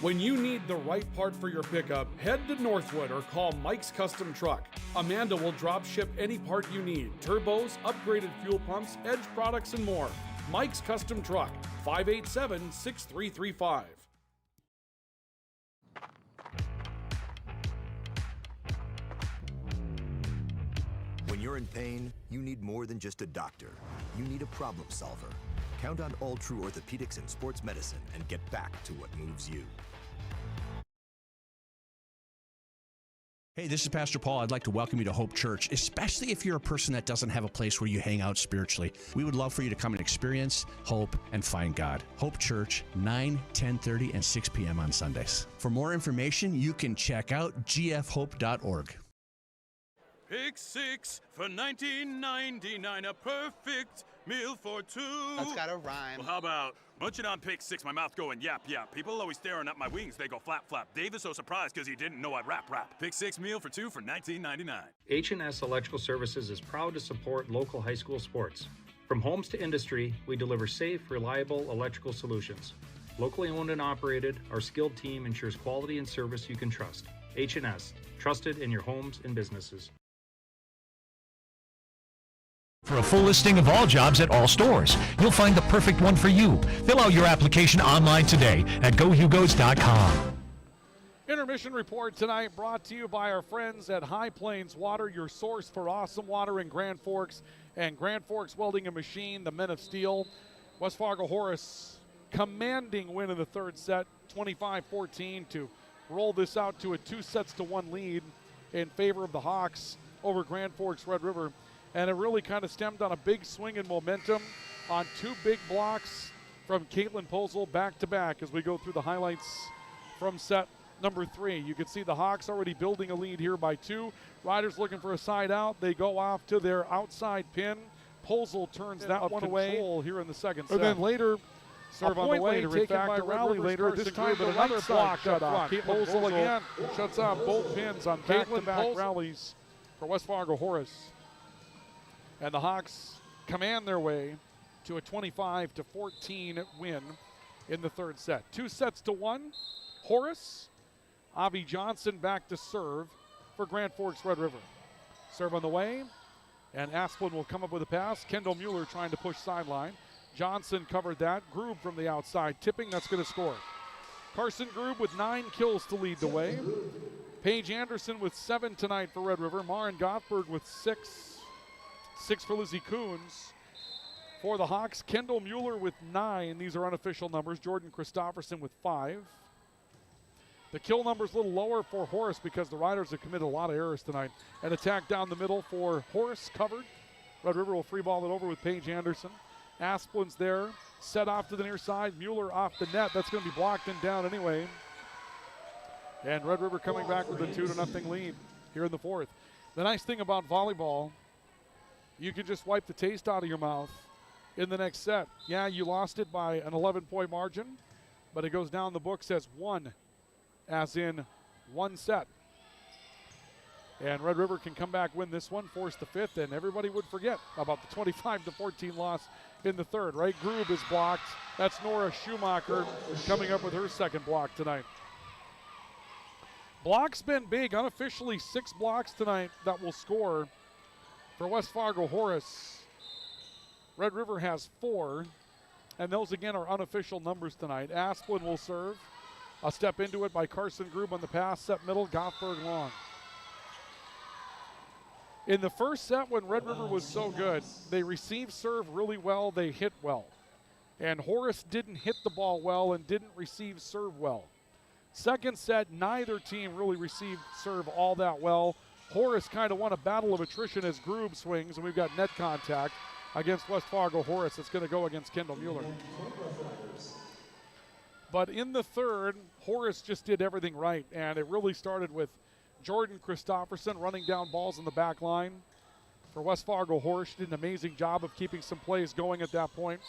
When you need the right part for your pickup, head to Northwood or call Mike's Custom Truck. Amanda will drop ship any part you need. Turbos, upgraded fuel pumps, Edge products, and more. Mike's Custom Truck, 587-6335. When you're in pain, you need more than just a doctor. You need a problem solver. Count on All True Orthopedics and Sports Medicine and get back to what moves you. Hey, this is Pastor Paul. I'd like to welcome you to Hope Church, especially if you're a person that doesn't have a place where you hang out spiritually. We would love for you to come and experience hope and find God. Hope Church, 9, 10:30, and 6 p.m. on Sundays. For more information, you can check out gfhope.org. Pick 6 for $19.99, a perfect meal for two. That's gotta rhyme. Well, how about munching on Pick 6, my mouth going yap, yap. People always staring at my wings, they go flap, flap. Dave is so surprised because he didn't know I'd rap. Pick 6 meal for two for $19.99. H&S Electrical Services is proud to support local high school sports. From homes to industry, we deliver safe, reliable electrical solutions. Locally owned and operated, our skilled team ensures quality and service you can trust. H&S, trusted in your homes and businesses. For a full listing of all jobs at all stores, you'll find the perfect one for you. Fill out your application online today at gohugos.com. Intermission report tonight brought to you by our friends at High Plains Water, your source for awesome water in Grand Forks, and Grand Forks Welding and Machine, the Men of Steel. West Fargo Horace, commanding win in the 3rd set, 25-14, to roll this out to a 2-1 lead in favor of the Hawks. over Grand Forks Red River. And it really kind of stemmed on a big swing in momentum on 2 big blocks from Caitlin Posel back-to-back as we go through the highlights from set number 3. You can see the Hawks already building a lead here by 2. Riders looking for a side out. They go off to their outside pin. Posel turns that one away here in the second set. And then later, serve on the way, taken by Rally later. This time with another block shut off. Posel again shuts off both pins on back-to-back rallies for West Fargo Horace. And the Hawks command their way to a 25-14 win in the third set. 2-1. Horace, Avi Johnson back to serve for Grand Forks Red River. Serve on the way, and Asplin will come up with a pass. Kendall Mueller trying to push sideline. Johnson covered that. Groob from the outside, tipping, that's going to score. Carson Groob with 9 kills to lead the way. Paige Anderson with 7 tonight for Red River. Maren Gottberg with 6. 6 for Lizzie Coons. For the Hawks, Kendall Mueller with 9. These are unofficial numbers. Jordan Christofferson with 5. The kill number's a little lower for Horace because the Riders have committed a lot of errors tonight. An attack down the middle for Horace, covered. Red River will free ball it over with Paige Anderson. Asplin's there, set off to the near side. Mueller off the net. That's going to be blocked and down anyway. And Red River coming back with a 2-0 lead here in the fourth. The nice thing about volleyball, you can just wipe the taste out of your mouth in the next set. Yeah, you lost it by an 11-point margin, but it goes down the books as 1, as in 1 set. And Red River can come back, win this one, force the 5th, and everybody would forget about the 25-14 loss in the third, right? Groob is blocked. That's Nora Schumacher coming up with her second block tonight. Blocks been big, unofficially 6 blocks tonight that will score for West Fargo Horace. Red River has 4, and those again are unofficial numbers tonight. Asplin will serve. A step into it by Carson Groob on the pass, set middle, Gottberg long. In the first set when Red River was so good, they received serve really well, they hit well. And Horace didn't hit the ball well and didn't receive serve well. Second set, neither team really received serve all that well. Horace kind of won a battle of attrition as Groob swings, and we've got net contact against West Fargo Horace. It's going to go against Kendall Mueller. But in the third, Horace just did everything right, and it really started with Jordan Christofferson running down balls in the back line. For West Fargo Horace, did an amazing job of keeping some plays going at that point.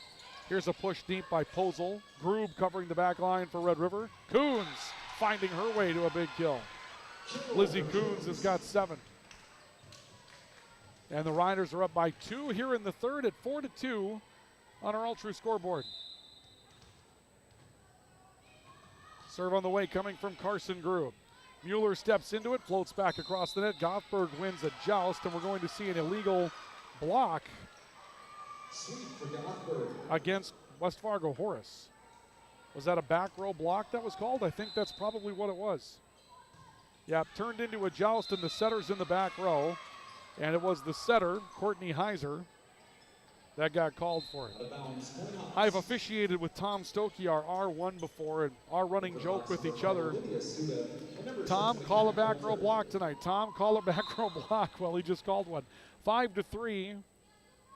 Here's a push deep by Posel. Groob covering the back line for Red River. Coons finding her way to a big kill. Lizzie Coons has got 7. And the Riders are up by 2 here in the third at 4-2 on our Ultra scoreboard. Serve on the way coming from Carson Groob. Mueller steps into it, floats back across the net. Gottberg wins a joust, and we're going to see an illegal block against West Fargo Horace. Was that a back row block that was called? I think that's probably what it was. Yeah, turned into a joust, and the setter's in the back row. And it was the setter, Courtney Heiser, that got called for it. I've officiated with Tom Stokey, our R1 before, and our running joke with each other. Tom, call a back row block tonight. Tom, call a back row block. Well, he just called one. 5-3.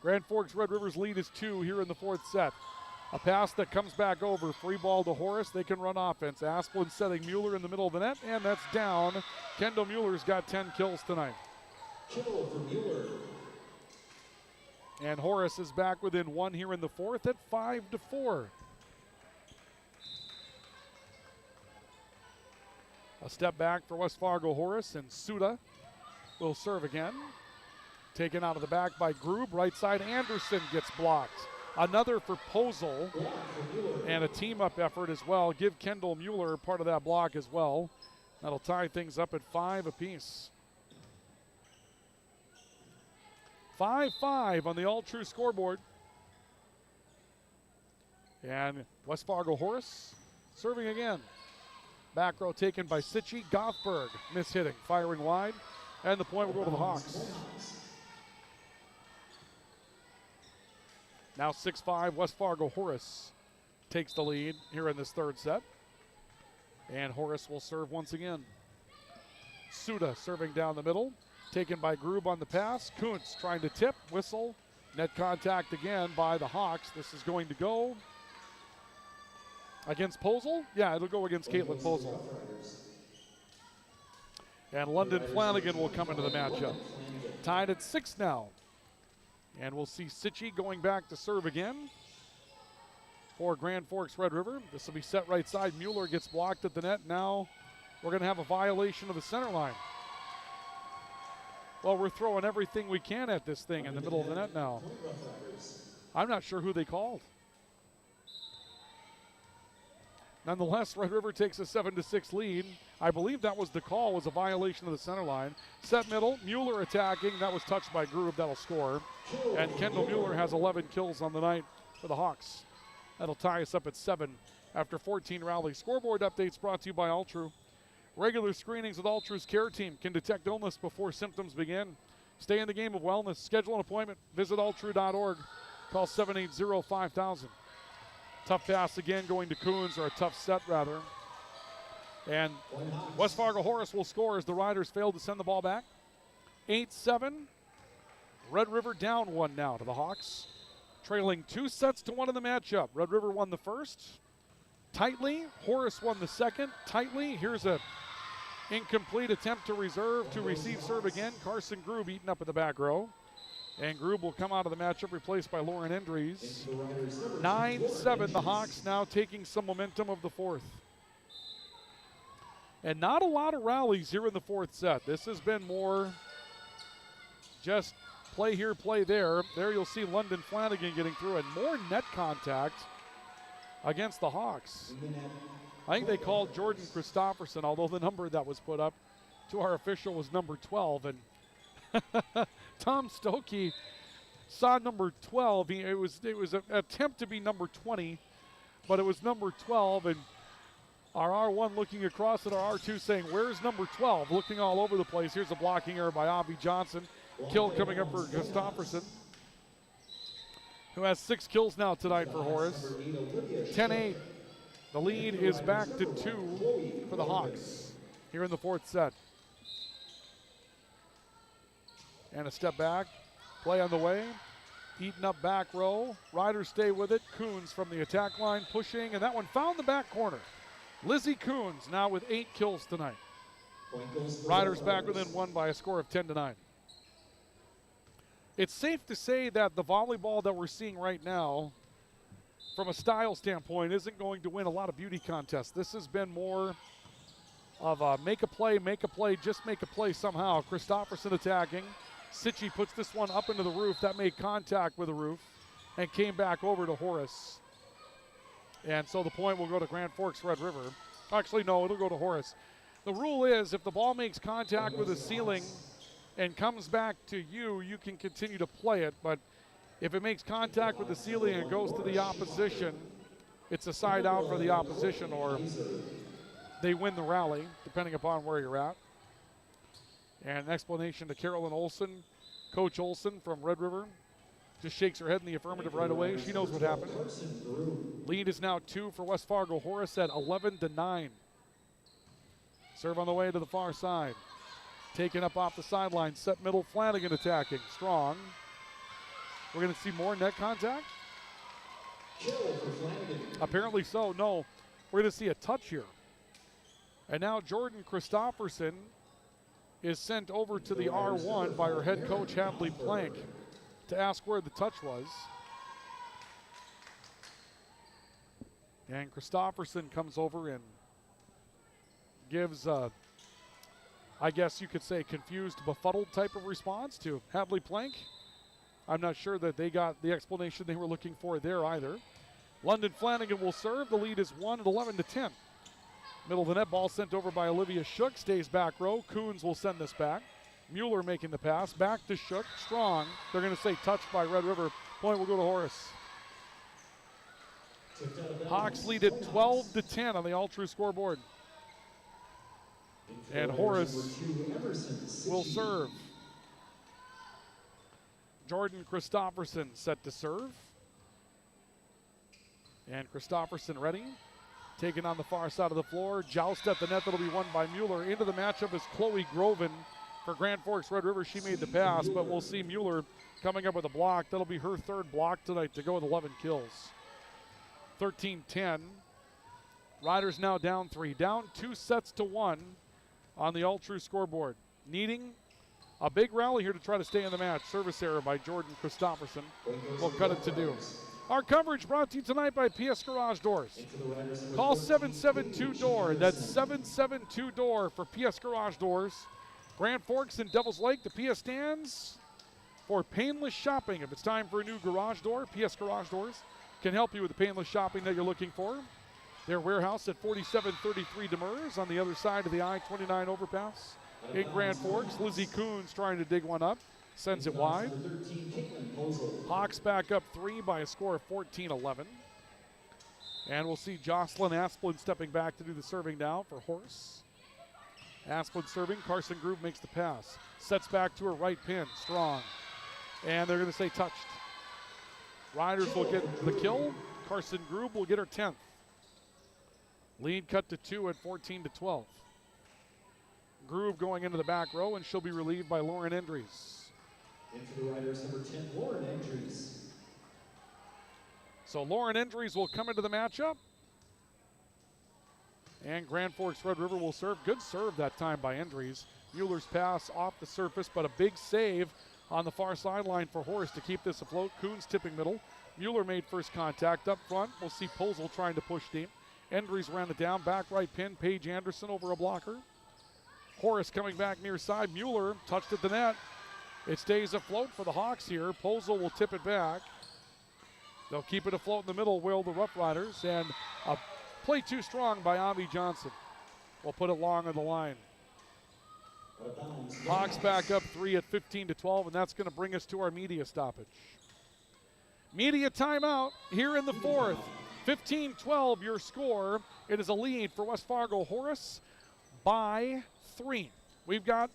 Grand Forks Red River's lead is 2 here in the fourth set. A pass that comes back over. Free ball to Horace. They can run offense. Asplin setting Mueller in the middle of the net, and that's down. Kendall Mueller's got 10 kills tonight. Kill for Mueller. And Horace is back within 1 here in the fourth at 5-4. A step back for West Fargo Horace, and Suda will serve again. Taken out of the back by Groob. Right side, Anderson gets blocked. Another for Posel, and a team-up effort as well. Give Kendall Mueller part of that block as well. That'll tie things up at 5 apiece. 5-5 on the all-true scoreboard. And West Fargo Horace serving again. Back row taken by Sitchy. Goffberg mishitting, firing wide. And the point will go to the Hawks. Now 6-5, West Fargo Horace takes the lead here in this third set. And Horace will serve once again. Suda serving down the middle. Taken by Grube on the pass. Kuntz trying to tip, whistle. Net contact again by the Hawks. This is going to go against Posel. Yeah, it'll go against Caitlin Posel. And London Flanagan will come into the matchup. Tied at 6 now. And we'll see Sitchy going back to serve again for Grand Forks Red River. This will be set right side. Mueller gets blocked at the net. Now we're going to have a violation of the center line. Well, we're throwing everything we can at this thing in the middle of the net now. I'm not sure who they called. Nonetheless, Red River takes a 7-6 lead. I believe that was the call, was a violation of the center line. Set middle, Mueller attacking. That was touched by Grube. That'll score. And Kendall Mueller has 11 kills on the night for the Hawks. That'll tie us up at 7 after 14 rallies. Scoreboard updates brought to you by Altru. Regular screenings with Altru's care team can detect illness before symptoms begin. Stay in the game of wellness. Schedule an appointment. Visit altru.org. Call 780-5000. Tough pass again going to Coons, or a tough set rather. And West Fargo Horace will score as the Riders fail to send the ball back. 8-7. Red River down 1 now to the Hawks. Trailing 2-1 in the matchup. Red River won the first tightly. Horace won the second tightly. Here's a incomplete attempt to receive serve again. Carson Grube eaten up in the back row. And Grube will come out of the matchup replaced by Lauren Endries. 9-7, the Hawks now taking some momentum of the fourth. And not a lot of rallies here in the fourth set. This has been more just play here, play there. There you'll see London Flanagan getting through, and more net contact against the Hawks. I think they called Jordan Christofferson, although the number that was put up to our official was number 12. And Tom Stokey saw number 12. It was an attempt to be number 20, but it was number 12. And our R1 looking across at our R2 saying, where's number 12? Looking all over the place. Here's a blocking error by Avi Johnson. Kill coming up for Christofferson, who has 6 kills now tonight for Horace. 10-8. The lead is back to 2 for the Hawks here in the fourth set. And a step back, play on the way. Eaten up back row. Riders stay with it. Coons from the attack line pushing, and that one found the back corner. Lizzie Coons now with 8 kills tonight. Riders back within 1 by a score of 10-9. It's safe to say that the volleyball that we're seeing right now, from a style standpoint, isn't going to win a lot of beauty contests. This has been more of a make a play, just make a play somehow. Christofferson attacking. Sitchy puts this one up into the roof. That made contact with the roof and came back over to Horace. And so the point will go to Grand Forks Red River. Actually, no, it'll go to Horace. The rule is if the ball makes contact with the ceiling and comes back to you, you can continue to play it. But if it makes contact with the ceiling and goes to the opposition, it's a side out for the opposition, or they win the rally, depending upon where you're at. And an explanation to Carolyn Olson. Coach Olson from Red River just shakes her head in the affirmative right away. She knows what happened. Lead is now 2 for West Fargo. Horace at 11-9. Serve on the way to the far side. Taken up off the sideline. Set middle. Flanagan attacking. Strong. We're going to see more net contact? Apparently so. No. We're going to see a touch here. And now Jordan Christofferson is sent over to the R1 by her head coach, Hadley Plank, to ask where the touch was. And Christofferson comes over and gives, I guess you could say, confused, befuddled type of response to Hadley Plank. I'm not sure that they got the explanation they were looking for there either. London Flanagan will serve. The lead is 1 at 11-10. Middle of the net, ball sent over by Olivia Shook. Stays back row. Coons will send this back. Mueller making the pass. Back to Shook. Strong. They're going to say touched by Red River. Point will go to Horace. Hawks lead at 12-10 on the Altru scoreboard. And Horace will serve. Jordan Christofferson set to serve. And Christofferson ready. Taken on the far side of the floor. Joust at the net. That'll be won by Mueller. Into the matchup is Chloe Groven For Grand Forks Red River, she made the pass, but we'll see Mueller coming up with a block. That'll be her third block tonight to go with 11 kills. 13-10. Riders now down 3. Down 2-1 on the all-true scoreboard. Needing a big rally here to try to stay in the match. Service error by Jordan Christopherson will cut it to do. Our coverage brought to you tonight by PS Garage Doors. Call 772-DOOR. That's 772-DOOR for PS Garage Doors. Grand Forks and Devil's Lake, the PS stands for painless shopping. If it's time for a new garage door, PS Garage Doors can help you with the painless shopping that you're looking for. Their warehouse at 4733 Demers on the other side of the I-29 overpass in Grand Forks. Lizzie Coons trying to dig one up, sends it wide. Hawks back up 3 by a score of 14-11. And we'll see Jocelyn Asplin stepping back to do the serving now for Horace. Asplin serving, Carson Groove makes the pass. Sets back to her right pin, strong. And they're going to say touched. Riders will get the kill. Carson Groove will get her 10th. Lead cut to 2 at 14-12. Groove going into the back row, and she'll be relieved by Lauren Endries. Into the riders, number 10, Lauren Endries. So Lauren Endries will come into the matchup. And Grand Forks Red River will serve. Good serve that time by Endries. Mueller's pass off the surface, but a big save on the far sideline for Horace to keep this afloat. Coons tipping middle. Mueller made first contact up front. We'll see Posel trying to push deep. Endries ran it down. Back right pin. Paige Anderson over a blocker. Horace coming back near side. Mueller touched at the net. It stays afloat for the Hawks here. Posel will tip it back. They'll keep it afloat in the middle, will the Rough Riders. And a play too strong by Avi Johnson. We'll put it long on the line. Hawks back up 3 at 15-12, and that's going to bring us to our media stoppage. Media timeout here in the fourth. 15-12 your score. It is a lead for West Fargo Horace by 3. We've got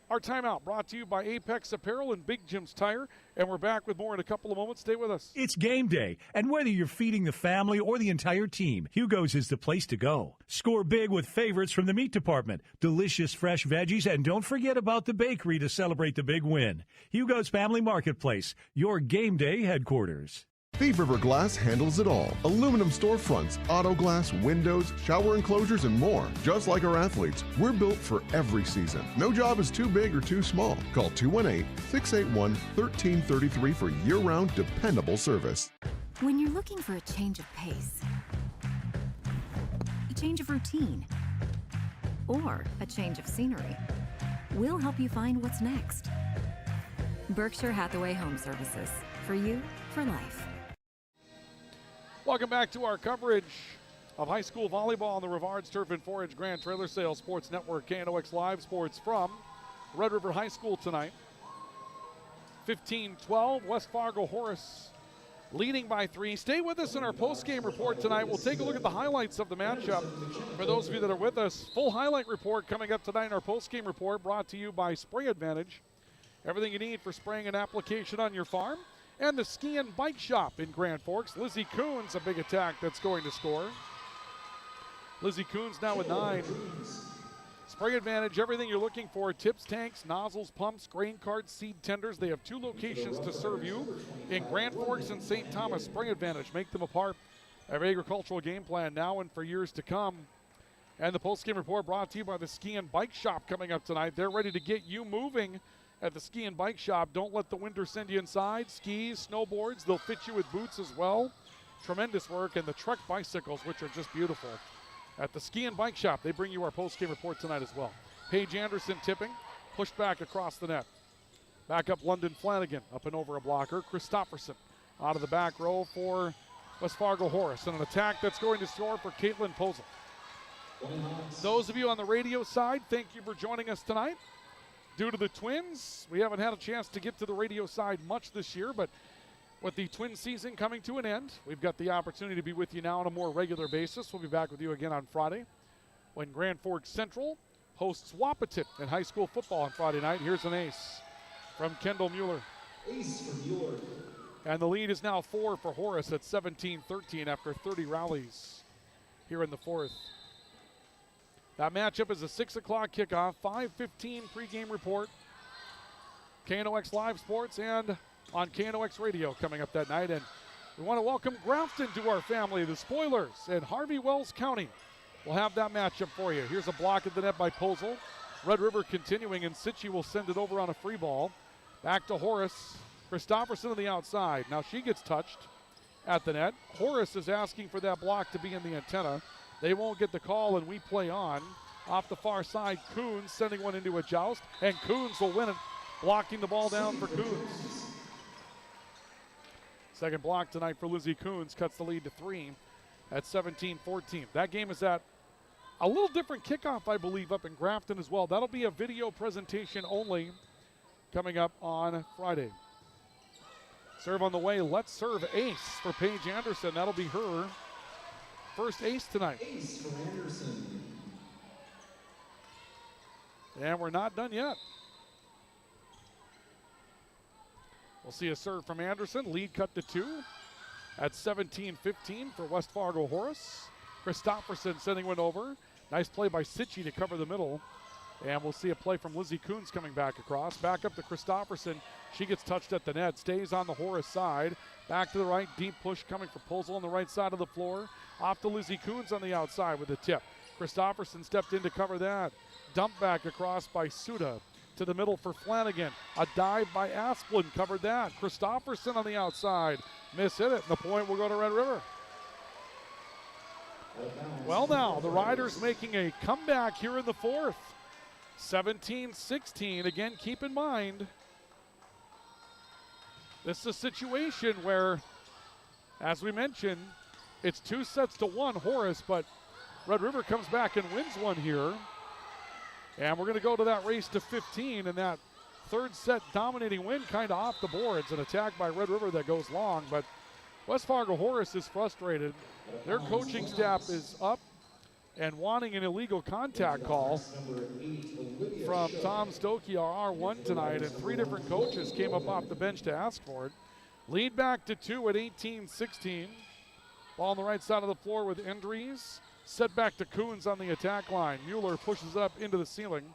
our timeout brought to you by Apex Apparel and Big Jim's Tire, and we're back with more in a couple of moments. Stay with us. It's game day, and whether you're feeding the family or the entire team, Hugo's is the place to go. Score big with favorites from the meat department, delicious fresh veggies, and don't forget about the bakery to celebrate the big win. Hugo's Family Marketplace, your game day headquarters. Thief River Glass handles it all. Aluminum storefronts, auto glass, windows, shower enclosures, and more. Just like our athletes, we're built for every season. No job is too big or too small. Call 218-681-1333 for year-round dependable service. When you're looking for a change of pace, a change of routine, or a change of scenery, we'll help you find what's next. Berkshire Hathaway Home Services. For you, for life. Welcome back to our coverage of high school volleyball on the Rivards Turf and 4-H Grand Trailer Sales Sports Network, KNOX Live Sports from Red River High School tonight. 15-12, West Fargo Horace leading by 3. Stay with us in our post-game report tonight. We'll take a look at the highlights of the matchup. For those of you that are with us, full highlight report coming up tonight in our post-game report brought to you by Spray Advantage. Everything you need for spraying and application on your farm. And the Ski and Bike Shop in Grand Forks. Lizzie Coons, a big attack that's going to score. Lizzie Coons now with 9. Spray Advantage, everything you're looking for. Tips, tanks, nozzles, pumps, grain carts, seed tenders. They have 2 locations to serve you in Grand Forks and St. Thomas. Spray Advantage, make them a part of agricultural game plan now and for years to come. And the post-game report brought to you by the Ski and Bike Shop coming up tonight. They're ready to get you moving at the Ski and Bike Shop. Don't let the winter send you inside. Skis, snowboards, they'll fit you with boots as well. Tremendous work. And the Trek bicycles, which are just beautiful. At the Ski and Bike Shop, they bring you our post-game report tonight as well. Paige Anderson tipping, pushed back across the net. Back up London Flanagan, up and over a blocker. Christopherson out of the back row for West Fargo Horace. And an attack that's going to score for Caitlin Posel. Those of you on the radio side, thank you for joining us tonight. Due to the Twins, we haven't had a chance to get to the radio side much this year, but with the Twin season coming to an end, we've got the opportunity to be with you now on a more regular basis. We'll be back with you again on Friday when Grand Forks Central hosts Wapatit in high school football on Friday night. Here's an ace from Kendall Mueller. Ace for Mueller. And the lead is now 4 for Horace at 17-13 after 30 rallies here in the fourth. That matchup is a 6 o'clock kickoff, 5:15 pregame report. KNOX Live Sports and on KNOX Radio coming up that night. And we want to welcome Grafton to our family, the Spoilers, and Harvey Wells County. We'll have that matchup for you. Here's a block at the net by Posel. Red River continuing, and Sitchy will send it over on a free ball. Back to Horace. Christopherson on the outside. Now she gets touched at the net. Horace is asking for that block to be in the antenna. They won't get the call, and we play on. Off the far side, Coons sending one into a joust, and Coons will win it, blocking the ball down for Coons. Second block tonight for Lizzie Coons, cuts the lead to 3 at 17-14. That game is at a little different kickoff, I believe, up in Grafton as well. That'll be a video presentation only coming up on Friday. Serve on the way. Let's serve ace for Paige Anderson. That'll be her first ace tonight. Ace for Anderson. And we're not done yet. We'll see a serve from Anderson. Lead cut to 2 at 17-15 for West Fargo Horace. Christopherson sending one over. Nice play by Sitchy to cover the middle. And we'll see a play from Lizzie Coons coming back across. Back up to Christopherson. She gets touched at the net. Stays on the Horace side. Back to the right. Deep push coming for Posel on the right side of the floor. Off to Lizzie Coons on the outside with a tip. Christopherson stepped in to cover that. Dump back across by Suda. To the middle for Flanagan. A dive by Asplin covered that. Christopherson on the outside. Miss hit it. And the point will go to Red River. Well, now the Riders making a comeback here in the fourth. 17-16. Again, keep in mind, this is a situation where, as we mentioned, it's 2-1 Horace, but Red River comes back and wins one here. And we're going to go to that race to 15, and that third set dominating win kind of off the boards. An attack by Red River that goes long, but West Fargo Horace is frustrated. Their coaching staff is up and wanting an illegal contact call from Tom Stokey, our R1 tonight, and 3 different coaches came up off the bench to ask for it. Lead back to 2 at 18-16. Ball on the right side of the floor with Endries. Set back to Coons on the attack line. Mueller pushes it up into the ceiling.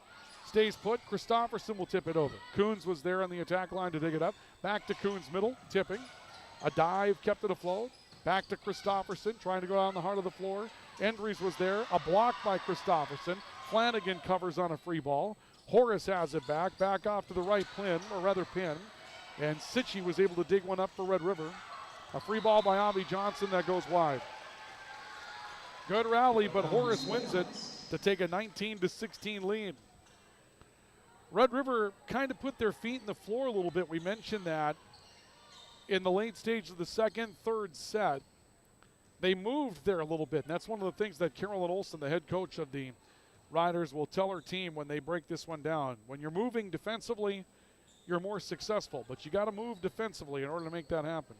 Stays put. Christopherson will tip it over. Coons was there on the attack line to dig it up. Back to Coons middle, tipping. A dive kept it afloat. Back to Christopherson, trying to go down the heart of the floor. Endries was there. A block by Christopherson. Flanagan covers on a free ball. Horace has it back. Back off to the right pin. And Sitchy was able to dig one up for Red River. A free ball by Avi Johnson that goes wide. Good rally, but Horace wins it to take a 19-16 lead. Red River kind of put their feet in the floor a little bit. We mentioned that in the late stage of the second, third set. They moved there a little bit, and that's one of the things that Carolyn Olson, the head coach of the Riders, will tell her team when they break this one down. When you're moving defensively, you're more successful, but you got to move defensively in order to make that happen.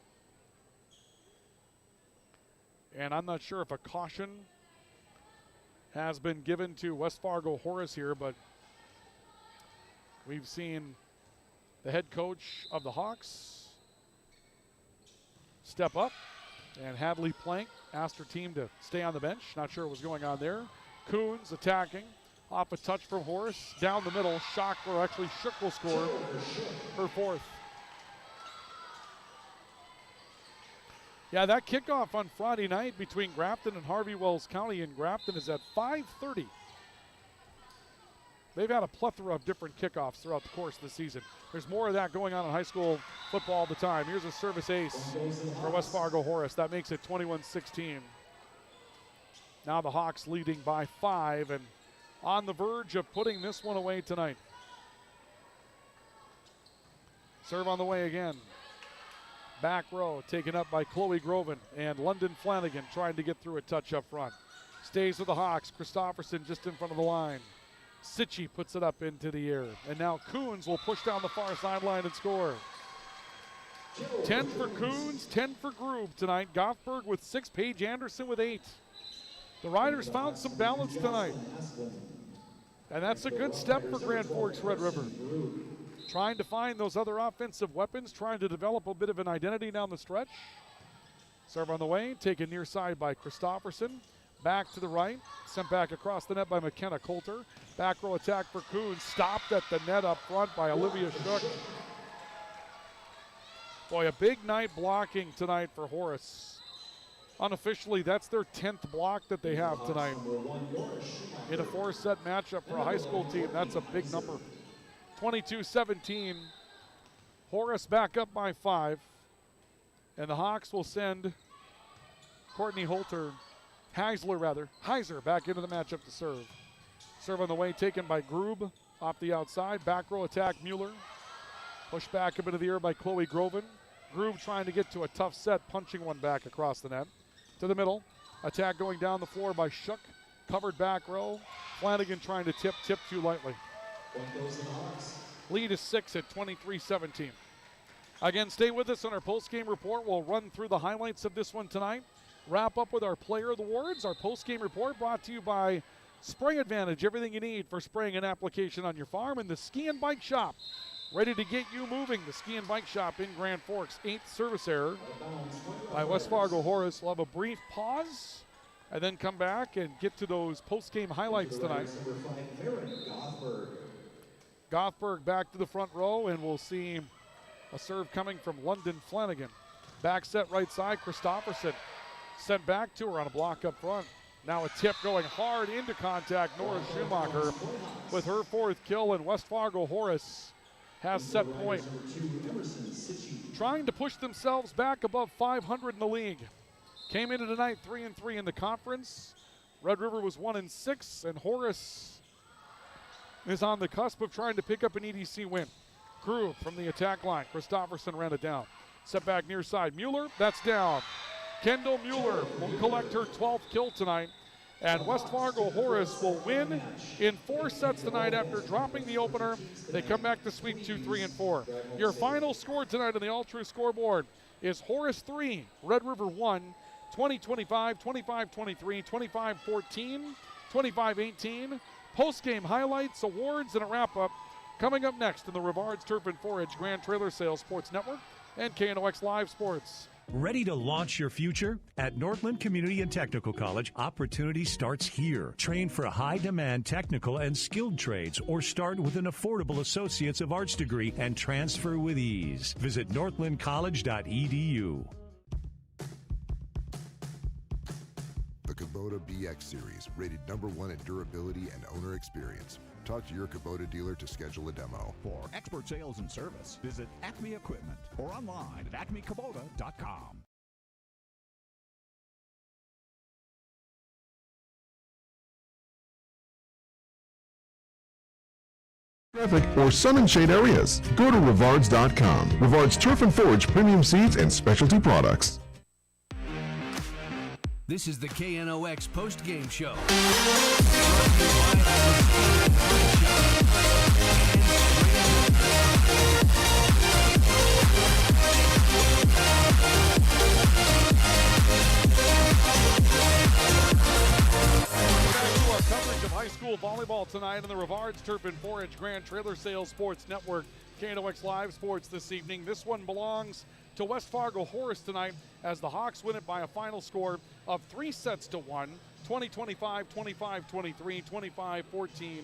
And I'm not sure if a caution has been given to West Fargo Horace here, but we've seen the head coach of the Hawks step up, and Hadley Plank asked her team to stay on the bench. Not sure what was going on there. Coons attacking off a touch from Horace. Down the middle, Shook will score her fourth. Yeah, that kickoff on Friday night between Grafton and Harvey Wells County in Grafton is at 5:30. They've had a plethora of different kickoffs throughout the course of the season. There's more of that going on in high school football all the time. Here's a service ace for West Fargo Horace. That makes it 21-16. Now the Hawks leading by 5 and on the verge of putting this one away tonight. Serve on the way again. Back row taken up by Chloe Groven and London Flanagan trying to get through a touch up front. Stays with the Hawks. Christopherson just in front of the line. Sitchy puts it up into the air. And now Coons will push down the far sideline and score. 10 for Coons, 10 for Groob tonight. Goffberg with 6, Paige Anderson with 8. The Riders found some balance tonight. And that's a good step for Grand Forks Red River. Trying to find those other offensive weapons, trying to develop a bit of an identity down the stretch. Serve on the way, taken near side by Christopherson. Back to the right, sent back across the net by McKenna Coulter. Back row attack for Coons, stopped at the net up front by Olivia Shook. Boy, a big night blocking tonight for Horace. Unofficially, that's their 10th block that they have tonight. In a 4-set matchup for a high school team, that's a big number. 22-17, Horace back up by 5. And the Hawks will send Courtney Heiser back into the matchup to serve. Serve on the way taken by Groob off the outside. Back row attack, Mueller. Pushed back a bit of the air by Chloe Groven. Groob trying to get to a tough set, punching one back across the net. To the middle, attack going down the floor by Shook. Covered back row. Flanagan trying to tip too lightly. Lead is 6 at 23-17. Again, stay with us on our post-game report. We'll run through the highlights of this one tonight. Wrap up with our Player of the Awards. Our post-game report brought to you by Spring Advantage. Everything you need for spraying and application on your farm. And the Ski and Bike Shop. Ready to get you moving. The Ski and Bike Shop in Grand Forks. 8th service error by West Fargo Horace. We'll have a brief pause and then come back and get to those post-game highlights tonight. Gothberg back to the front row, and we'll see a serve coming from London Flanagan. Back set right side, Christofferson sent back to her on a block up front. Now a tip going hard into contact. Nora Schumacher with her 4th kill, and West Fargo Horace has set point. Trying to push themselves back above 500 in the league. Came into tonight 3-3 in the conference. Red River was 1-6, and Horace is on the cusp of trying to pick up an EDC win. Crew from the attack line. Christofferson ran it down. Set back near side. Mueller, that's down. Kendall Mueller will collect her 12th kill tonight. And West Fargo Horace will win in 4 sets tonight after dropping the opener. They come back to sweep 2, 3, and 4. Your final score tonight on the All-True scoreboard is Horace 3, Red River 1, 20-25, 25-23, 25-14, 25-18. Post-game highlights, awards, and a wrap-up coming up next in the Rivards Turf and Forage Grand Trailer Sales Sports Network and KNOX Live Sports. Ready to launch your future? At Northland Community and Technical College, opportunity starts here. Train for high-demand technical and skilled trades or start with an affordable Associates of Arts degree and transfer with ease. Visit northlandcollege.edu. The Kubota BX Series, rated #1 in durability and owner experience. Talk to your Kubota dealer to schedule a demo. For expert sales and service, visit Acme Equipment or online at acmekubota.com. Traffic or sun and shade areas. Go to Rivards.com. Rivards Turf and Forage premium seeds and specialty products. This is the KNOX Postgame Show. Coverage of high school volleyball tonight on the Rivards Turf and Forage Grand Trailer Sales Sports Network. KNOX Live Sports this evening. This one belongs to West Fargo Horace tonight as the Hawks win it by a final score of 3-1, 20-25, 25-23, 25-14,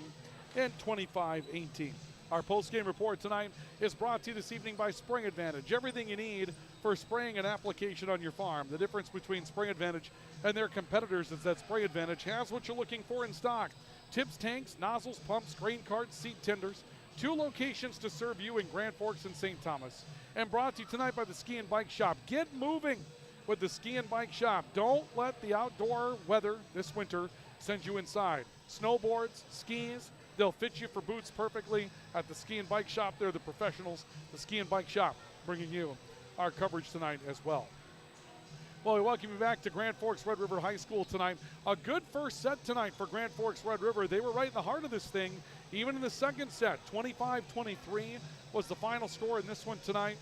and 25-18. Our post-game report tonight is brought to you this evening by Spring Advantage. Everything you need for spraying and application on your farm. The difference between Spring Advantage and their competitors is that Spring Advantage has what you're looking for in stock. Tips, tanks, nozzles, pumps, grain carts, seed tenders. 2 locations to serve you in Grand Forks and St. Thomas. And brought to you tonight by the Ski and Bike Shop. Get moving with the Ski and Bike Shop. Don't let the outdoor weather this winter send you inside. Snowboards, skis, they'll fit you for boots perfectly at the Ski and Bike Shop. They're the professionals. The Ski and Bike Shop bringing you our coverage tonight as well. Well, we welcome you back to Grand Forks Red River High School tonight. A good first set tonight for Grand Forks Red River. They were right in the heart of this thing, even in the second set. 25-23 was the final score in this one tonight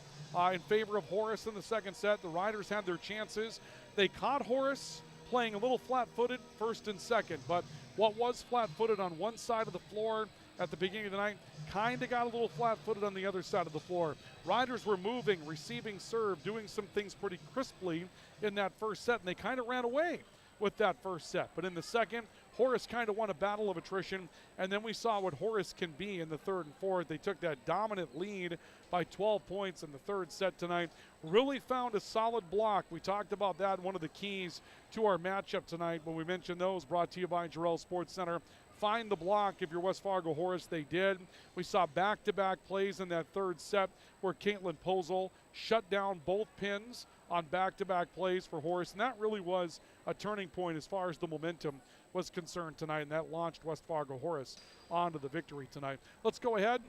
in favor of Horace in the second set. The Riders had their chances. They caught Horace playing a little flat-footed first and second, but what was flat-footed on one side of the floor at the beginning of the night kind of got a little flat-footed on the other side of the floor. Riders were moving, receiving serve, doing some things pretty crisply in that first set, and they kind of ran away with that first set. But in the second, Horace kind of won a battle of attrition, and then we saw what Horace can be in the third and fourth. They took that dominant lead by 12 points in the third set tonight. Really found a solid block. We talked about that, one of the keys to our matchup tonight when we mentioned those, brought to you by Jarrell Sports Center. Find the block if you're West Fargo Horace. They did. We saw back-to-back plays in that third set where Caitlin Posel shut down both pins on back-to-back plays for Horace, and that really was a turning point as far as the momentum was concerned tonight, and that launched West Fargo Horace onto the victory tonight. Let's go ahead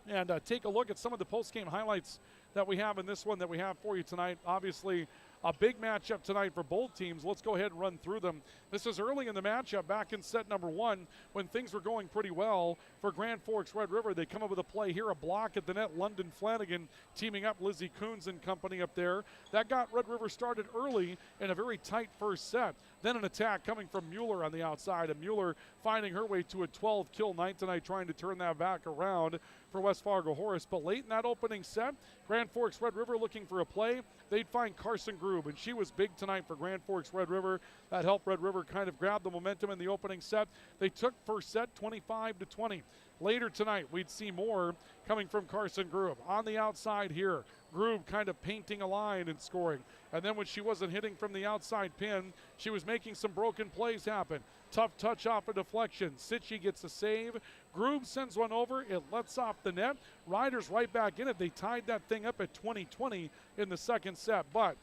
and take a look at some of the post-game highlights that we have in this one that we have for you tonight. Obviously, a big matchup tonight for both teams. Let's go ahead and run through them. This is early in the matchup, back in set number one, when things were going pretty well for Grand Forks Red River. They come up with a play here, a block at the net. London Flanagan teaming up Lizzie Coons and company up there. That got Red River started early in a very tight first set. Then an attack coming from Mueller on the outside, and Mueller finding her way to a 12-kill night tonight, trying to turn that back around for West Fargo Horace. But late in that opening set, Grand Forks Red River looking for a play. They'd find Carson Grube, and she was big tonight for Grand Forks Red River. That helped Red River kind of grab the momentum in the opening set. They took first set 25-20. Later tonight, we'd see more coming from Carson Grube. On the outside here, Grube kind of painting a line and scoring. And then when she wasn't hitting from the outside pin, she was making some broken plays happen. Tough touch off a deflection. Sitchy gets a save. Grube sends one over. It lets off the net. Riders right back in it. They tied that thing up at 20-20 in the second set. But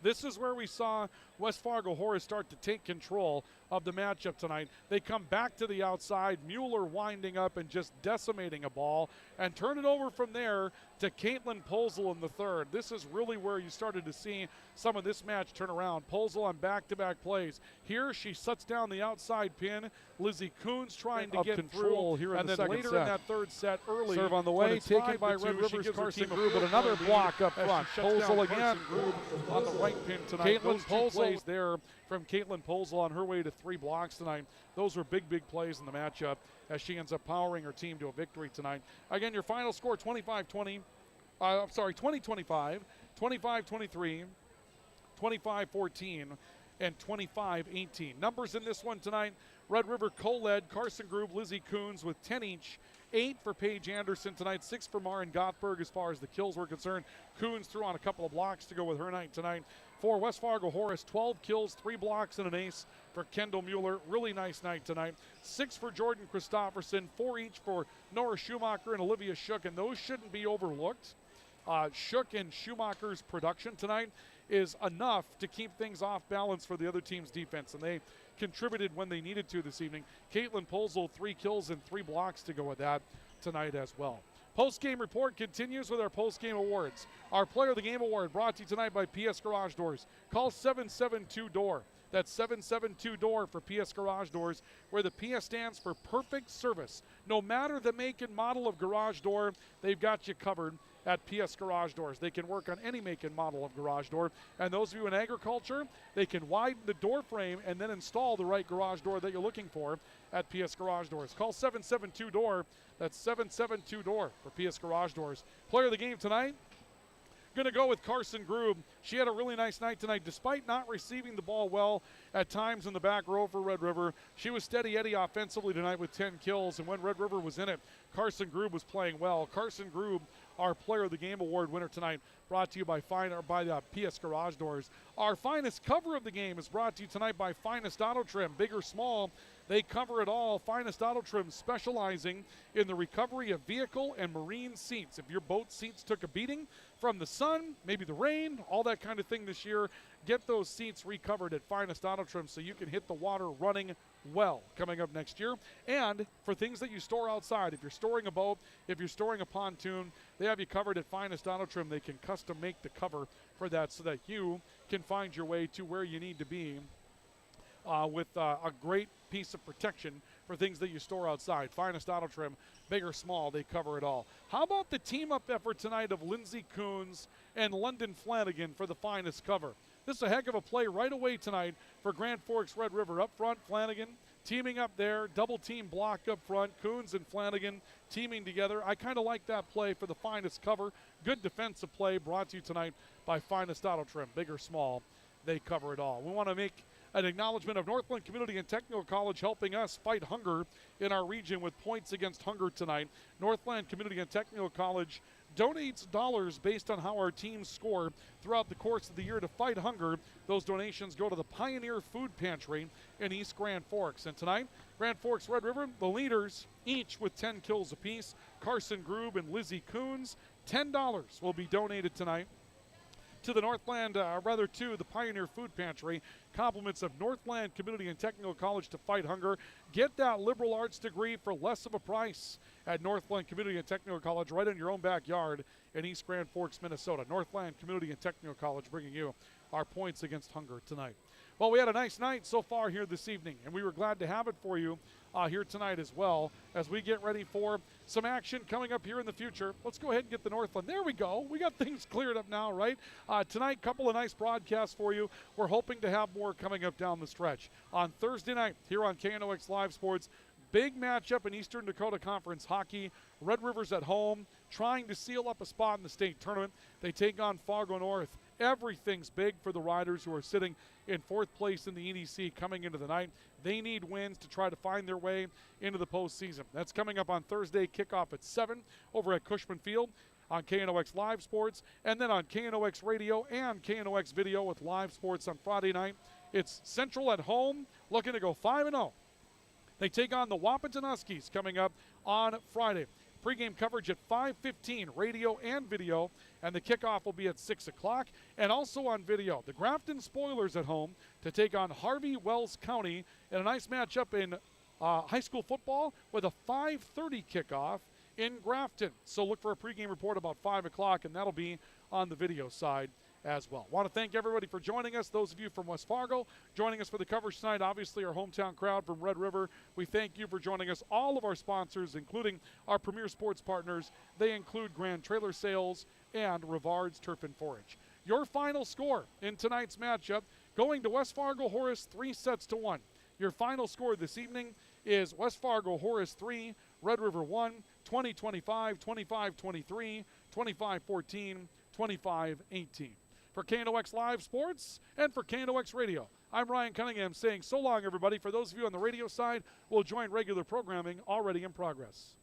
this is where we saw West Fargo Horace start to take control of the matchup tonight. They come back to the outside, Mueller winding up and just decimating a ball, and turn it over from there to Caitlin Posel in the third. This is really where you started to see some of this match turn around. Posel on back-to-back plays. Here she shuts down the outside pin. Lizzie Coons trying to get control here in the second set. And then later in that third set, early. Serve on the way, taken by Red River's Carson Grube, but another block up front. Posel again on the right pin tonight. Caitlin Posel plays there from Caitlin Posel on her way to 3 blocks tonight. Those were big plays in the matchup as she ends up powering her team to a victory tonight. Again, your final score 20-25, 25-23, 25-14, and 25-18. Numbers in this one tonight, Red River co-led, Carson Grube, Lizzie Coons with 10 each. 8 for Paige Anderson tonight, 6 for Maren Gothberg as far as the kills were concerned. Coons threw on a couple of blocks to go with her night tonight. For West Fargo Horace, 12 kills, 3 blocks, and an ace for Kendall Mueller. Really nice night tonight. 6 for Jordan Christofferson, 4 each for Nora Schumacher and Olivia Shook, and those shouldn't be overlooked. Shook and Schumacher's production tonight is enough to keep things off balance for the other team's defense, and they contributed when they needed to this evening. Caitlin Posel, 3 kills and 3 blocks to go with that tonight as well. Post-game report continues with our post-game awards. Our Player of the Game award brought to you tonight by PS Garage Doors. Call 772-DOOR. That's 772-DOOR for PS Garage Doors, where the PS stands for perfect service. No matter the make and model of garage door, they've got you covered at PS Garage Doors. They can work on any make and model of garage door. And those of you in agriculture, they can widen the door frame and then install the right garage door that you're looking for at PS Garage Doors. Call 772-DOOR. That's 772-DOOR for PS Garage Doors. Player of the game tonight, going to go with Carson Grube. She had a really nice night tonight. Despite not receiving the ball well at times in the back row for Red River, she was steady Eddie offensively tonight with 10 kills. And when Red River was in it, Carson Grube was playing well. Carson Grube, our Player of the Game award winner tonight, brought to you by the PS Garage Doors. Our finest cover of the game is brought to you tonight by Finest Auto Trim. Big or small, they cover it all. Finest Auto Trim specializing in the recovery of vehicle and marine seats. If your boat seats took a beating from the sun, maybe the rain, all that kind of thing this year, get those seats recovered at Finest Auto Trim so you can hit the water running well coming up next year. And for things that you store outside, if you're storing a boat, if you're storing a pontoon, they have you covered at Finest Auto Trim. They can custom make the cover for that so that you can find your way to where you need to be with a great piece of protection for things that you store outside. Finest Auto Trim, big or small, they cover it all. How about the team-up effort tonight of Lindsey Coons and London Flanagan for the finest cover? This is a heck of a play right away tonight for Grand Forks Red River. Up front, Flanagan teaming up there, double team block up front, Coons and Flanagan teaming together. I kind of like that play for the finest cover. Good defensive play brought to you tonight by Finest Auto Trim. Big or small, they cover it all. We want to make An acknowledgement of Northland Community and Technical College helping us fight hunger in our region with Points Against Hunger tonight. Northland Community and Technical College donates dollars based on how our teams score throughout the course of the year to fight hunger. Those donations go to the Pioneer Food Pantry in East Grand Forks. And tonight, Grand Forks Red River, the leaders, each with 10 kills apiece. Carson Grube and Lizzie Coons, $10 will be donated tonight to the to the Pioneer Food Pantry. Compliments of Northland Community and Technical College to fight hunger. Get that liberal arts degree for less of a price at Northland Community and Technical College, right in your own backyard in East Grand Forks, Minnesota. Northland Community and Technical College bringing you our Points Against Hunger tonight. Well, we had a nice night so far here this evening, and we were glad to have it for you here tonight as well as we get ready for some action coming up here in the future. Let's go ahead and get the Northland. There we go. We got things cleared up now, right? Tonight, couple of nice broadcasts for you. We're hoping to have more coming up down the stretch. On Thursday night here on KNOX Live Sports, big matchup in Eastern Dakota Conference hockey. Red River's at home, trying to seal up a spot in the state tournament. They take on Fargo North. Everything's big for the Riders, who are sitting in fourth place in the EDC coming into the night. They need wins to try to find their way into the postseason. That's coming up on Thursday, kickoff at 7 over at Cushman Field on KNOX Live Sports, and then on KNOX Radio and KNOX Video with Live Sports on Friday night. It's Central at home, looking to go 5-0. They take on the Wahpeton Huskies coming up on Friday. Pregame coverage at 5:15, radio and video, and the kickoff will be at 6 o'clock. And also on video, the Grafton Spoilers at home to take on Harvey Wells County in a nice matchup in high school football with a 5:30 kickoff in Grafton. So look for a pregame report about 5 o'clock, and that'll be on the video side as well. Want to thank everybody for joining us. Those of you from West Fargo joining us for the coverage tonight, obviously our hometown crowd from Red River, we thank you for joining us. All of our sponsors, including our premier sports partners, they include Grand Trailer Sales and Rivard's Turf and Forage. Your final score in tonight's matchup, going to West Fargo Horace 3-1. Your final score this evening is West Fargo Horace 3, Red River 1, 20-25, 25-23, 25-14, 25-18. For KNOX Live Sports and for KNOX Radio, I'm Ryan Cunningham saying so long, everybody. For those of you on the radio side, we'll join regular programming already in progress.